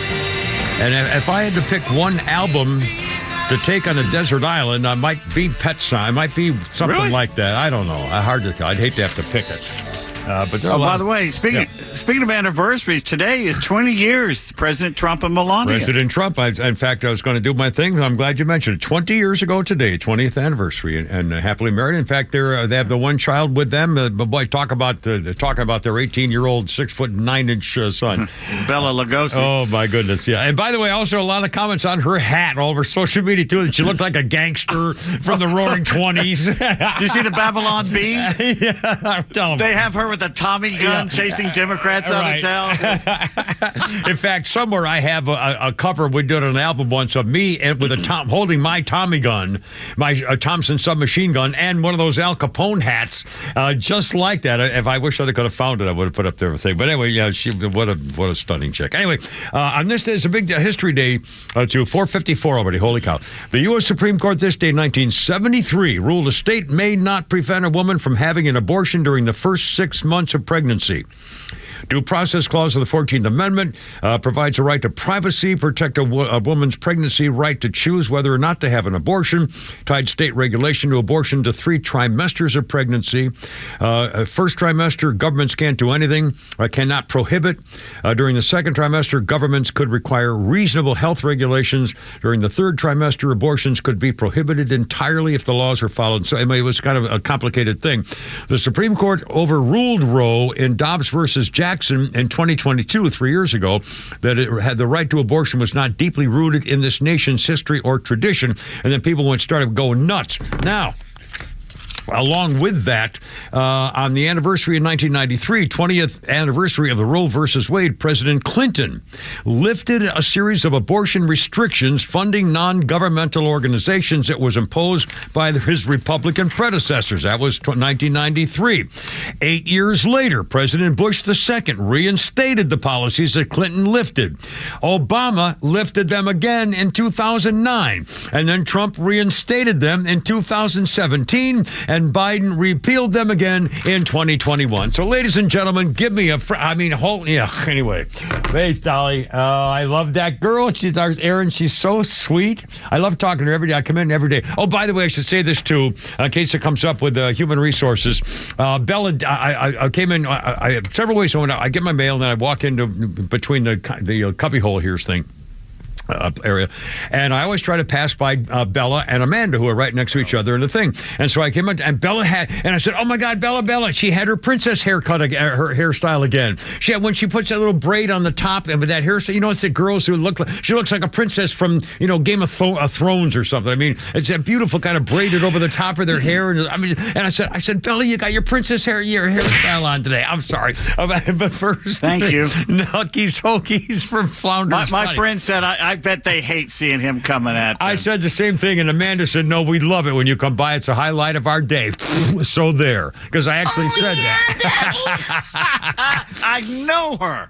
And if I had to pick one album to take on a desert island, I might be Pet Sounds. It might be something like that. I don't know. Hard to tell. I'd hate to have to pick it. But by the way, speaking of anniversaries, today is 20 years, President Trump and Melania. President Trump. In fact, I was going to do my thing. I'm glad you mentioned it. 20 years ago today, 20th anniversary, and happily married. In fact, they have the one child with them. But boy, talking about their 18-year-old, 6'9" son, Bella Lugosi. Oh my goodness, yeah. And by the way, also a lot of comments on her hat all over social media too. That she looked like a gangster from the Roaring '20s. Do you see the Babylon Bee? Yeah, tell them. They have her with a Tommy gun chasing Democrats out of town. In fact, somewhere I have a cover we did on an album once of me with holding my Tommy gun, my Thompson submachine gun, and one of those Al Capone hats, just like that. If I wish I could have found it, I would have put up there thing. But anyway, yeah, what a stunning chick. Anyway, on this day, it's a big history day to 454 already. Holy cow! The U.S. Supreme Court this day, 1973, ruled a state may not prevent a woman from having an abortion during the first 6 months of pregnancy. Due process clause of the 14th Amendment provides a right to privacy, protect a woman's pregnancy right to choose whether or not to have an abortion, tied state regulation to abortion to 3 trimesters of pregnancy. First trimester, governments can't do anything, cannot prohibit. During the second trimester, governments could require reasonable health regulations. During the third trimester, abortions could be prohibited entirely if the laws are followed. So anyway, it was kind of a complicated thing. The Supreme Court overruled Roe in Dobbs versus Jackson in 2022, 3 years ago, that it had the right to abortion was not deeply rooted in this nation's history or tradition, and then people started going nuts. Now, along with that, on the anniversary of 1993, 20th anniversary of the Roe versus Wade, President Clinton lifted a series of abortion restrictions funding non-governmental organizations that was imposed by his Republican predecessors. That was 1993. 8 years later, President Bush II reinstated the policies that Clinton lifted. Obama lifted them again in 2009, and then Trump reinstated them in 2017, and Biden repealed them again in 2021. So, ladies and gentlemen, give me anyway. Thanks, Dolly. I love that girl. She's Erin. She's so sweet. I love talking to her every day. I come in every day. Oh, by the way, I should say this too, in case it comes up with human resources. Bella, I came in. I have several ways. So I get my mail, and then I walk into between the cubby hole here's thing. area. And I always try to pass by Bella and Amanda, who are right next to each other in the thing. And so I came up, and Bella and I said, oh my God, Bella, she had her princess haircut again, her hairstyle again. She had, when she puts that little braid on the top and with that hairstyle, it's the girls who she looks like a princess from, Game of Thrones or something. I mean, it's that beautiful kind of braided over the top of their hair. And I said, Bella, you got your princess hairstyle on today. I'm sorry. But first, thank you. Nuckies Hokies from Flounders. My friend said, I bet they hate seeing him coming at them. I said the same thing, and Amanda said, no, we love it when you come by. It's a highlight of our day. So there, because I actually said that. I know her.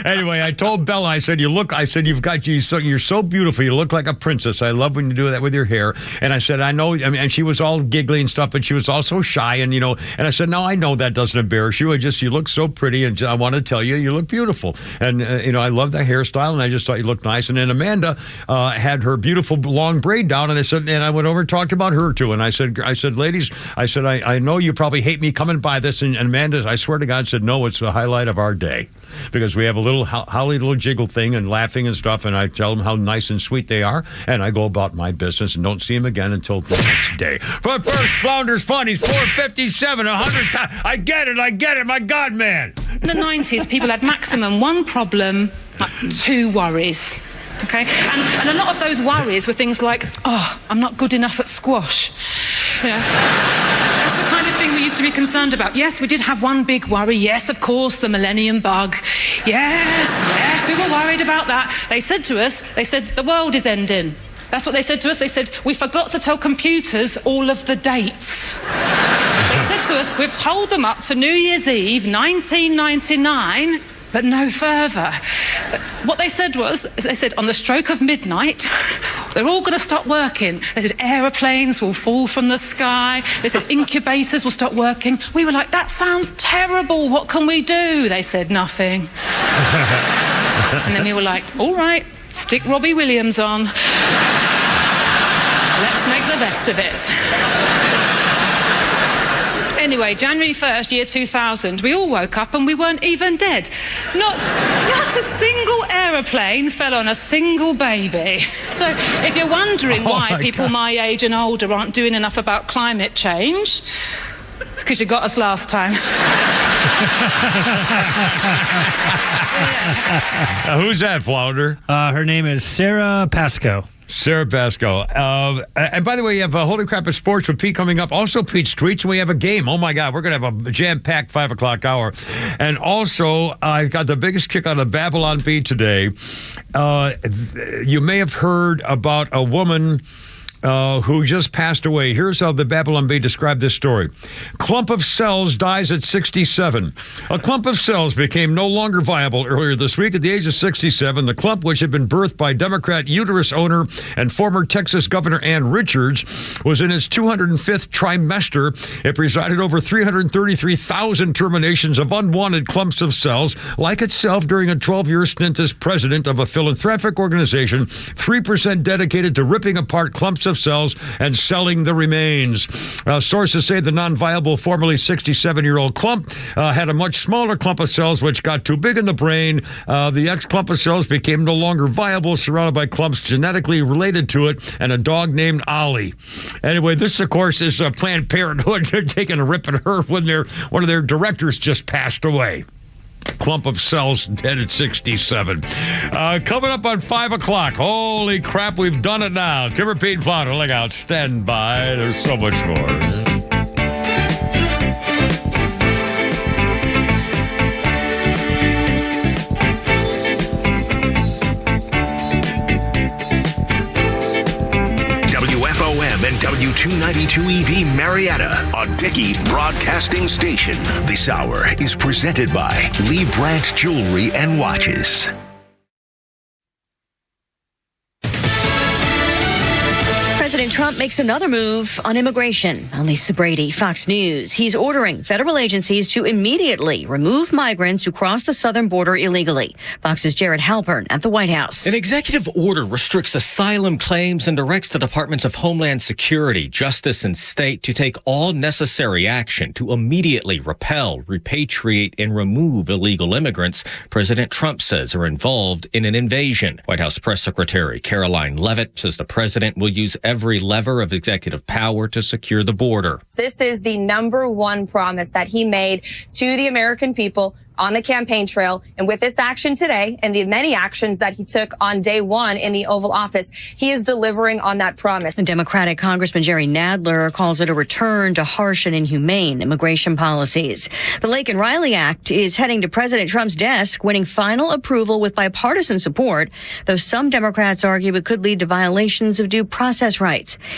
Anyway, I told Bella, I said, you're so beautiful. You look like a princess. I love when you do that with your hair. And I said, I know, and she was all giggly and stuff, but she was also shy. And, and I said, no, I know that doesn't embarrass you. You look so pretty, and I want to tell you, you look beautiful. And, I love that hairstyle, and I just thought you looked nice. And then Amanda had her beautiful long braid down, and I went over and talked about her too. And I said, ladies, I know you probably hate me coming by this. And Amanda, I swear to God, said, no, it's the highlight of our day. Because we have a little holly little jiggle thing and laughing and stuff, and I tell them how nice and sweet they are, and I go about my business and don't see them again until the next day. But first, Flounders Fun, he's 457, 100 times. I get it, my God, man. In the 90s, people had maximum one problem, two worries. Okay, and a lot of those worries were things like, I'm not good enough at squash. That's the kind of thing we used to be concerned about. Yes, we did have one big worry. Yes, of course, the millennium bug. Yes, we were worried about that. They said, the world is ending. That's what they said to us. They said, we forgot to tell computers all of the dates. They said to us, we've told them up to New Year's Eve, 1999, but no further. What they said was, on the stroke of midnight, they're all going to stop working. They said aeroplanes will fall from the sky. They said incubators will stop working. We were like, that sounds terrible. What can we do? They said nothing. And then we were like, all right, stick Robbie Williams on. Let's make the best of it. Anyway, January 1st, year 2000, we all woke up and we weren't even dead. Not a single aeroplane fell on a single baby. So if you're wondering why people my age and older aren't doing enough about climate change, it's because you got us last time. Who's that, Flounder? Her name is Sarah Pascoe. Sarah Pascoe. And by the way, you have Holy Crap at Sports with Pete coming up. Also, Pete's Tweets, and we have a game. Oh, my God. We're going to have a jam-packed 5 o'clock hour. And also, I got the biggest kick out of Babylon Bee today. You may have heard about a woman who just passed away. Here's how the Babylon Bee described this story. Clump of cells dies at 67. A clump of cells became no longer viable earlier this week at the age of 67. The clump, which had been birthed by Democrat uterus owner and former Texas Governor Ann Richards, was in its 205th trimester. It presided over 333,000 terminations of unwanted clumps of cells, like itself during a 12-year stint as president of a philanthropic organization, 3% dedicated to ripping apart clumps of cells and selling the remains. Sources say the non-viable, formerly 67-year-old clump had a much smaller clump of cells which got too big in the brain. The ex-clump of cells became no longer viable, surrounded by clumps genetically related to it, and a dog named Ollie. Anyway, this, of course, is Planned Parenthood. They're taking a rip at her when one of their directors just passed away. Clump of cells dead at 67. Coming up on 5 o'clock. Holy crap, we've done it now. Tim, Pete, Flounder, look out. Stand by. There's so much more. and W292 EV Marietta, a Dickey broadcasting station. This hour is presented by Lee Brandt Jewelry and Watches. President Trump makes another move on immigration. Lisa Brady, Fox News. He's ordering federal agencies to immediately remove migrants who cross the southern border illegally. Fox's Jared Halpern at the White House. An executive order restricts asylum claims and directs the Departments of Homeland Security, Justice, and State to take all necessary action to immediately repel, repatriate, and remove illegal immigrants President Trump says are involved in an invasion. White House Press Secretary Caroline Leavitt says the president will use every lever of executive power to secure the border. This is the number one promise that he made to the American people on the campaign trail. And with this action today and the many actions that he took on day one in the Oval Office, he is delivering on that promise. And Democratic Congressman Jerry Nadler calls it a return to harsh and inhumane immigration policies. The Lake and Riley Act is heading to President Trump's desk, winning final approval with bipartisan support, though some Democrats argue it could lead to violations of due process rights.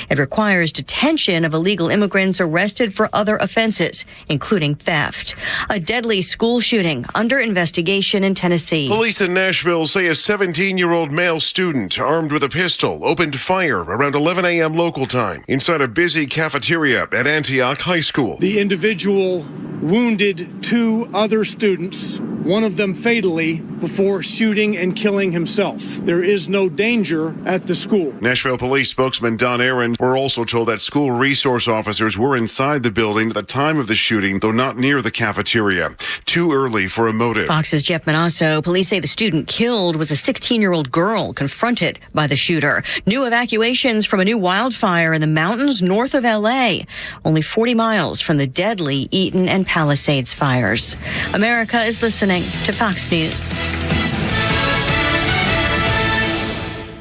It requires detention of illegal immigrants arrested for other offenses, including theft. A deadly school shooting under investigation in Tennessee. Police in Nashville say a 17-year-old male student armed with a pistol opened fire around 11 a.m. local time inside a busy cafeteria at Antioch High School. The individual wounded 2 other students, one of them fatally, before shooting and killing himself. There is no danger at the school. Nashville Police spokesman Don Aaron were also told that school resource officers were inside the building at the time of the shooting, though not near the cafeteria. Too early for a motive. Fox's Jeff Manasso. Police say the student killed was a 16-year-old girl confronted by the shooter. New evacuations from a new wildfire in the mountains north of L.A., only 40 miles from the deadly Eaton and Palisades fires. America is listening to Fox News.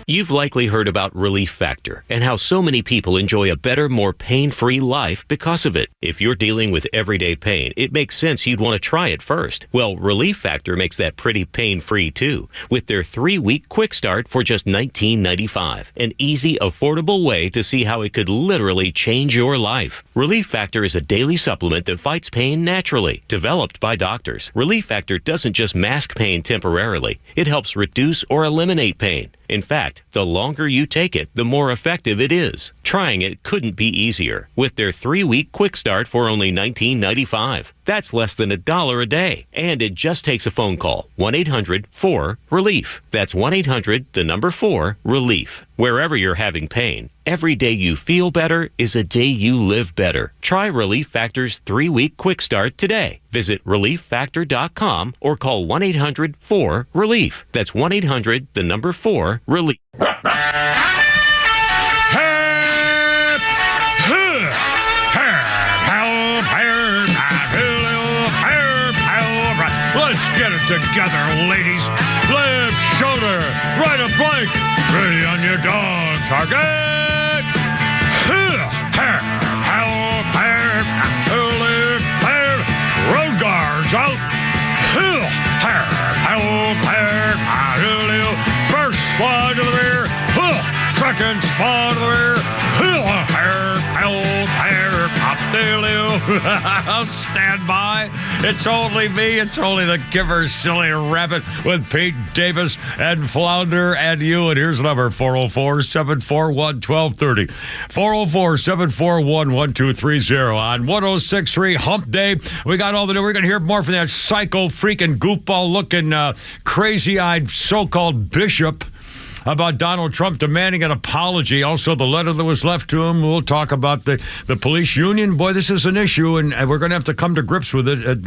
You've likely heard about Relief Factor and how so many people enjoy a better, more pain-free life because of it. If you're dealing with everyday pain, it makes sense you'd want to try it first. Well, Relief Factor makes that pretty pain-free too, with their 3-week quick start for just $19.95. An easy, affordable way to see how it could literally change your life. Relief Factor is a daily supplement that fights pain naturally, developed by doctors. Relief Factor doesn't just mask pain temporarily. It helps reduce or eliminate pain. In fact, the longer you take it, the more effective it is. Trying it couldn't be easier with their 3-week quick start for only $19.95. That's less than $1 a day. And it just takes a phone call. 1-800-4-RELIEF. That's 1-800-4-RELIEF. Wherever you're having pain, every day you feel better is a day you live better. Try Relief Factor's 3-week quick start today. Visit ReliefFactor.com or call 1-800-4-RELIEF. That's 1-800-4-RELIEF. Let's get it together, ladies. Left shoulder, right a plank. Ready on your dog. Target. Road guards out. First squad to the rear. Second squad to the rear. Stand by. It's only me. It's only the giver, silly rabbit, with Pete Davis and Flounder and you. And here's the number, 404-741-1230. 404-741-1230 on 106.3 Hump Day. We got all the new. We're going to hear more from that psycho, freaking, goofball-looking, crazy-eyed so-called bishop about Donald Trump demanding an apology. Also, the letter that was left to him. We'll talk about the police union. Boy, this is an issue, and we're going to have to come to grips with it at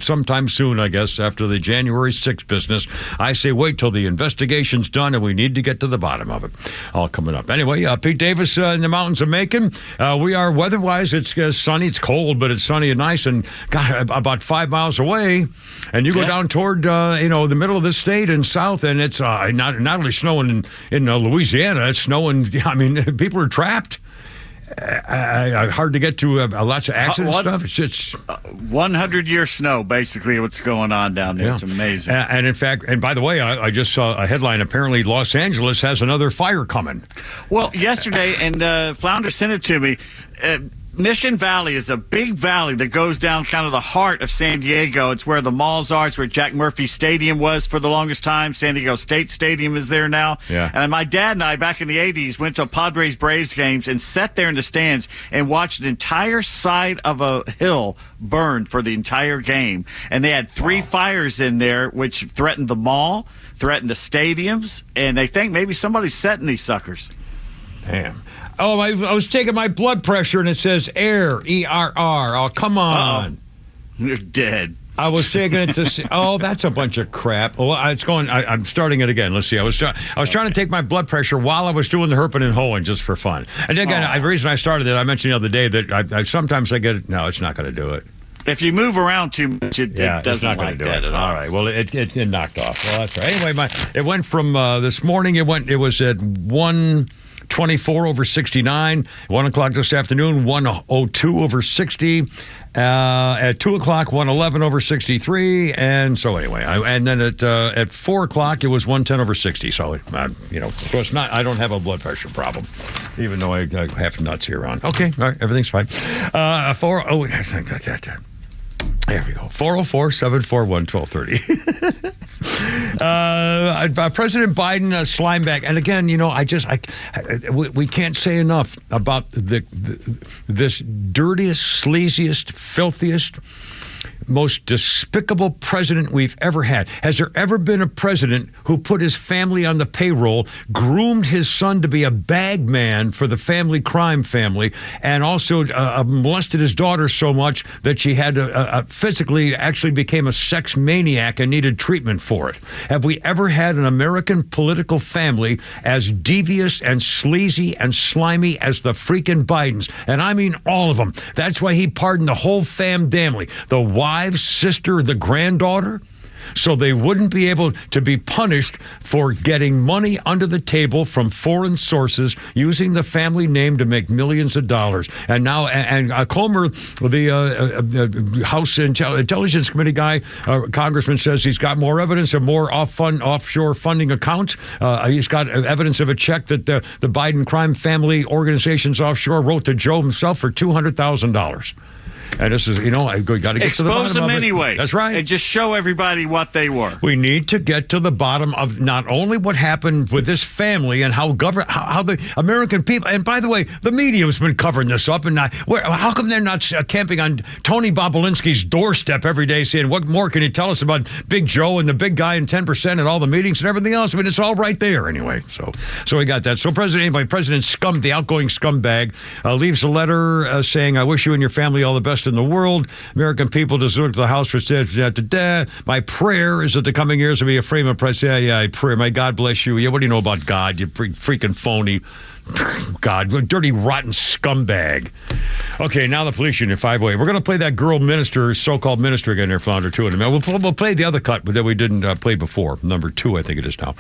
sometime soon, I guess, after the January 6th business. I say wait till the investigation's done, and we need to get to the bottom of it. All coming up. Anyway, Pete Davis in the mountains of Macon. We are weather-wise, it's sunny. It's cold, but it's sunny and nice, and about 5 miles away, and you go down toward the middle of the state and south, and it's not only snowing in Louisiana, it's snowing. I mean, people are trapped. Hard to get to. Lots of accident stuff. It's 100-year snow, basically, what's going on down there. Yeah. It's amazing. And in fact, and by the way, I just saw a headline. Apparently, Los Angeles has another fire coming. Well, yesterday, and Flounder sent it to me. Mission Valley is a big valley that goes down kind of the heart of San Diego. It's where the malls are. It's where Jack Murphy Stadium was for the longest time. San Diego State Stadium is there now. Yeah. And my dad and I, back in the 80s, went to Padres Braves games and sat there in the stands and watched an entire side of a hill burned for the entire game. And they had 3 fires in there, which threatened the mall, threatened the stadiums, and they think maybe somebody's setting these suckers. Damn. Oh, I was taking my blood pressure, and it says air, E-R-R. Oh, come on. You're dead. I was taking it to see. Oh, that's a bunch of crap. Well, it's going. I'm starting it again. Let's see. I was trying to take my blood pressure while I was doing the herping and hoeing just for fun. And again, the reason I started it, I mentioned the other day that I sometimes I get. No, it's not going to do it. If you move around too much, it doesn't like that at all. All right. Well, it knocked off. Well, that's right. Anyway, it went from this morning. It was at 124 over 69. 1 o'clock this afternoon, 102 over 60. At 2 o'clock, 111 over 63. And so anyway, and then at 4 o'clock, it was 110 over 60. So, so it's not, I don't have a blood pressure problem, even though I have nuts here on. Okay. All right. Everything's fine. There we go. 404-741-1230. President Biden slime bag. And again, we can't say enough about this dirtiest, sleaziest, filthiest, most despicable president we've ever had. Has there ever been a president who put his family on the payroll, groomed his son to be a bag man for the family crime family, and also molested his daughter so much that she had physically actually became a sex maniac and needed treatment for it? Have we ever had an American political family as devious and sleazy and slimy as the freaking Bidens? And I mean all of them. That's why he pardoned the whole family. The wife, sister, the granddaughter, so they wouldn't be able to be punished for getting money under the table from foreign sources, using the family name to make millions of dollars. And now, Comer, the House Intelligence Committee guy, congressman, says he's got more evidence of more offshore funding accounts. He's got evidence of a check that the Biden crime family organizations offshore wrote to Joe himself for $200,000. And this is, I got to get to the bottom of it. Expose them anyway. That's right. And just show everybody what they were. We need to get to the bottom of not only what happened with this family and how the American people, and by the way, the media has been covering this up. And how come they're not camping on Tony Bobulinski's doorstep every day saying, what more can you tell us about Big Joe and the big guy and 10% at all the meetings and everything else? I mean, it's all right there anyway. So we got that. So President the outgoing scumbag, leaves a letter saying, I wish you and your family all the best in the world. American people deserve the House for my prayer is that the coming years will be a frame of president. I pray. May God bless you. Yeah, what do you know about God, you freaking phony? God, dirty, rotten scumbag. Okay, now the police union, 508. We're going to play that girl minister, so-called minister again there, Flounder, too, in a minute. We'll play the other cut that we didn't play before, number 2, I think it is now.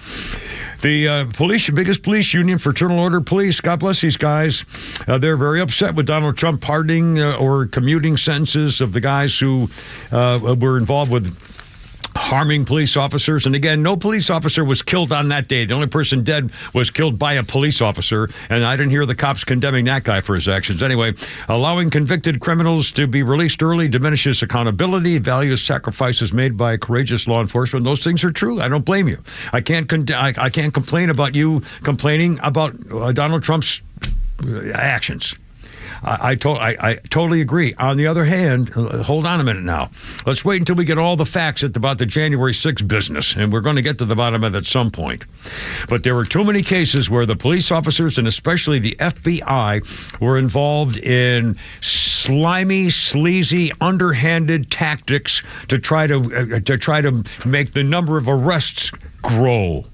The biggest police union, Fraternal Order Police, God bless these guys. They're very upset with Donald Trump pardoning or commuting sentences of the guys who were involved with harming police officers. And again, no police officer was killed on that day. The only person dead was killed by a police officer, and I didn't hear the cops condemning that guy for his actions. Anyway, allowing convicted criminals to be released early diminishes accountability, values sacrifices made by courageous law enforcement. Those things are true. I don't blame you. I can't complain about you complaining about Donald Trump's actions. I totally agree. On the other hand, hold on a minute now. Let's wait until we get all the facts about the January 6th business, and we're going to get to the bottom of it at some point. But there were too many cases where the police officers, and especially the FBI, were involved in slimy, sleazy, underhanded tactics to try to make the number of arrests grow.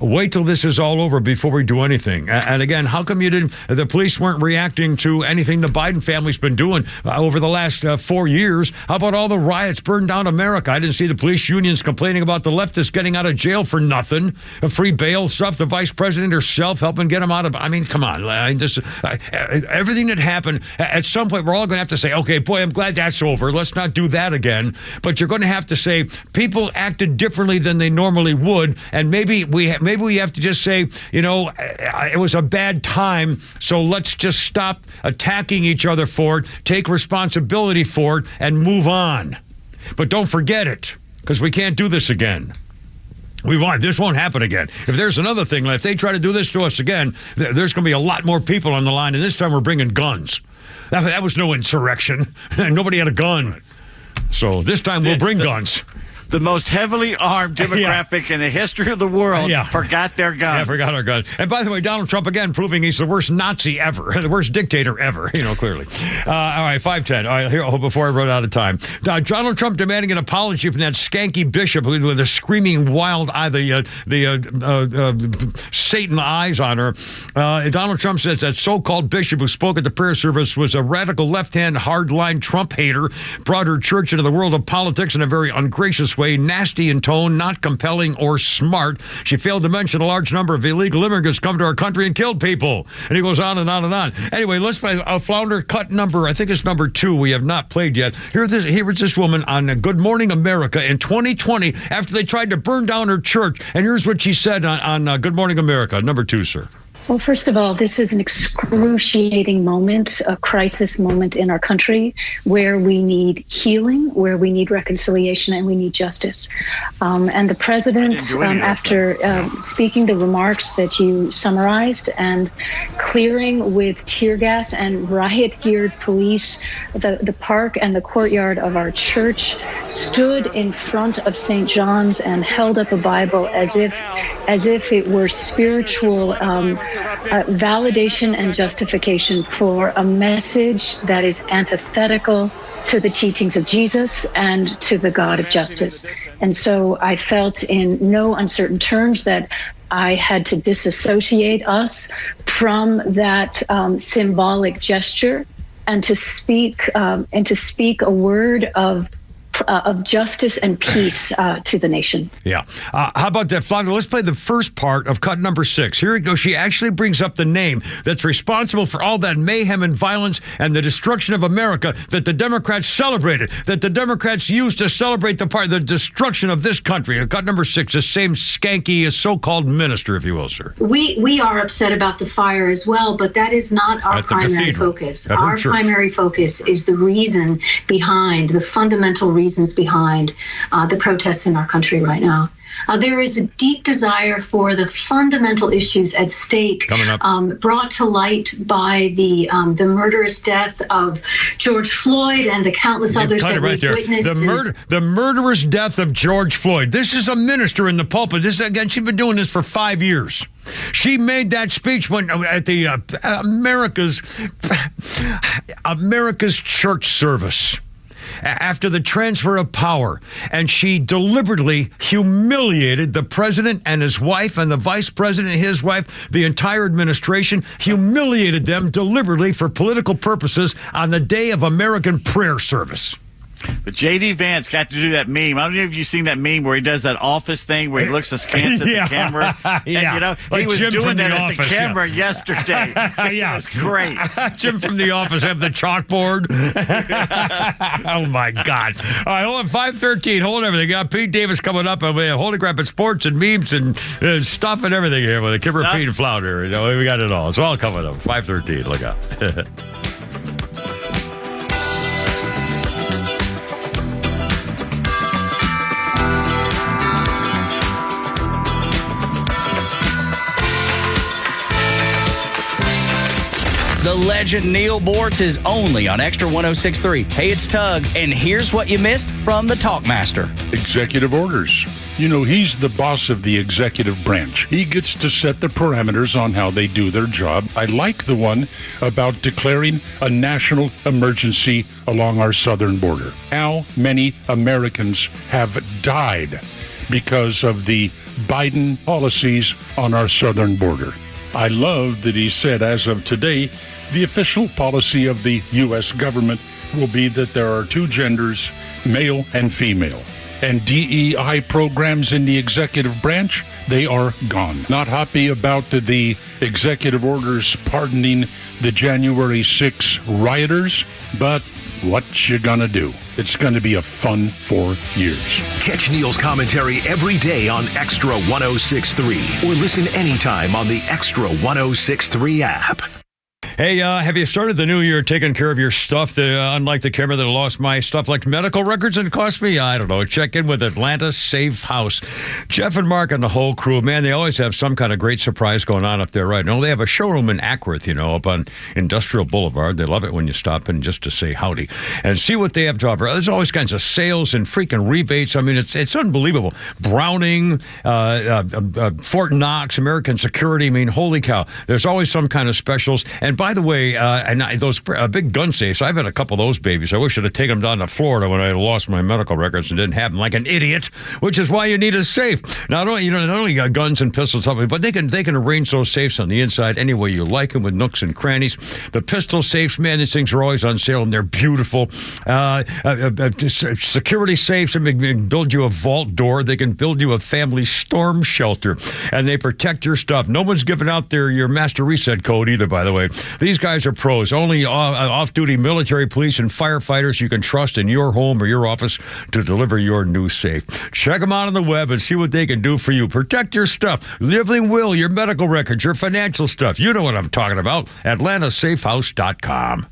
Wait till this is all over before we do anything. And again, how come the police weren't reacting to anything the Biden family's been doing over the last 4 years? How about all the riots burned down America? I didn't see the police unions complaining about the leftists getting out of jail for nothing. Free bail stuff, the vice president herself helping get them out of, come on. Everything that happened, at some point, we're all going to have to say, okay, boy, I'm glad that's over. Let's not do that again. But you're going to have to say people acted differently than they normally would, and maybe maybe we have to just say, it was a bad time, so let's just stop attacking each other for it, take responsibility for it, and move on. But don't forget it, because we can't do this again. This won't happen again. If there's another thing, if they try to do this to us again, there's going to be a lot more people on the line, and this time we're bringing guns. That was no insurrection. Nobody had a gun. So this time we'll bring guns. The most heavily armed demographic in the history of the world forgot their guns. Yeah, forgot our guns. And by the way, Donald Trump, again, proving he's the worst Nazi ever, the worst dictator ever, clearly. All right, 5:10. All right, here, before I run out of time. Donald Trump demanding an apology from that skanky bishop with a screaming wild eye, the Satan eyes on her. Donald Trump says that so-called bishop who spoke at the prayer service was a radical left-hand, hardline Trump hater, brought her church into the world of politics in a very ungracious way, nasty in tone, not compelling or smart. She failed to mention a large number of illegal immigrants come to our country and killed people. And he goes on and on and on. Anyway, let's play Flounder cut number, I think it's number 2 we have not played yet. Here was this woman on Good Morning America in 2020 after they tried to burn down her church. And here's what she said on Good Morning America. Number 2, sir. Well, first of all, this is an excruciating moment, a crisis moment in our country where we need healing, where we need reconciliation, and we need justice. And the president, after speaking the remarks that you summarized and clearing with tear gas and riot-geared police the park and the courtyard of our church, stood in front of St. John's and held up a Bible as if it were spiritual validation and justification for a message that is antithetical to the teachings of Jesus and to the God of justice. And so I felt in no uncertain terms that I had to disassociate us from that symbolic gesture and to speak a word of justice and peace to the nation. Yeah. How about that, Flounder? Let's play the first part of cut number 6. Here we go. She actually brings up the name that's responsible for all that mayhem and violence and the destruction of America that the Democrats celebrated, that the Democrats used to celebrate the destruction of this country. Cut number 6, the same skanky so-called minister, if you will, sir. We are upset about the fire as well, but that is not our primary focus. Our primary focus is the reason behind, the fundamental reasons behind the protests in our country right now. There is a deep desire for the fundamental issues at stake brought to light by the murderous death of George Floyd and the countless others that we've witnessed. The murderous death of George Floyd. This is a minister in the pulpit. She's been doing this for 5 years. She made that speech when at the America's church service after the transfer of power, and she deliberately humiliated the president and his wife and the vice president and his wife, the entire administration, humiliated them deliberately for political purposes on the day of American prayer service. But J.D. Vance got to do that meme. I don't know if you've seen that meme where he does that office thing where he looks askance at the camera. And, he was doing that at the camera yesterday. It was great. Jim from The Office have the chalkboard. Oh, my God. All right, hold on, 5:13. Hold everything. Got Pete Davis coming up. Holy crap, it's sports and memes and stuff and everything here with Kimber, Pete, and Flounder. We got it all. It's all coming up. 5:13. Look out. The legend Neil Bortz is only on Extra 106.3. Hey, it's Tug, and here's what you missed from the Talkmaster. Executive orders. He's the boss of the executive branch. He gets to set the parameters on how they do their job. I like the one about declaring a national emergency along our southern border. How many Americans have died because of the Biden policies on our southern border? I love that he said, as of today, the official policy of the U.S. government will be that there are 2 genders, male and female. And DEI programs in the executive branch, they are gone. Not happy about the executive orders pardoning the January 6 rioters, but what you gonna do? It's gonna be a fun 4 years. Catch Neil's commentary every day on Extra 106.3 or listen anytime on the Extra 106.3 app. Hey, have you started the new year taking care of your stuff? Unlike the camera that lost my stuff, like medical records, and it cost me, I don't know, check in with Atlanta Safe House. Jeff and Mark and the whole crew, man, they always have some kind of great surprise going on up there right now. They have a showroom in Ackworth, up on Industrial Boulevard. They love it when you stop in just to say howdy and see what they have to offer. There's always kinds of sales and freaking rebates. I mean, it's unbelievable. Browning, Fort Knox, American Security. I mean, holy cow. There's always some kind of specials. And by the way, those big gun safes, I've had a couple of those babies. I wish I'd have taken them down to Florida when I lost my medical records and didn't have them like an idiot, which is why you need a safe. Not only got guns and pistols, but they can arrange those safes on the inside any way you like them with nooks and crannies. The pistol safes, man, these things are always on sale and they're beautiful. Security safes, they can build you a vault door. They can build you a family storm shelter, and they protect your stuff. No one's giving out your master reset code either, by the way. These guys are pros. Only off-duty military, police, and firefighters you can trust in your home or your office to deliver your new safe. Check them out on the web and see what they can do for you. Protect your stuff. Living will, your medical records, your financial stuff. You know what I'm talking about. AtlantaSafeHouse.com.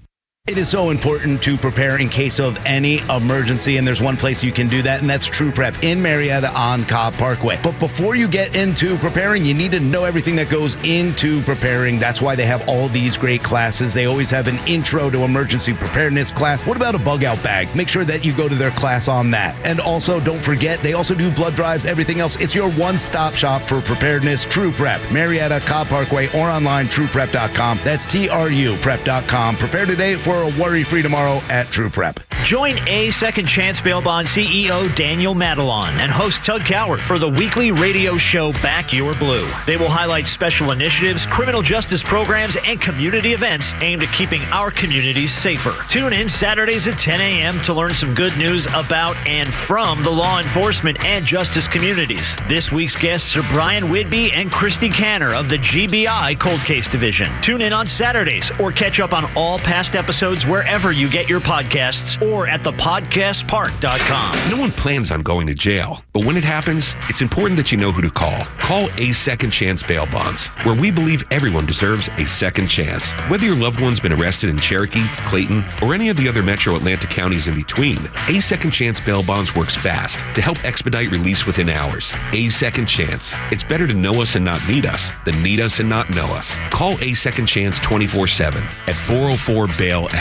It is so important to prepare in case of any emergency, and there's one place you can do that, and that's True Prep in Marietta on Cobb Parkway. But before you get into preparing, you need to know everything that goes into preparing. That's why they have all these great classes. They always have an intro to emergency preparedness class. What about a bug out bag? Make sure that you go to their class on that. And also, don't forget, they also do blood drives, everything else. It's your one-stop shop for preparedness. True Prep, Marietta, Cobb Parkway, or online, trueprep.com. That's TRUprep.com. Prepare today for a worry-free tomorrow at True Prep. Join A Second Chance Bail Bond CEO Daniel Madelon and host Tug Coward for the weekly radio show Back Your Blue. They will highlight special initiatives, criminal justice programs, and community events aimed at keeping our communities safer. Tune in Saturdays at 10 a.m. to learn some good news about and from the law enforcement and justice communities. This week's guests are Brian Whidbey and Christy Canner of the GBI Cold Case Division. Tune in on Saturdays or catch up on all past episodes wherever you get your podcasts or at thepodcastpark.com. No one plans on going to jail, but when it happens, it's important that you know who to call. Call A Second Chance Bail Bonds, where we believe everyone deserves a second chance. Whether your loved one's been arrested in Cherokee, Clayton, or any of the other metro Atlanta counties in between, A Second Chance Bail Bonds works fast to help expedite release within hours. A Second Chance. It's better to know us and not need us than need us and not know us. Call A Second Chance 24/7 at 404-BAIL-OUT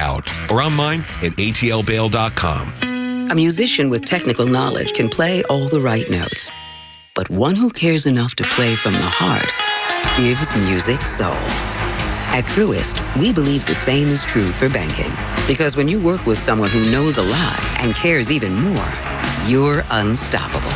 or online at atlbail.com. A musician with technical knowledge can play all the right notes, but one who cares enough to play from the heart gives music soul. At Truist, we believe the same is true for banking, because when you work with someone who knows a lot and cares even more, you're unstoppable.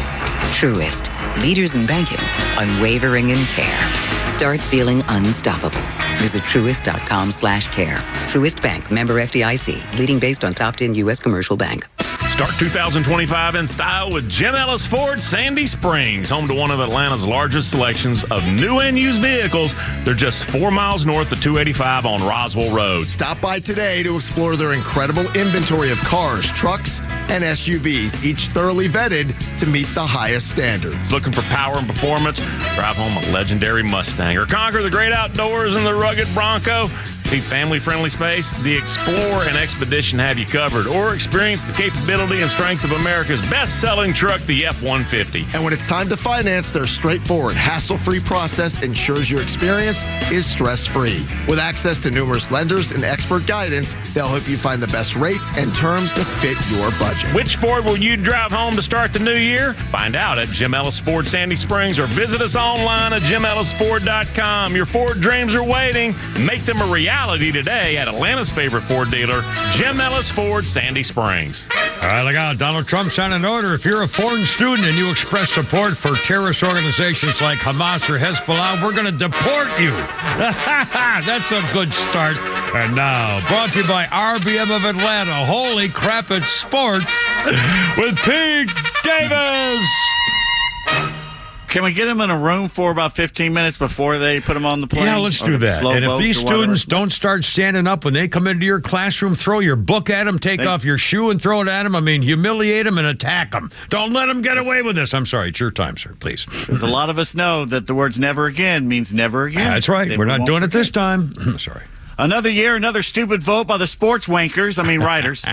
Truist, leaders in banking, unwavering in care. Start feeling unstoppable. Visit truist.com/care. Truist Bank, member FDIC, leading based on top 10 U.S. commercial bank. Start 2025 in style with Jim Ellis Ford Sandy Springs, home to one of Atlanta's largest selections of new and used vehicles. They're just 4 miles north of 285 on Roswell Road. Stop by today to explore their incredible inventory of cars, trucks, and SUVs, each thoroughly vetted to meet the highest standards. Looking for power and performance? Drive home a legendary Mustang or conquer the great outdoors in the rugged Bronco. Need family-friendly space? The Explorer and Expedition have you covered. Or experience the capability and strength of America's best-selling truck, the F-150. And when it's time to finance, their straightforward, hassle-free process ensures your experience is stress-free. With access to numerous lenders and expert guidance, they'll help you find the best rates and terms to fit your budget. Which Ford will you drive home to start the new year? Find out at Jim Ellis Ford Sandy Springs or visit us online at jimellisford.com. Your Ford dreams are waiting. Make them a reality today at Atlanta's favorite Ford dealer, Jim Ellis Ford Sandy Springs. All right, look out. Donald Trump signed an order. If you're a foreign student and you express support for terrorist organizations like Hamas or Hezbollah, we're going to deport you. That's a good start. And now, brought to you by RBM of Atlanta. Holy crap, it's sports with Pete Davis. Can we get them in a room for about 15 minutes before they put them on the plane? Yeah, let's do that. And if these students don't start standing up when they come into your classroom, throw your book at them, take off your shoe and throw it at them. I mean, humiliate them and attack them. Don't let them get away with this. I'm sorry. It's your time, sir. Please. Because a lot of us know that the words never again means never again. That's right. We're not doing it this time. Sorry. Another year, another stupid vote by the sports wankers, writers.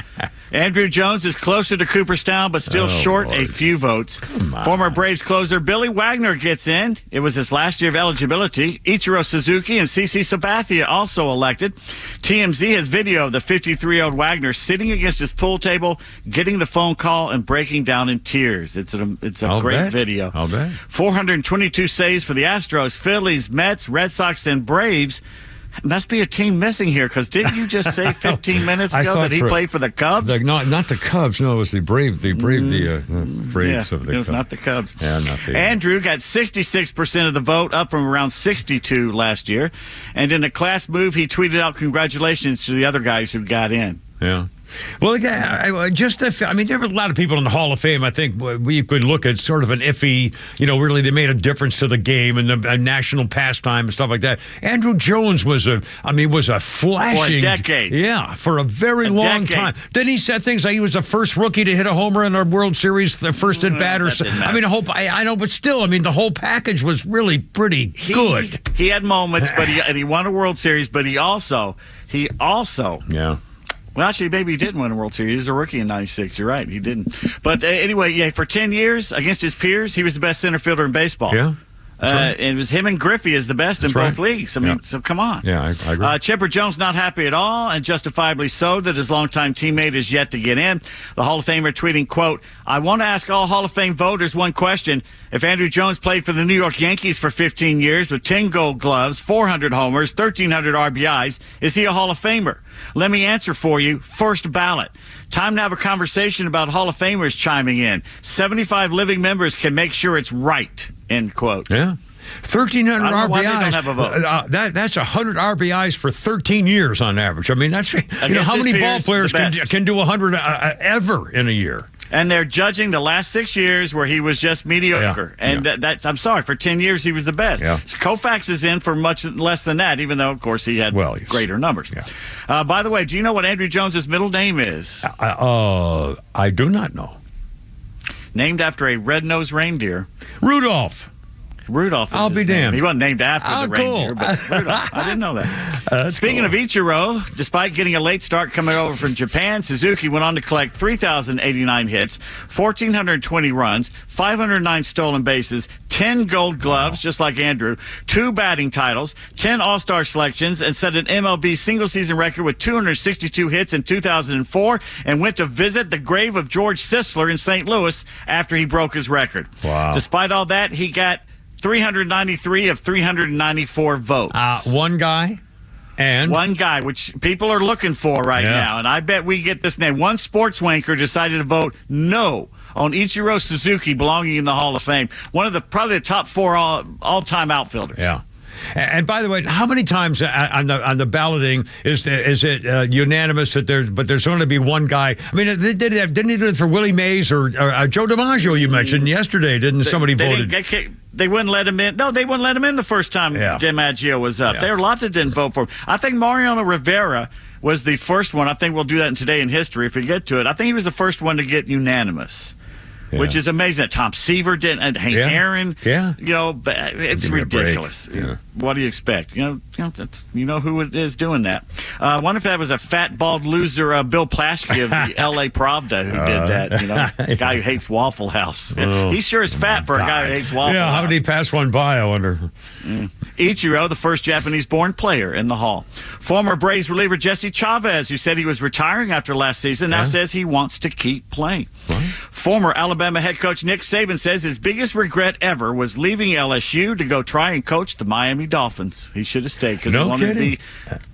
Andrew Jones is closer to Cooperstown, but still short a few votes. Former Braves closer Billy Wagner gets in. It was his last year of eligibility. Ichiro Suzuki and CC Sabathia also elected. TMZ has video of the 53-year-old Wagner sitting against his pool table, getting the phone call, and breaking down in tears. It's a great video. I'll bet. 422 saves for the Astros, Phillies, Mets, Red Sox, and Braves. Must be a team missing here, because didn't you just say 15 minutes ago that he played for the Cubs? Not the Cubs. No, it was the Braves. The Braves of the it was Cubs. not the Cubs. Yeah, not the. Andrew got 66% of the vote, up from around 62 last year. And in a class move, he tweeted out congratulations to the other guys who got in. Yeah. Well, again, there were a lot of people in the Hall of Fame. I think we could look at sort of an iffy, really they made a difference to the game and the national pastime and stuff like that. Andrew Jones was a flashing. For a decade. Yeah, for a very long time. Then he said things like he was the first rookie to hit a homer in our World Series, the first at bat. I know, but still, the whole package was really pretty good. He had moments, but he won a World Series, but he also. Yeah. Well, actually, maybe he didn't win a World Series. He was a rookie in '96. You're right, he didn't. But anyway, for 10 years against his peers, he was the best center fielder in baseball. Yeah. And it was him and Griffey as the best in both leagues. So come on. Yeah, I agree. Chipper Jones not happy at all, and justifiably so, that his longtime teammate is yet to get in. The Hall of Famer tweeting, quote, "I want to ask all Hall of Fame voters one question. If Andrew Jones played for the New York Yankees for 15 years with 10 gold gloves, 400 homers, 1,300 RBIs, is he a Hall of Famer? Let me answer for you. First ballot. Time to have a conversation about Hall of Famers chiming in. 75 living members can make sure it's right." End quote. Yeah. 1,300 RBIs. Why they don't have a vote. That's 100 RBIs for 13 years on average. That's how many ball players can do 100 ever in a year? And they're judging the last 6 years where he was just mediocre. I'm sorry, for 10 years he was the best. Yeah. Koufax is in for much less than that, even though, of course, he had greater numbers. Yeah. By the way, do you know what Andrew Jones' middle name is? I do not know. Named after a red-nosed reindeer. Rudolph. Rudolph is I'll his be name. damned. He wasn't named after the reindeer, cool. but Rudolph. I didn't know that. Speaking of Ichiro, despite getting a late start coming over from Japan, Suzuki went on to collect 3,089 hits, 1,420 runs, 509 stolen bases, 10 gold gloves, just like Andrew, 2 batting titles, 10 All-Star selections, and set an MLB single-season record with 262 hits in 2004, and went to visit the grave of George Sisler in St. Louis after he broke his record. Wow. Despite all that, he got 393 of 394 votes. One guy? And one guy, which people are looking for right now, and I bet we get this name. One sports wanker decided to vote no on Ichiro Suzuki belonging in the Hall of Fame. One of probably the top 4 all-time outfiders. Yeah. And by the way, how many times on the balloting is it unanimous that there's only to be one guy? Didn't he do it for Willie Mays or Joe DiMaggio? You mentioned yesterday, didn't somebody voted? They wouldn't let him in. No, they wouldn't let him in the first time DiMaggio was up. There were a lot that didn't vote for him. I think Mariano Rivera was the first one. I think we'll do that in Today in History if we get to it. I think he was the first one to get unanimous. Yeah. Which is amazing. Tom Seaver didn't, and Hank Aaron. Yeah. It's ridiculous. Yeah. What do you expect? You know who it is doing that. I wonder if that was a fat, bald loser, Bill Plaschke of the L.A. Pravda who did that. Guy who hates Waffle House. He sure is fat for a guy who hates Waffle House. Yeah, how did he pass one by, I wonder? Ichiro, the first Japanese-born player in the Hall. Former Braves reliever Jesse Chavez, who said he was retiring after last season, now says he wants to keep playing. What? Former Alabama head coach Nick Saban says his biggest regret ever was leaving LSU to go try and coach the Miami Dolphins. He should have stayed because he wanted to be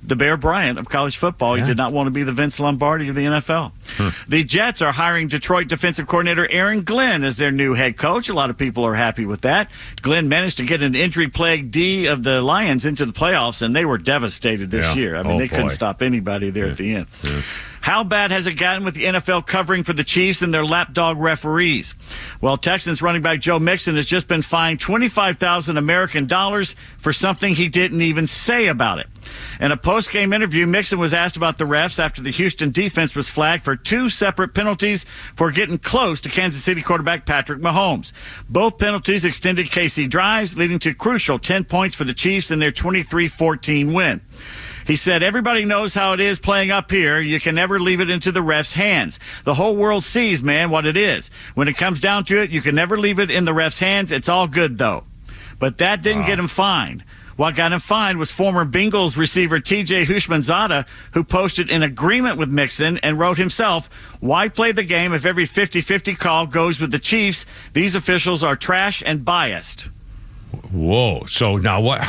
the Bear Bryant of college football. He did not want to be the Vince Lombardi of the NFL. The Jets are hiring Detroit defensive coordinator Aaron Glenn as their new head coach. A lot of people are happy with that. Glenn managed to get an injury-plagued D of the Lions into the playoffs, and they were devastated this year. They couldn't stop anybody there at the end. How bad has it gotten with the NFL covering for the Chiefs and their lapdog referees? Well, Texans running back Joe Mixon has just been fined $25,000 American dollars for something he didn't even say about it. In a post-game interview, Mixon was asked about the refs after the Houston defense was flagged for 2 separate penalties for getting close to Kansas City quarterback Patrick Mahomes. Both penalties extended KC drives, leading to crucial 10 points for the Chiefs in their 23-14 win. He said, everybody knows how it is playing up here. You can never leave it into the ref's hands. The whole world sees, man, what it is. When it comes down to it, you can never leave it in the ref's hands. It's all good, though. But that didn't get him fined. What got him fined was former Bengals receiver T.J. Houshmandzadeh, who posted an agreement with Mixon and wrote himself, "Why play the game if every 50-50 call goes with the Chiefs? These officials are trash and biased." Whoa. So now what?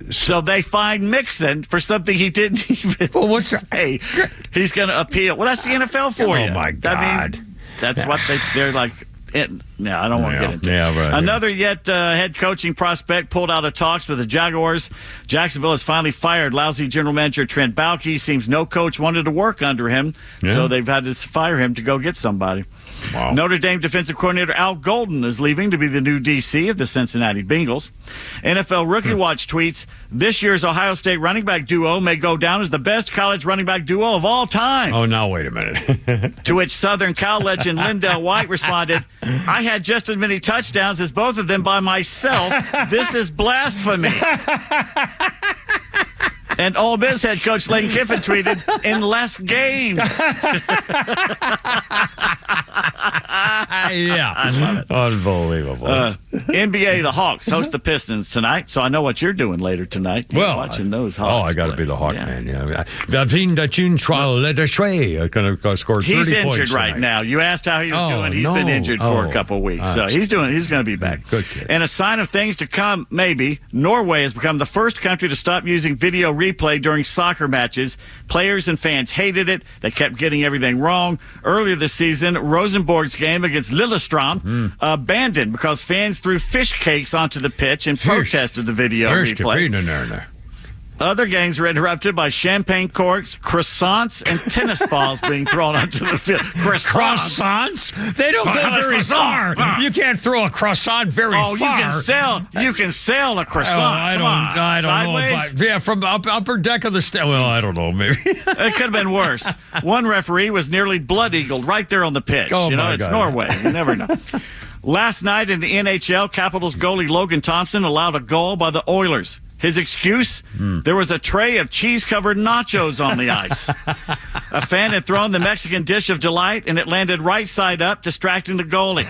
So they fined Mixon for something he didn't even say. He's going to appeal. Well, that's the NFL for you. Oh, my God. I mean, that's what they're like. I don't want to get into it. Right. Another head coaching prospect pulled out of talks with the Jaguars. Jacksonville has finally fired lousy general manager Trent Baalke. Seems no coach wanted to work under him, so they've had to fire him to go get somebody. Wow. Notre Dame defensive coordinator Al Golden is leaving to be the new DC of the Cincinnati Bengals. NFL Rookie Watch tweets, this year's Ohio State running back duo may go down as the best college running back duo of all time. Oh, now wait a minute. To which Southern Cal legend Lindell White responded, I had just as many touchdowns as both of them by myself. This is blasphemy. And Ole Miss head coach Lane Kiffin tweeted, in less games. Yeah. I love it. Unbelievable. NBA, the Hawks host the Pistons tonight, so I know what you're doing later tonight. You're watching those Hawks. I got to be the Hawk man. Yeah. I've seen that you scored 30 points. He's injured right now. You asked how he was doing. He's been injured for a couple of weeks, so he's going to be back. Good kid. And a sign of things to come, maybe, Norway has become the first country to stop using video replay during soccer matches. Players and fans hated it. They kept getting everything wrong. Earlier this season, Rosenborg's game against Lillestrøm abandoned because fans threw fish cakes onto the pitch in protest of the video replay. Other games were interrupted by champagne corks, croissants, and tennis balls being thrown onto the field. Croissants? They don't go very far. You can't throw a croissant very far. You can sail a croissant. I don't know. But, from upper deck of the well, I don't know. Maybe it could have been worse. One referee was nearly blood-eagled right there on the pitch. Oh, it's Norway. You never know. Last night in the NHL, Capitals goalie Logan Thompson allowed a goal by the Oilers. His excuse? There was a tray of cheese-covered nachos on the ice. A fan had thrown the Mexican dish of delight, and it landed right side up, distracting the goalie.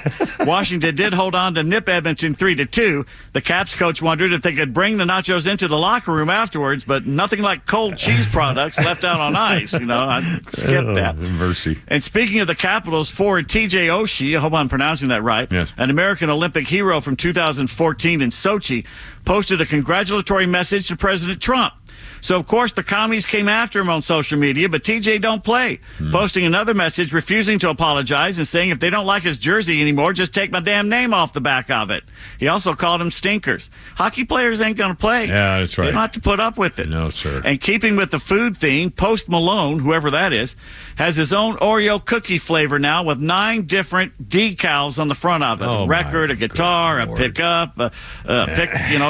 Washington did hold on to nip Edmonton 3-2. The Caps coach wondered if they could bring the nachos into the locker room afterwards, but nothing like cold cheese products left out on ice. I skipped that. Mercy. And speaking of the Capitals, forward TJ Oshie, I hope I'm pronouncing that right, an American Olympic hero from 2014 in Sochi, posted a congratulatory message to President Trump. So, of course, the commies came after him on social media, but TJ don't play. Posting another message, refusing to apologize and saying if they don't like his jersey anymore, just take my damn name off the back of it. He also called them stinkers. Hockey players ain't going to play. Yeah, that's right. They don't have to put up with it. No, sir. And keeping with the food theme, Post Malone, whoever that is, has his own Oreo cookie flavor now with 9 different decals on the front of it. A record, a guitar, a pickup,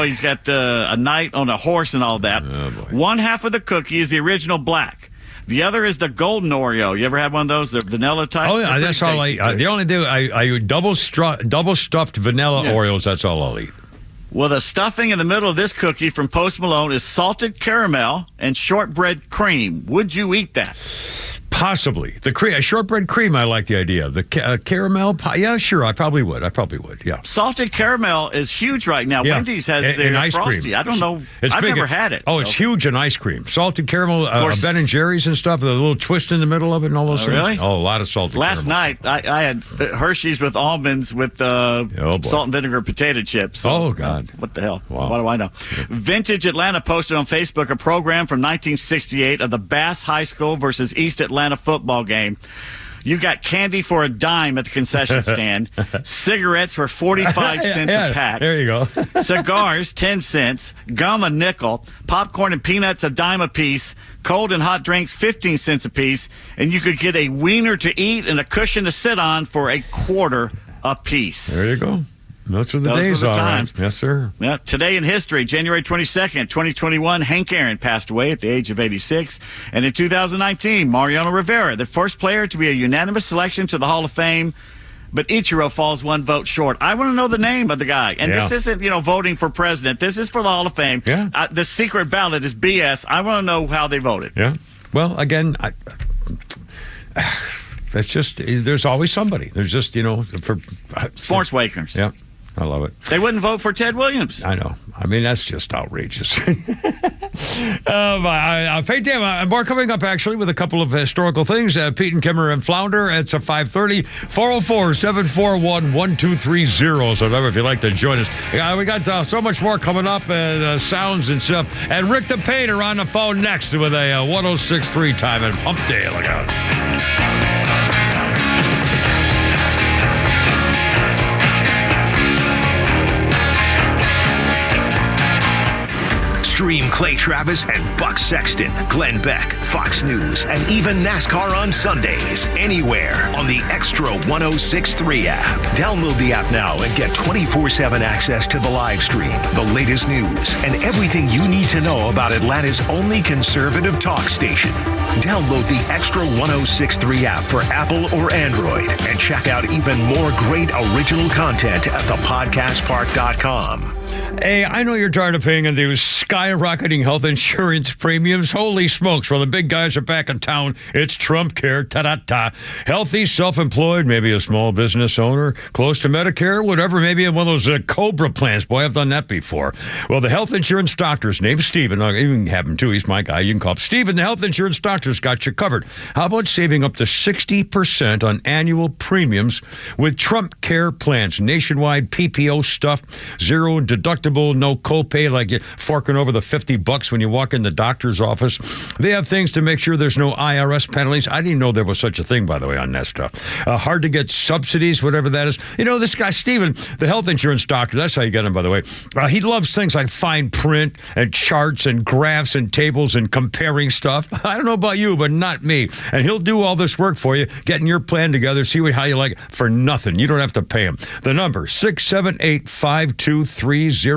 he's got a knight on a horse and all that. Oh, boy. One half of the cookie is the original black. The other is the golden Oreo. You ever had one of those, the vanilla type? Oh, yeah, that's all I eat. The only thing, I double stuffed vanilla Oreos, that's all I'll eat. Well, the stuffing in the middle of this cookie from Post Malone is salted caramel and shortbread cream. Would you eat that? Possibly. The shortbread cream, I like the idea of. The caramel pie, yeah, sure, I probably would, yeah. Salted caramel is huge right now. Yeah. Wendy's has their ice Frosty. Cream. I don't know. I've never had it. Oh, it's huge in ice cream. Salted caramel, Ben & Jerry's and stuff, with a little twist in the middle of it and all those things. Really? Oh, a lot of salted caramel. Last night, I had Hershey's with almonds with salt and vinegar potato chips. So, oh, God. What the hell? Wow. What do I know? Vintage Atlanta posted on Facebook a program from 1968 of the Bass High School versus East Atlanta football game. You got candy for a dime at the concession stand, cigarettes for 45 cents a pack. There you go. Cigars, 10 cents, gum a nickel, popcorn and peanuts a dime a piece, cold and hot drinks 15 cents a piece, and you could get a wiener to eat and a cushion to sit on for a quarter a piece. There you go. Those are the Those days, were the all times. right. Yes, sir. Yeah. Today in history, January 22nd, 2021, Hank Aaron passed away at the age of 86. And in 2019, Mariano Rivera, the first player to be a unanimous selection to the Hall of Fame. But Ichiro falls one vote short. I want to know the name of the guy. And this isn't, voting for president. This is for the Hall of Fame. Yeah. The secret ballot is BS. I want to know how they voted. Yeah. Well, again, it's just, there's always somebody. There's just, for sports wakers. Yeah. I love it. They wouldn't vote for Ted Williams. I know. I mean, that's just outrageous. Fate Damn, more coming up, actually, with a couple of historical things. Pete and Kimmer and Flounder. It's a 5:30. 404-741-1230. So remember, if you'd like to join us. We got so much more coming up, sounds and stuff. And Rick the Painter on the phone next with a 106.3 time and Pump Day. Look out. Stream Clay Travis and Buck Sexton, Glenn Beck, Fox News, and even NASCAR on Sundays. Anywhere on the Extra 106.3 app. Download the app now and get 24/7 access to the live stream, the latest news, and everything you need to know about Atlanta's only conservative talk station. Download the Extra 106.3 app for Apple or Android and check out even more great original content at thepodcastpark.com. Hey, I know you're tired of paying into skyrocketing health insurance premiums. Holy smokes, well, the big guys are back in town. It's Trump Care, ta-da-ta. Healthy, self-employed, maybe a small business owner, close to Medicare, whatever, maybe in one of those COBRA plans. Boy, I've done that before. Well, the health insurance doctor's name's Steven. You can have him, too. He's my guy. You can call him Steven. The health insurance doctor's got you covered. How about saving up to 60% on annual premiums with Trump Care plans? Nationwide PPO stuff, zero deductible, no copay, like you're forking over the $50 when you walk in the doctor's office. They have things to make sure there's no IRS penalties. I didn't know there was such a thing, by the way, on that stuff. Hard to get subsidies, whatever that is. This guy, Steven, the health insurance doctor, that's how you get him, by the way. He loves things like fine print and charts and graphs and tables and comparing stuff. I don't know about you, but not me. And he'll do all this work for you, getting your plan together, see how you like it for nothing. You don't have to pay him. The number, 678-523-0759.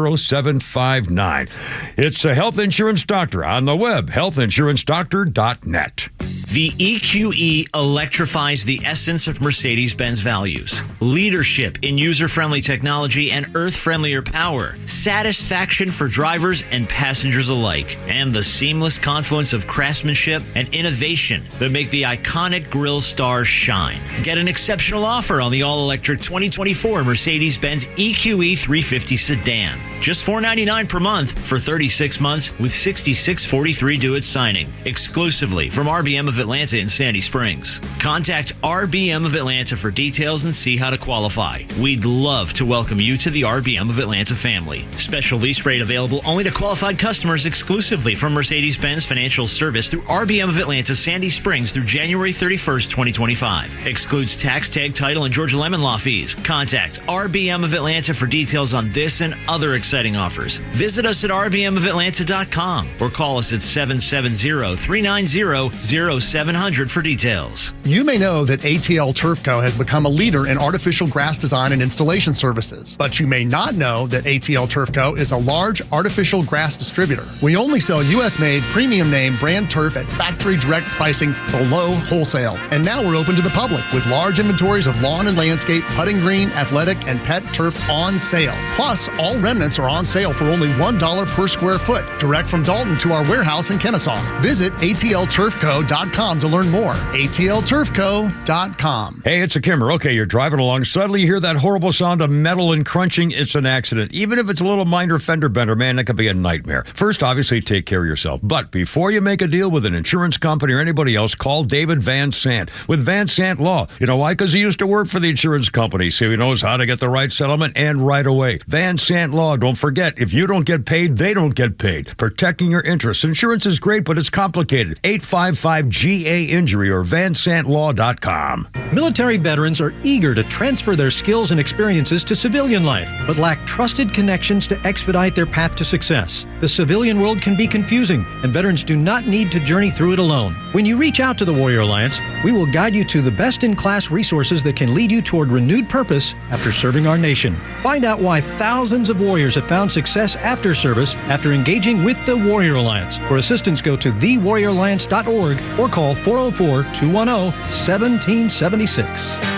It's a health insurance doctor on the web, healthinsurancedoctor.net. The EQE electrifies the essence of Mercedes-Benz values. Leadership in user-friendly technology and earth-friendlier power. Satisfaction for drivers and passengers alike. And the seamless confluence of craftsmanship and innovation that make the iconic grille stars shine. Get an exceptional offer on the all-electric 2024 Mercedes-Benz EQE 350 sedan. Just $499 per month for 36 months with $66.43 due at signing. Exclusively from RBM of Atlanta in Sandy Springs. Contact RBM of Atlanta for details and see how to qualify. We'd love to welcome you to the RBM of Atlanta family. Special lease rate available only to qualified customers exclusively from Mercedes-Benz Financial Service through RBM of Atlanta Sandy Springs through January 31st, 2025. Excludes tax, tag, title, and Georgia Lemon Law fees. Contact RBM of Atlanta for details on this and other exciting offers. Visit us at rbmofatlanta.com or call us at 770-390-0700 for details. You may know that ATL Turf Co. has become a leader in artificial grass design and installation services, but you may not know that ATL Turf Co. is a large artificial grass distributor. We only sell U.S.-made, premium name brand turf at factory direct pricing below wholesale. And now we're open to the public with large inventories of lawn and landscape, putting green, athletic, and pet turf on sale. Plus, all remnants are on sale for only $1 per square foot, direct from Dalton to our warehouse in Kennesaw. Visit atlturfco.com to learn more. atlturfco.com. Hey, it's a Kimmer. Okay, you're driving along along, suddenly you hear that horrible sound of metal and crunching. It's an accident. Even if it's a little minor fender bender, man, that could be a nightmare. First, obviously, take care of yourself. But before you make a deal with an insurance company or anybody else, call David Van Sant with Van Sant Law. You know why? Because he used to work for the insurance company, so he knows how to get the right settlement and right away. Van Sant Law. Don't forget, if you don't get paid, they don't get paid. Protecting your interests. Insurance is great, but it's complicated. 855-GA-INJURY or vansantlaw.com. Military veterans are eager to transfer their skills and experiences to civilian life, but lack trusted connections to expedite their path to success. The civilian world can be confusing, and veterans do not need to journey through it alone. When you reach out to the Warrior Alliance, we will guide you to the best-in-class resources that can lead you toward renewed purpose after serving our nation. Find out why thousands of warriors have found success after service after engaging with the Warrior Alliance. For assistance, go to thewarrioralliance.org or call 404-210-1776.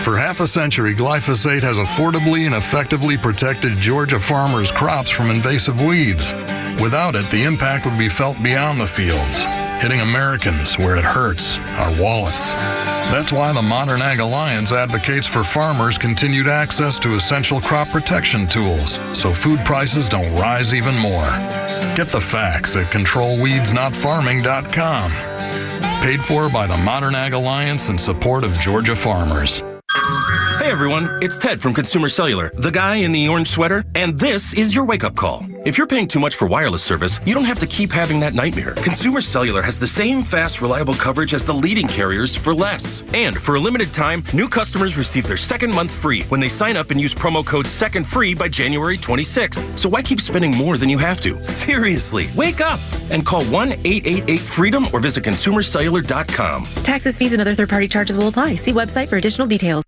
For half a century, glyphosate has affordably and effectively protected Georgia farmers' crops from invasive weeds. Without it, the impact would be felt beyond the fields, hitting Americans where it hurts, our wallets. That's why the Modern Ag Alliance advocates for farmers' continued access to essential crop protection tools so food prices don't rise even more. Get the facts at controlweedsnotfarming.com. Paid for by the Modern Ag Alliance in support of Georgia farmers. Hey everyone, it's Ted from Consumer Cellular, the guy in the orange sweater, and this is your wake-up call. If you're paying too much for wireless service, you don't have to keep having that nightmare. Consumer Cellular has the same fast, reliable coverage as the leading carriers for less. And for a limited time, new customers receive their second month free when they sign up and use promo code SECONDFREE by January 26th. So why keep spending more than you have to? Seriously, wake up and call 1-888-FREEDOM or visit consumercellular.com. Taxes, fees, and other third-party charges will apply. See website for additional details.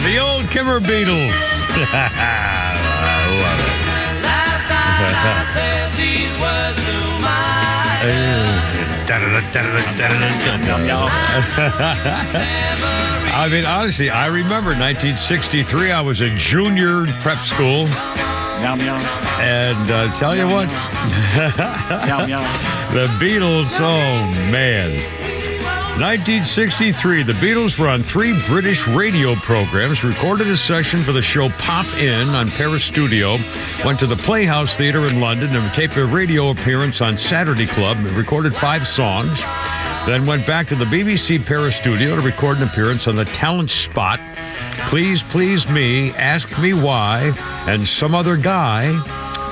The old Kimmer Beatles. I love it. Last night I said these words to I mean, honestly, I remember 1963. I was in junior prep school. Yum, yum. And tell you what, Yum, yum. the Beatles, oh man. 1963, the Beatles were on 3 British radio programs, recorded a session for the show Pop In on Paris Studio, went to the Playhouse Theatre in London and taped a radio appearance on Saturday Club, and recorded 5 songs, then went back to the BBC Paris Studio to record an appearance on the talent spot, Please Please Me, Ask Me Why, and Some Other Guy,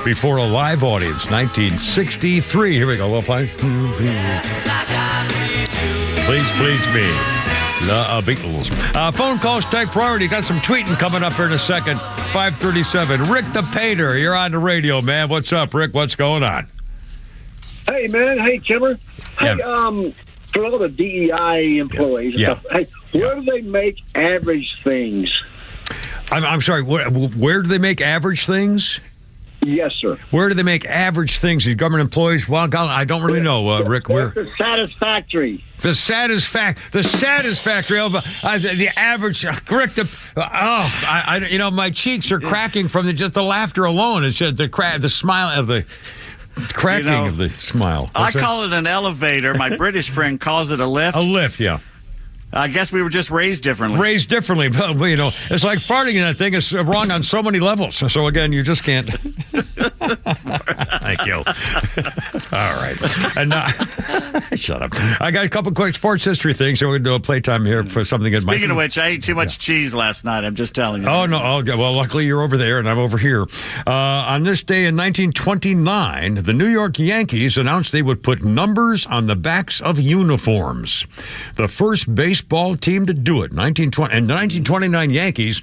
before a live audience. 1963, here we go, we'll play. Please, please me. The Beatles. Phone calls take priority. Got some tweeting coming up here in a second. 5:37. Rick the Painter, you're on the radio, man. What's up, Rick? What's going on? Hey, man. Hey, Kimmer. Yeah. Hey, for all the DEI employees, and stuff, hey, where do they make average things? I'm sorry. Where do they make average things? Yes, sir. Where do they make average things? These government employees? Well, I don't really know, Rick. Where? The satisfactory. The satisfactory. The average. Rick. My cheeks are cracking from just the laughter alone. It's just the smile of the. Cracking of the smile. I call it an elevator. My British friend calls it a lift. A lift, yeah. I guess we were just raised differently. But, it's like farting in that thing is wrong on so many levels. So, again, you just can't. Thank you. All right. And shut up. I got a couple quick sports history things, so we're going to do a playtime here for something that Speaking of which, I ate too much cheese last night. I'm just telling you. Oh, no. Well, luckily you're over there and I'm over here. On this day in 1929, the New York Yankees announced they would put numbers on the backs of uniforms. The first baseball team to do it. 1929 Yankees.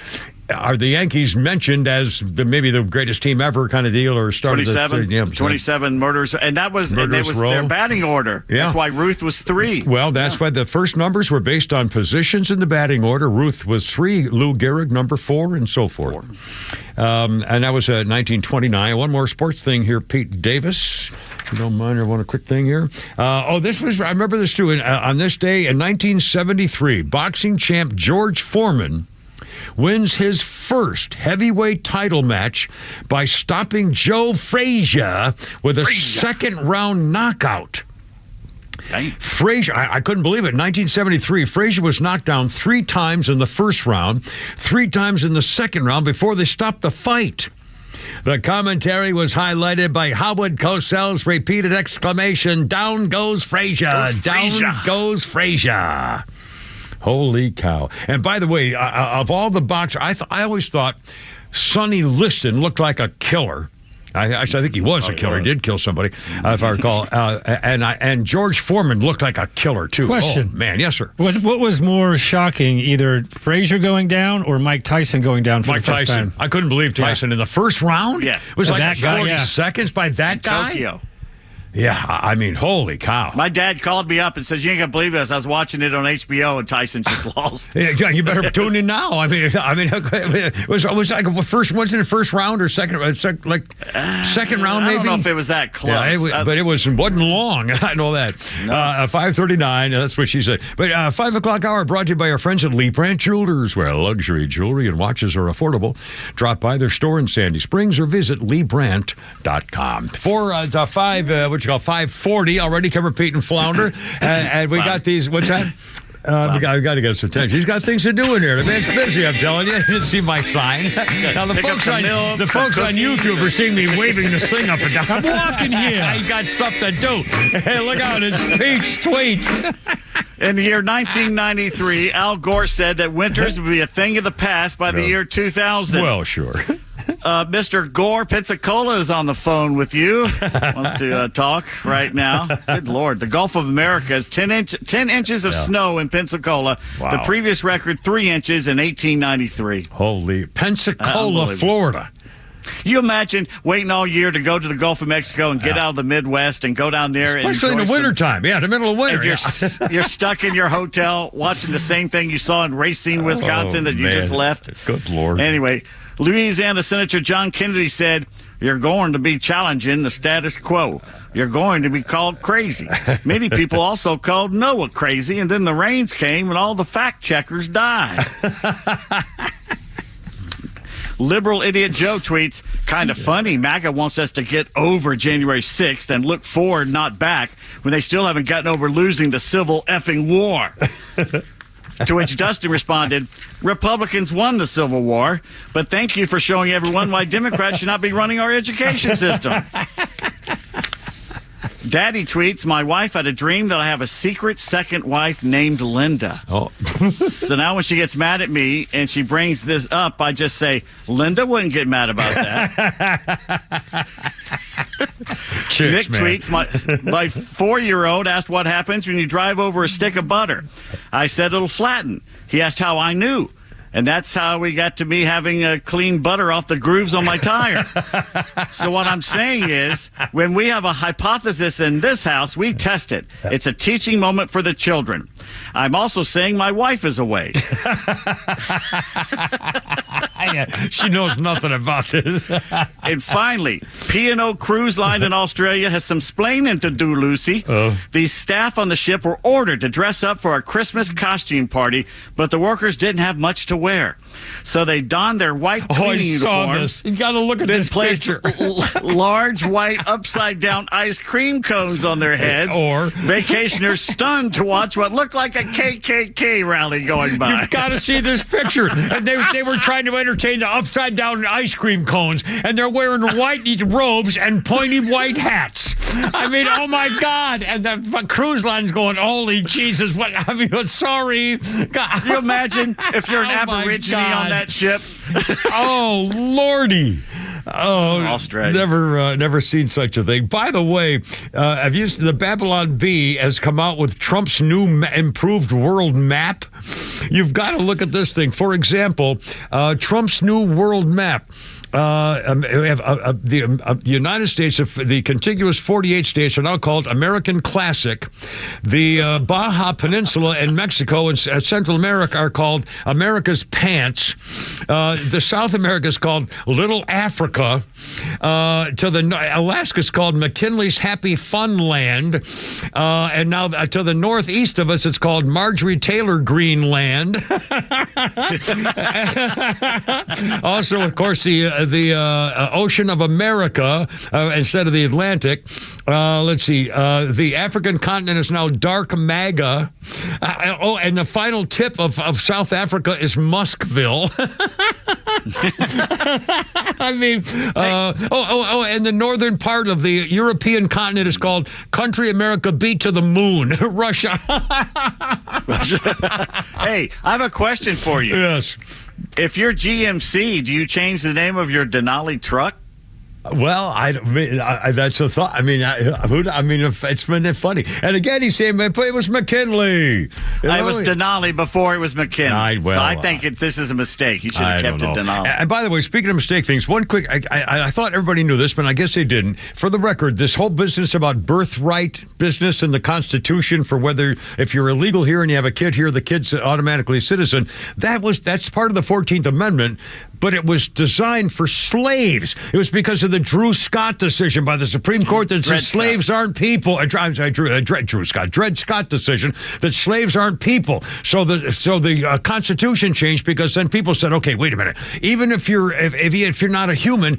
Are the Yankees mentioned as maybe the greatest team ever kind of deal, or started 27 murders, and that was their batting order. Yeah. That's why Ruth was 3. Well, that's why the first numbers were based on positions in the batting order. Ruth was 3, Lou Gehrig number 4, and so forth. And that was 1929. One more sports thing here, Pete Davis. If you don't mind, I want a quick thing here. I remember this too. On this day in 1973, boxing champ George Foreman wins his first heavyweight title match by stopping Joe Frazier with a second-round knockout. Frazier, I couldn't believe it. 1973, Frazier was knocked down 3 times in the first round, 3 times in the second round before they stopped the fight. The commentary was highlighted by Howard Cosell's repeated exclamation, "Down goes Frazier! Down goes Frazier!" Holy cow. And by the way, of all the boxers, I always thought Sonny Liston looked like a killer. I think he was a killer. He did kill somebody, if I recall. And George Foreman looked like a killer, too. Question. Oh, man, yes, sir. What was more shocking, either Frazier going down or Mike Tyson going down for the first time? I couldn't believe Tyson in the first round. Yeah. It was like that guy, 40 seconds by that guy. Tokyo. Yeah, I mean, holy cow. My dad called me up and says, "You ain't going to believe this. I was watching it on HBO and Tyson just lost." Yeah, you better tune in now. I mean, it was like wasn't it first round or second round, maybe? I don't know if it was that close. Yeah, but it wasn't long. I know that. 5:39, that's what she said. But 5 o'clock hour brought to you by our friends at Lee Brandt Jewelers, where luxury jewelry and watches are affordable. Drop by their store in Sandy Springs or visit LeeBrandt.com. 5:40 already covered Pete and Flounder, and we got these. What's that? We got to get some attention. He's got things to do in here. The man's busy, I'm telling you. You didn't see my sign. Now, the folks on YouTube are seeing me waving this thing up and down. I'm walking here. I got stuff to do. Hey, look out. It's Pete's tweets. In the year 1993, Al Gore said that winters would be a thing of the past by the year 2000. Well, sure. Mr. Gore Pensacola is on the phone with you. Wants to talk right now. Good Lord. The Gulf of America has 10 inches of snow in Pensacola. Wow. The previous record, 3 inches in 1893. Holy Pensacola, Florida. You imagine waiting all year to go to the Gulf of Mexico and get out of the Midwest and go down there. Especially in the wintertime. Yeah, the middle of winter. You're stuck in your hotel watching the same thing you saw in Racine, Wisconsin that you just left. Good Lord. Anyway, Louisiana Senator John Kennedy said, "You're going to be challenging the status quo. You're going to be called crazy." Many people also called Noah crazy, and then the rains came and all the fact checkers died. Liberal Idiot Joe tweets, "Kind of funny. MAGA wants us to get over January 6th and look forward, not back, when they still haven't gotten over losing the civil effing war." To which Dustin responded, "Republicans won the Civil War, but thank you for showing everyone why Democrats should not be running our education system." Daddy tweets, "My wife had a dream that I have a secret second wife named Linda." Oh. So now when she gets mad at me and she brings this up, I just say, "Linda wouldn't get mad about that." Nick tweets, my 4-year-old asked what happens when you drive over a stick of butter. I said it'll flatten. He asked how I knew. And that's how we got to me having clean butter off the grooves on my tire. So what I'm saying is, when we have a hypothesis in this house, we test it. It's a teaching moment for the children. I'm also saying my wife is away. She knows nothing about this. And finally, P&O Cruise Line in Australia has some splaining to do, Lucy. The staff on the ship were ordered to dress up for a Christmas costume party, but the workers didn't have much to wear. So they donned their white cleaning uniforms. You got to look at this picture. Large white upside-down ice cream cones on their heads. Or vacationers stunned to watch what looked like a KKK rally going by. You've got to see this picture. And they were trying to entertain the upside-down ice cream cones, and they're wearing white robes and pointy white hats. I mean, oh my God! And the cruise line's going, "Holy Jesus! What? I mean, sorry." God. You imagine if you're an Aborigine on that ship? Oh Lordy! Oh, Australia. Never seen such a thing. By the way, have you seen the Babylon Bee has come out with Trump's new improved world map? You've got to look at this thing. For example, Trump's new world map. The United States, the contiguous 48 states are now called American Classic. The Baja Peninsula and Mexico and Central America are called America's Pants. The South America is called Little Africa. Alaska is called McKinley's Happy Fun Land. And now to the northeast of us, it's called Marjorie Taylor Greene Greenland. Also, of course, the Ocean of America instead of the Atlantic. Let's see. The African continent is now dark MAGA. And the final tip of South Africa is Muskville. I mean, and the northern part of the European continent is called Country America Beat to the Moon, Russia. Hey, I have a question for you. Yes. If you're GMC, do you change the name of your Denali truck? Well, that's a thought. I mean, it's been funny. And again, he's saying it was McKinley. It was Denali before it was McKinley. So I think this is a mistake. He should have kept it Denali. And by the way, speaking of mistake things, one quick, I thought everybody knew this, but I guess they didn't. For the record, this whole business about birthright business and the Constitution for whether if you're illegal here and you have a kid here, the kid's automatically a citizen, that's part of the 14th Amendment. But it was designed for slaves. It was because of the Drew Scott decision by the Supreme Court that said slaves aren't people. Dred Scott decision that slaves aren't people. So the Constitution changed because then people said, okay, wait a minute. Even if you're not a human,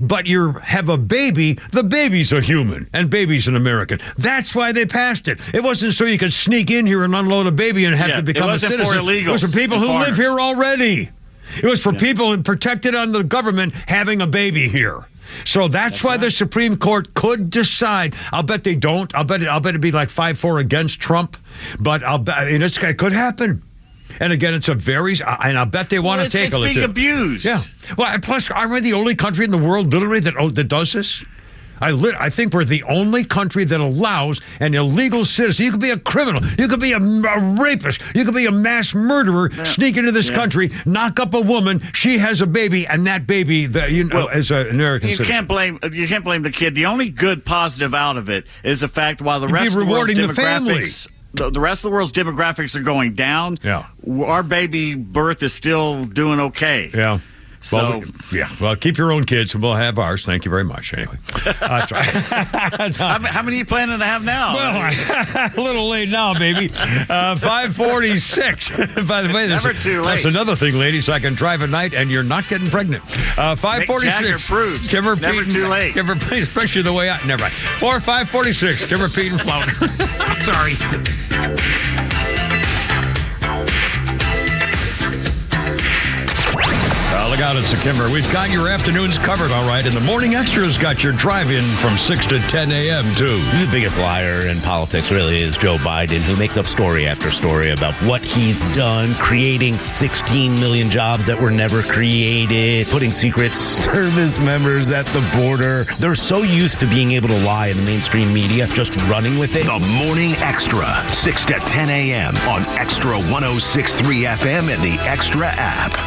but you have a baby, the baby's a human and baby's an American. That's why they passed it. It wasn't so you could sneak in here and unload a baby and have to become a citizen. It wasn't for illegals. It was for people who live here already. It was for people protected under the government having a baby here. So that's why the Supreme Court could decide. I'll bet they don't. I'll bet it'd be like 5-4 against Trump. But it could happen. And again, it's and I bet they want to take a look. It's being abused. Yeah. Well, plus, aren't we the only country in the world literally that does this? I think we're the only country that allows an illegal citizen. You could be a criminal. You could be a rapist. You could be a mass murderer, sneak into this country, knock up a woman. She has a baby, and that baby, as an American citizen. You can't blame the kid. The only good positive out of it is the fact while the rest of the world's demographics. The rest of the world's demographics are going down. Yeah. Our baby birth is still doing okay. Yeah. So well, keep your own kids, and we'll have ours. Thank you very much. Anyway, how many are you planning to have now? Well, a little late now, baby. 5:46. By the way, never too late. That's another thing, ladies. I can drive at night, and you're not getting pregnant. 5:46. Give her never too late. Give her, especially the way I. Never mind. 5:46. Give her Pete and Flounder. Sorry. Look out, it's a Kimber. We've got your afternoons covered, all right, and the Morning Extra's got your drive-in from 6 to 10 a.m., too. The biggest liar in politics really is Joe Biden, who makes up story after story about what he's done, creating 16 million jobs that were never created, putting Secret Service members at the border. They're so used to being able to lie in the mainstream media, just running with it. The Morning Extra, 6 to 10 a.m. on Extra 106.3 FM and the Extra app.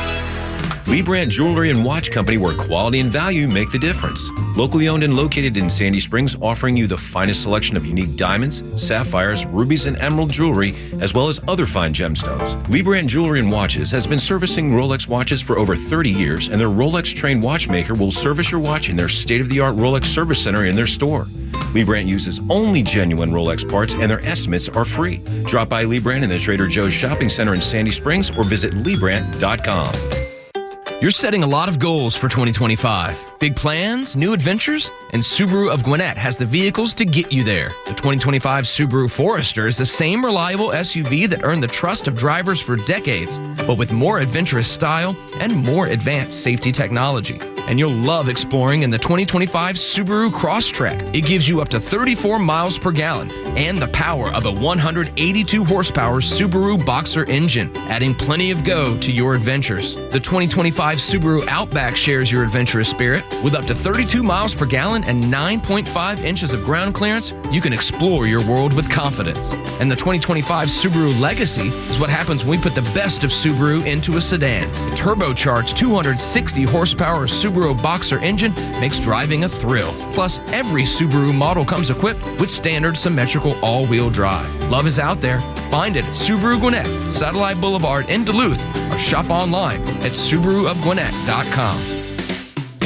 Lee Brandt Jewelry and Watch Company, where quality and value make the difference. Locally owned and located in Sandy Springs, offering you the finest selection of unique diamonds, sapphires, rubies, and emerald jewelry, as well as other fine gemstones. Lee Brandt Jewelry and Watches has been servicing Rolex watches for over 30 years, and their Rolex-trained watchmaker will service your watch in their state-of-the-art Rolex service center in their store. Lee Brandt uses only genuine Rolex parts, and their estimates are free. Drop by Lee Brandt in the Trader Joe's Shopping Center in Sandy Springs or visit LeeBrandt.com. You're setting a lot of goals for 2025. Big plans, new adventures, and Subaru of Gwinnett has the vehicles to get you there. The 2025 Subaru Forester is the same reliable SUV that earned the trust of drivers for decades, but with more adventurous style and more advanced safety technology. And you'll love exploring in the 2025 Subaru Crosstrek. It gives you up to 34 miles per gallon and the power of a 182 horsepower Subaru Boxer engine, adding plenty of go to your adventures. The 2025 Subaru Outback shares your adventurous spirit. With up to 32 miles per gallon and 9.5 inches of ground clearance, you can explore your world with confidence. And the 2025 Subaru Legacy is what happens when we put the best of Subaru into a sedan. The turbocharged 260 horsepower Subaru Boxer engine makes driving a thrill. Plus, every Subaru model comes equipped with standard symmetrical all-wheel drive. Love is out there. Find it at Subaru Gwinnett, Satellite Boulevard in Duluth, or shop online at SubaruofGwinnett.com.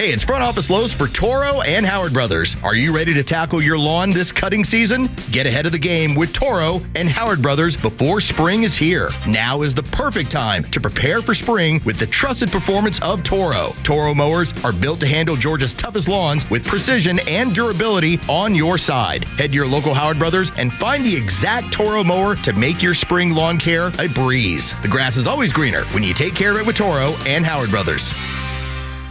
Hey, it's Front Office Lowe's for Toro and Howard Brothers. Are you ready to tackle your lawn this cutting season? Get ahead of the game with Toro and Howard Brothers before spring is here. Now is the perfect time to prepare for spring with the trusted performance of Toro. Toro mowers are built to handle Georgia's toughest lawns with precision and durability on your side. Head to your local Howard Brothers and find the exact Toro mower to make your spring lawn care a breeze. The grass is always greener when you take care of it with Toro and Howard Brothers.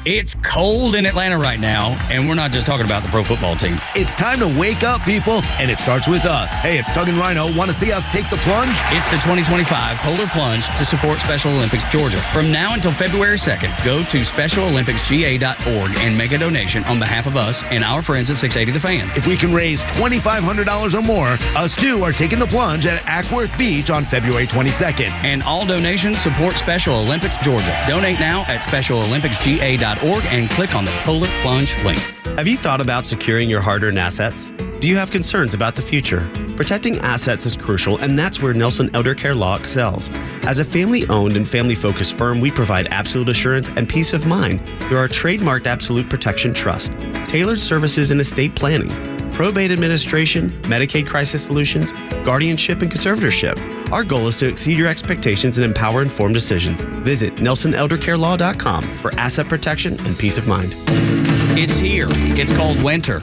It's cold in Atlanta right now, and we're not just talking about the pro football team. It's time to wake up, people, and it starts with us. Hey, it's Tug and Rhino. Want to see us take the plunge? It's the 2025 Polar Plunge to support Special Olympics Georgia. From now until February 2nd, go to SpecialOlympicsGA.org and make a donation on behalf of us and our friends at 680 The Fan. If we can raise $2,500 or more, us too are taking the plunge at Ackworth Beach on February 22nd. And all donations support Special Olympics Georgia. Donate now at SpecialOlympicsGA.org and click on the Polar Plunge link. Have you thought about securing your hard-earned assets? Do you have concerns about the future? Protecting assets is crucial, and that's where Nelson Elder Care Law excels. As a family-owned and family-focused firm, we provide absolute assurance and peace of mind through our trademarked Absolute Protection Trust, tailored services in estate planning, probate administration, Medicaid crisis solutions, guardianship, and conservatorship. Our goal is to exceed your expectations and empower informed decisions. Visit NelsonElderCareLaw.com for asset protection and peace of mind. It's here. It's called winter.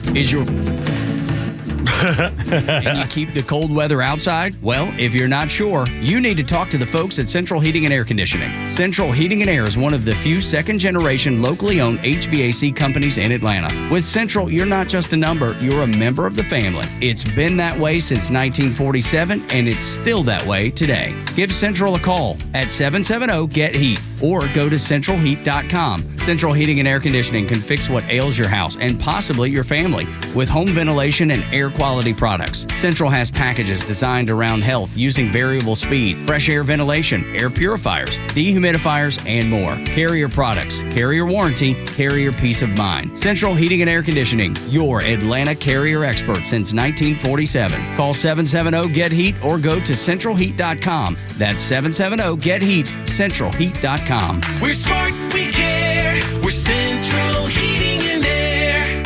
And you keep the cold weather outside? Well, if you're not sure, you need to talk to the folks at Central Heating and Air Conditioning. Central Heating and Air is one of the few second-generation locally owned HVAC companies in Atlanta. With Central, you're not just a number, you're a member of the family. It's been that way since 1947, and it's still that way today. Give Central a call at 770-GET-HEAT or go to centralheat.com. Central Heating and Air Conditioning can fix what ails your house and possibly your family with home ventilation and air quality products. Central has packages designed around health using variable speed, fresh air ventilation, air purifiers, dehumidifiers, and more. Carrier products, carrier warranty, carrier peace of mind. Central Heating and Air Conditioning, your Atlanta carrier expert since 1947. Call 770-GET-HEAT or go to centralheat.com. That's 770-GET-HEAT, centralheat.com. We're smart, we care. We're Central Heating and Air.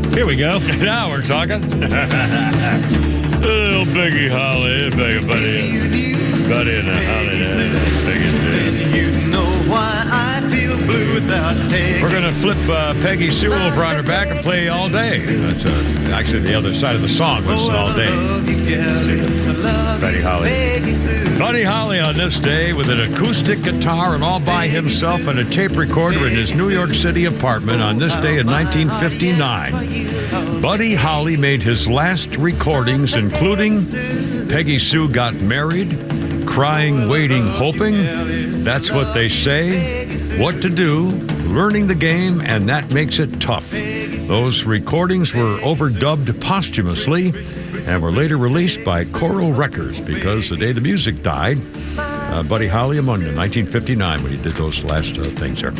Here we go. Now we're talking. Little Peggy Holly, Peggy Buddy and Holly. You know why I feel blue without Peggy. We're going to flip Peggy Sue over on her back and play All Day. That's actually the other side of the song was All Day. Buddy Holly. Buddy Holly on this day with an acoustic guitar and all by himself and a tape recorder in his New York City apartment on this day in 1959. Buddy Holly made his last recordings, including Peggy Sue Got Married, Crying, Waiting, Hoping, That's What They Say, What to Do, Learning the Game, and That Makes It Tough. Those recordings were overdubbed posthumously and were later released by Coral Records because the day the music died, Buddy Holly among them, 1959, when he did those last things there.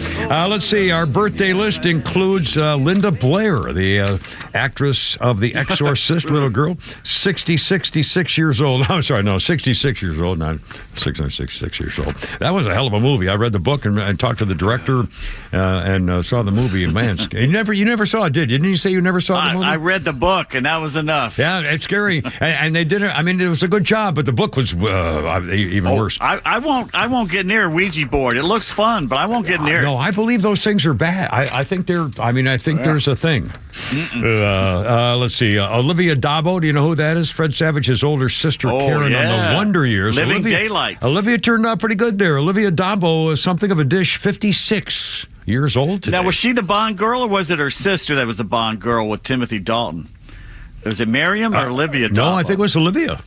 Let's see, our birthday list includes Linda Blair, the actress of The Exorcist, little girl, 66 years old. I'm sorry, no, 66 years old, not 666 years old. That was a hell of a movie. I read the book and talked to the director and saw the movie. And man, you never saw it, did you? Didn't you say you never saw the movie? I read the book, and that was enough. Yeah, it's scary. And they did it. I mean, it was a good job, but the book was even worse. I won't get near a Ouija board. It looks fun, but I won't get near it. No, I believe those things are bad. I think there's a thing. Let's see. Olivia Dabo, do you know who that is? Fred Savage's older sister, Karen, on The Wonder Years. Living Daylights. Olivia turned out pretty good there. Olivia Dabo is something of a dish, 56 years old today. Now, was she the Bond girl, or was it her sister that was the Bond girl with Timothy Dalton? Was it Miriam or Olivia Dabo? No, I think it was Olivia.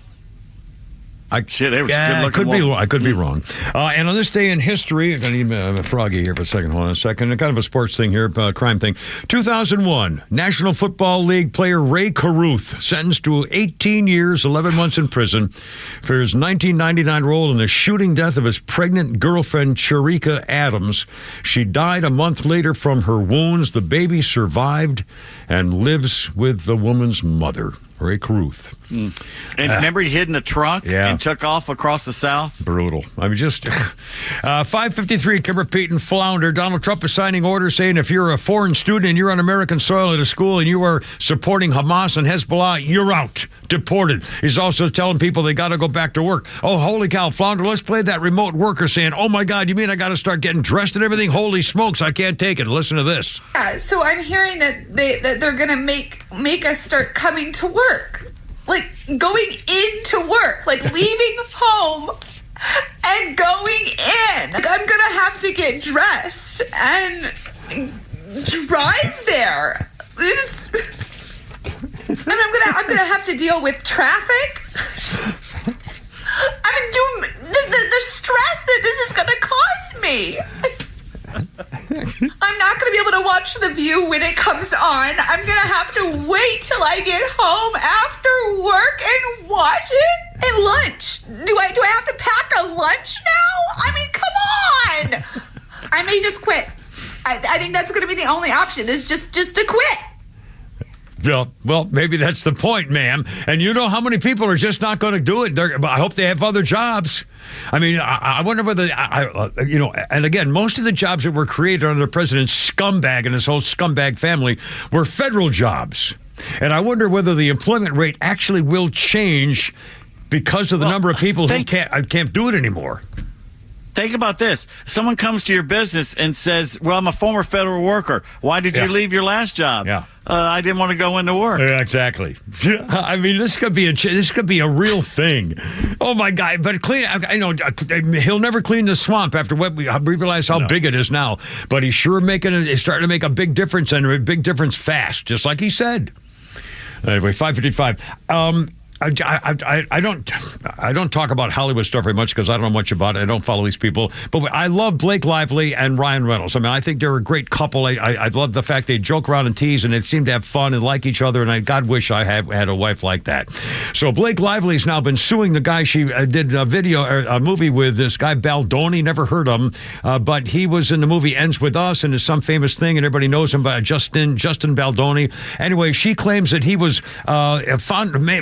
I could be wrong. And on this day in history, I'm going to need a froggy here for a second. Hold on a second. Kind of a sports thing here, crime thing. 2001, National Football League player Ray Caruth sentenced to 18 years, 11 months in prison for his 1999 role in the shooting death of his pregnant girlfriend, Cherika Adams. She died a month later from her wounds. The baby survived and lives with the woman's mother, Ray Caruth. And remember, he hid in the trunk and took off across the South? Brutal. I mean, just 5:53, Kimber Pete and Flounder. Donald Trump is signing orders saying if you're a foreign student and you're on American soil at a school and you are supporting Hamas and Hezbollah, you're out. Deported. He's also telling people they got to go back to work. Oh, holy cow, Flounder, let's play that remote worker saying, oh my God, you mean I got to start getting dressed and everything? Holy smokes, I can't take it. Listen to this. So I'm hearing that they're going to make us start coming to work. Like going into work, like leaving home and going in. Like I'm going to have to get dressed and drive there. I'm gonna have to deal with traffic. I mean, the stress that this is gonna cause me. I'm not gonna be able to watch The View when it comes on. I'm gonna have to wait till I get home after work and watch it. And lunch. Do I have to pack a lunch now? I mean, come on. I may just quit. I think that's gonna be the only option. Is just to quit. Well, maybe that's the point, ma'am. And you know how many people are just not going to do it? I hope they have other jobs. I mean, I wonder whether, and again, most of the jobs that were created under the president's scumbag and his whole scumbag family were federal jobs. And I wonder whether the employment rate actually will change because of the number of people who can't do it anymore. Think about this. Someone comes to your business and says, well, I'm a former federal worker. Why did you leave your last job? Yeah. I didn't want to go into work. Yeah, exactly. I mean, this could be a real thing. Oh my God! But he'll never clean the swamp after what we realize how big it is now. But he's sure he's starting to make a big difference, and a big difference fast, just like he said. Anyway, 5:55. I don't talk about Hollywood stuff very much because I don't know much about it. I don't follow these people. But I love Blake Lively and Ryan Reynolds. I mean, I think they're a great couple. I love the fact they joke around and tease, and they seem to have fun and like each other. And I God wish I had a wife like that. So Blake Lively's now been suing the guy she did a movie with, this guy Baldoni. Never heard of him, but he was in the movie Ends With Us, and is some famous thing, and everybody knows him by Justin Baldoni. Anyway, she claims that he was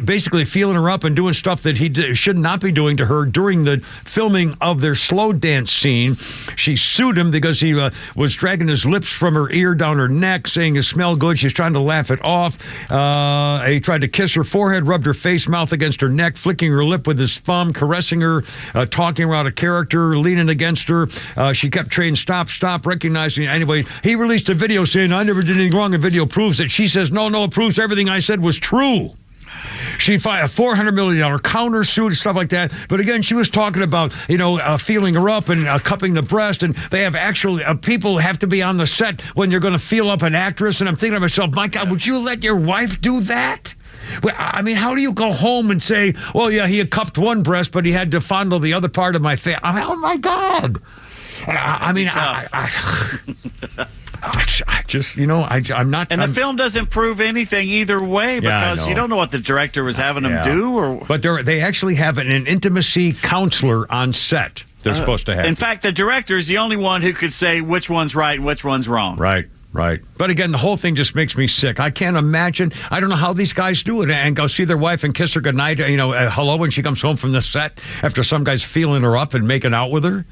basically feeling her up and doing stuff that he should not be doing to her during the filming of their slow dance scene. She sued him because he was dragging his lips from her ear down her neck, saying it smelled good. She's trying to laugh it off. He tried to kiss her forehead, rubbed her face, mouth against her neck, flicking her lip with his thumb, caressing her, talking her out of character, leaning against her. She kept saying, stop, recognizing it. Anyway, he released a video saying, I never did anything wrong. The video proves it. She says, no, it proves everything I said was true. She filed a $400 million countersuit and stuff like that. But again, she was talking about, feeling her up and cupping the breast. And they have actually, people have to be on the set when you're going to feel up an actress. And I'm thinking to myself, my God, would you let your wife do that? Well, I mean, how do you go home and say, well, yeah, he had cupped one breast, but he had to fondle the other part of my face? Oh, my God. I'm not. And the film doesn't prove anything either way because you don't know what the director was having them do. But they actually have an intimacy counselor on set. They're supposed to have. In fact, the director is the only one who could say which one's right and which one's wrong. Right. But again, the whole thing just makes me sick. I can't imagine. I don't know how these guys do it and go see their wife and kiss her goodnight, hello when she comes home from the set after some guy's feeling her up and making out with her.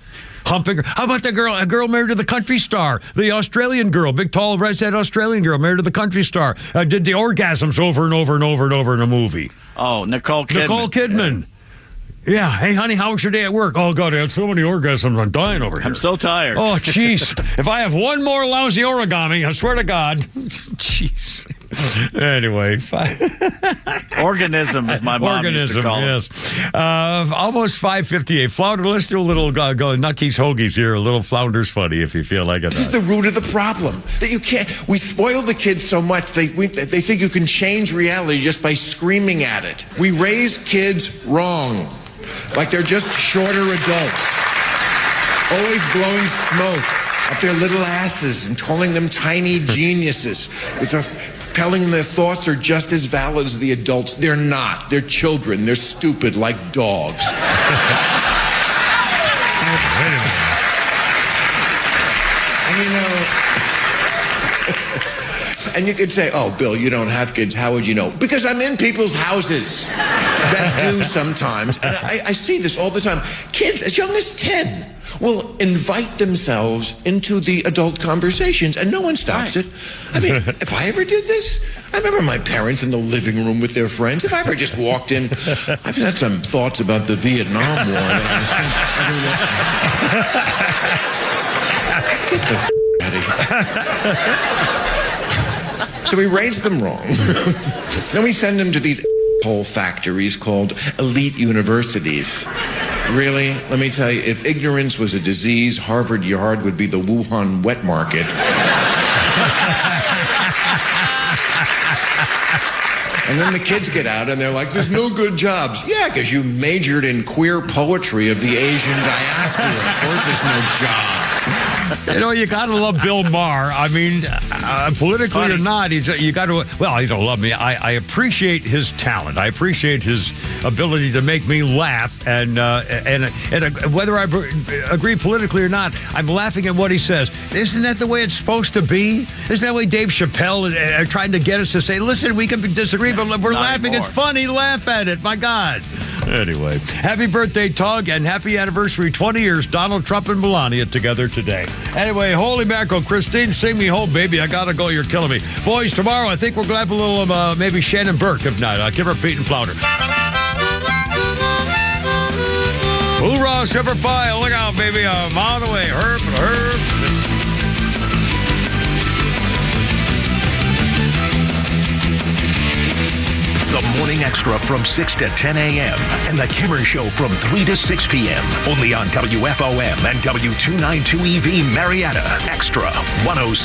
Humping her. How about a girl married to the country star, the Australian girl, big, tall, redhead Australian girl married to the country star, did the orgasms over and over and over and over in a movie. Oh, Nicole Kidman. Yeah. Hey, honey, how was your day at work? Oh, God, I had so many orgasms. I'm dying over here. I'm so tired. Oh, jeez. If I have one more lousy origami, I swear to God. Jeez. Anyway. Organism, as my mom used to call it. Almost 5:58. Flounder, let's do a little go Nuckies Hoagies here. A little Flounder's funny if you feel like it. This is the root of the problem. That you can't. We spoil the kids so much they think you can change reality just by screaming at it. We raise kids wrong, like they're just shorter adults, always blowing smoke up their little asses and calling them tiny geniuses telling them their thoughts are just as valid as the adults. They're not. They're children. They're stupid like dogs. And And you could say, oh, Bill, you don't have kids. How would you know? Because I'm in people's houses that do sometimes. And I see this all the time. Kids as young as 10 will invite themselves into the adult conversations, and no one stops it. I mean, if I ever did this, I remember my parents in the living room with their friends. If I ever just walked in, I've had some thoughts about the Vietnam War. Get the out of here. So we raise them wrong. Then we send them to these whole factories called elite universities. Really? Let me tell you, if ignorance was a disease, Harvard Yard would be the Wuhan wet market. And then the kids get out and they're like, there's no good jobs. Yeah, because you majored in queer poetry of the Asian diaspora. Of course there's no jobs. You know, you got to love Bill Maher. I mean, politically or not, you got to, well, you don't love me. I appreciate his talent. I appreciate his ability to make me laugh. And whether I agree politically or not, I'm laughing at what he says. Isn't that the way it's supposed to be? Isn't that the way Dave Chappelle are trying to get us to say, listen, we can disagree, but we're laughing. Anymore. It's funny. Laugh at it. My God. Anyway, happy birthday, Tug, and happy anniversary, 20 years, Donald Trump and Melania together today. Anyway, holy mackerel, Christine, sing me home, baby. I gotta go, you're killing me. Boys, tomorrow I think we're gonna have a little maybe Shannon Burke, if not. Give her Pete and Flounder. Hoorah, Semper Fi, look out, baby. I'm on the way. Herb. The Morning Extra from 6 to 10 a.m. and The Kimmer Show from 3 to 6 p.m. Only on WFOM and W292EV Marietta. Extra 106.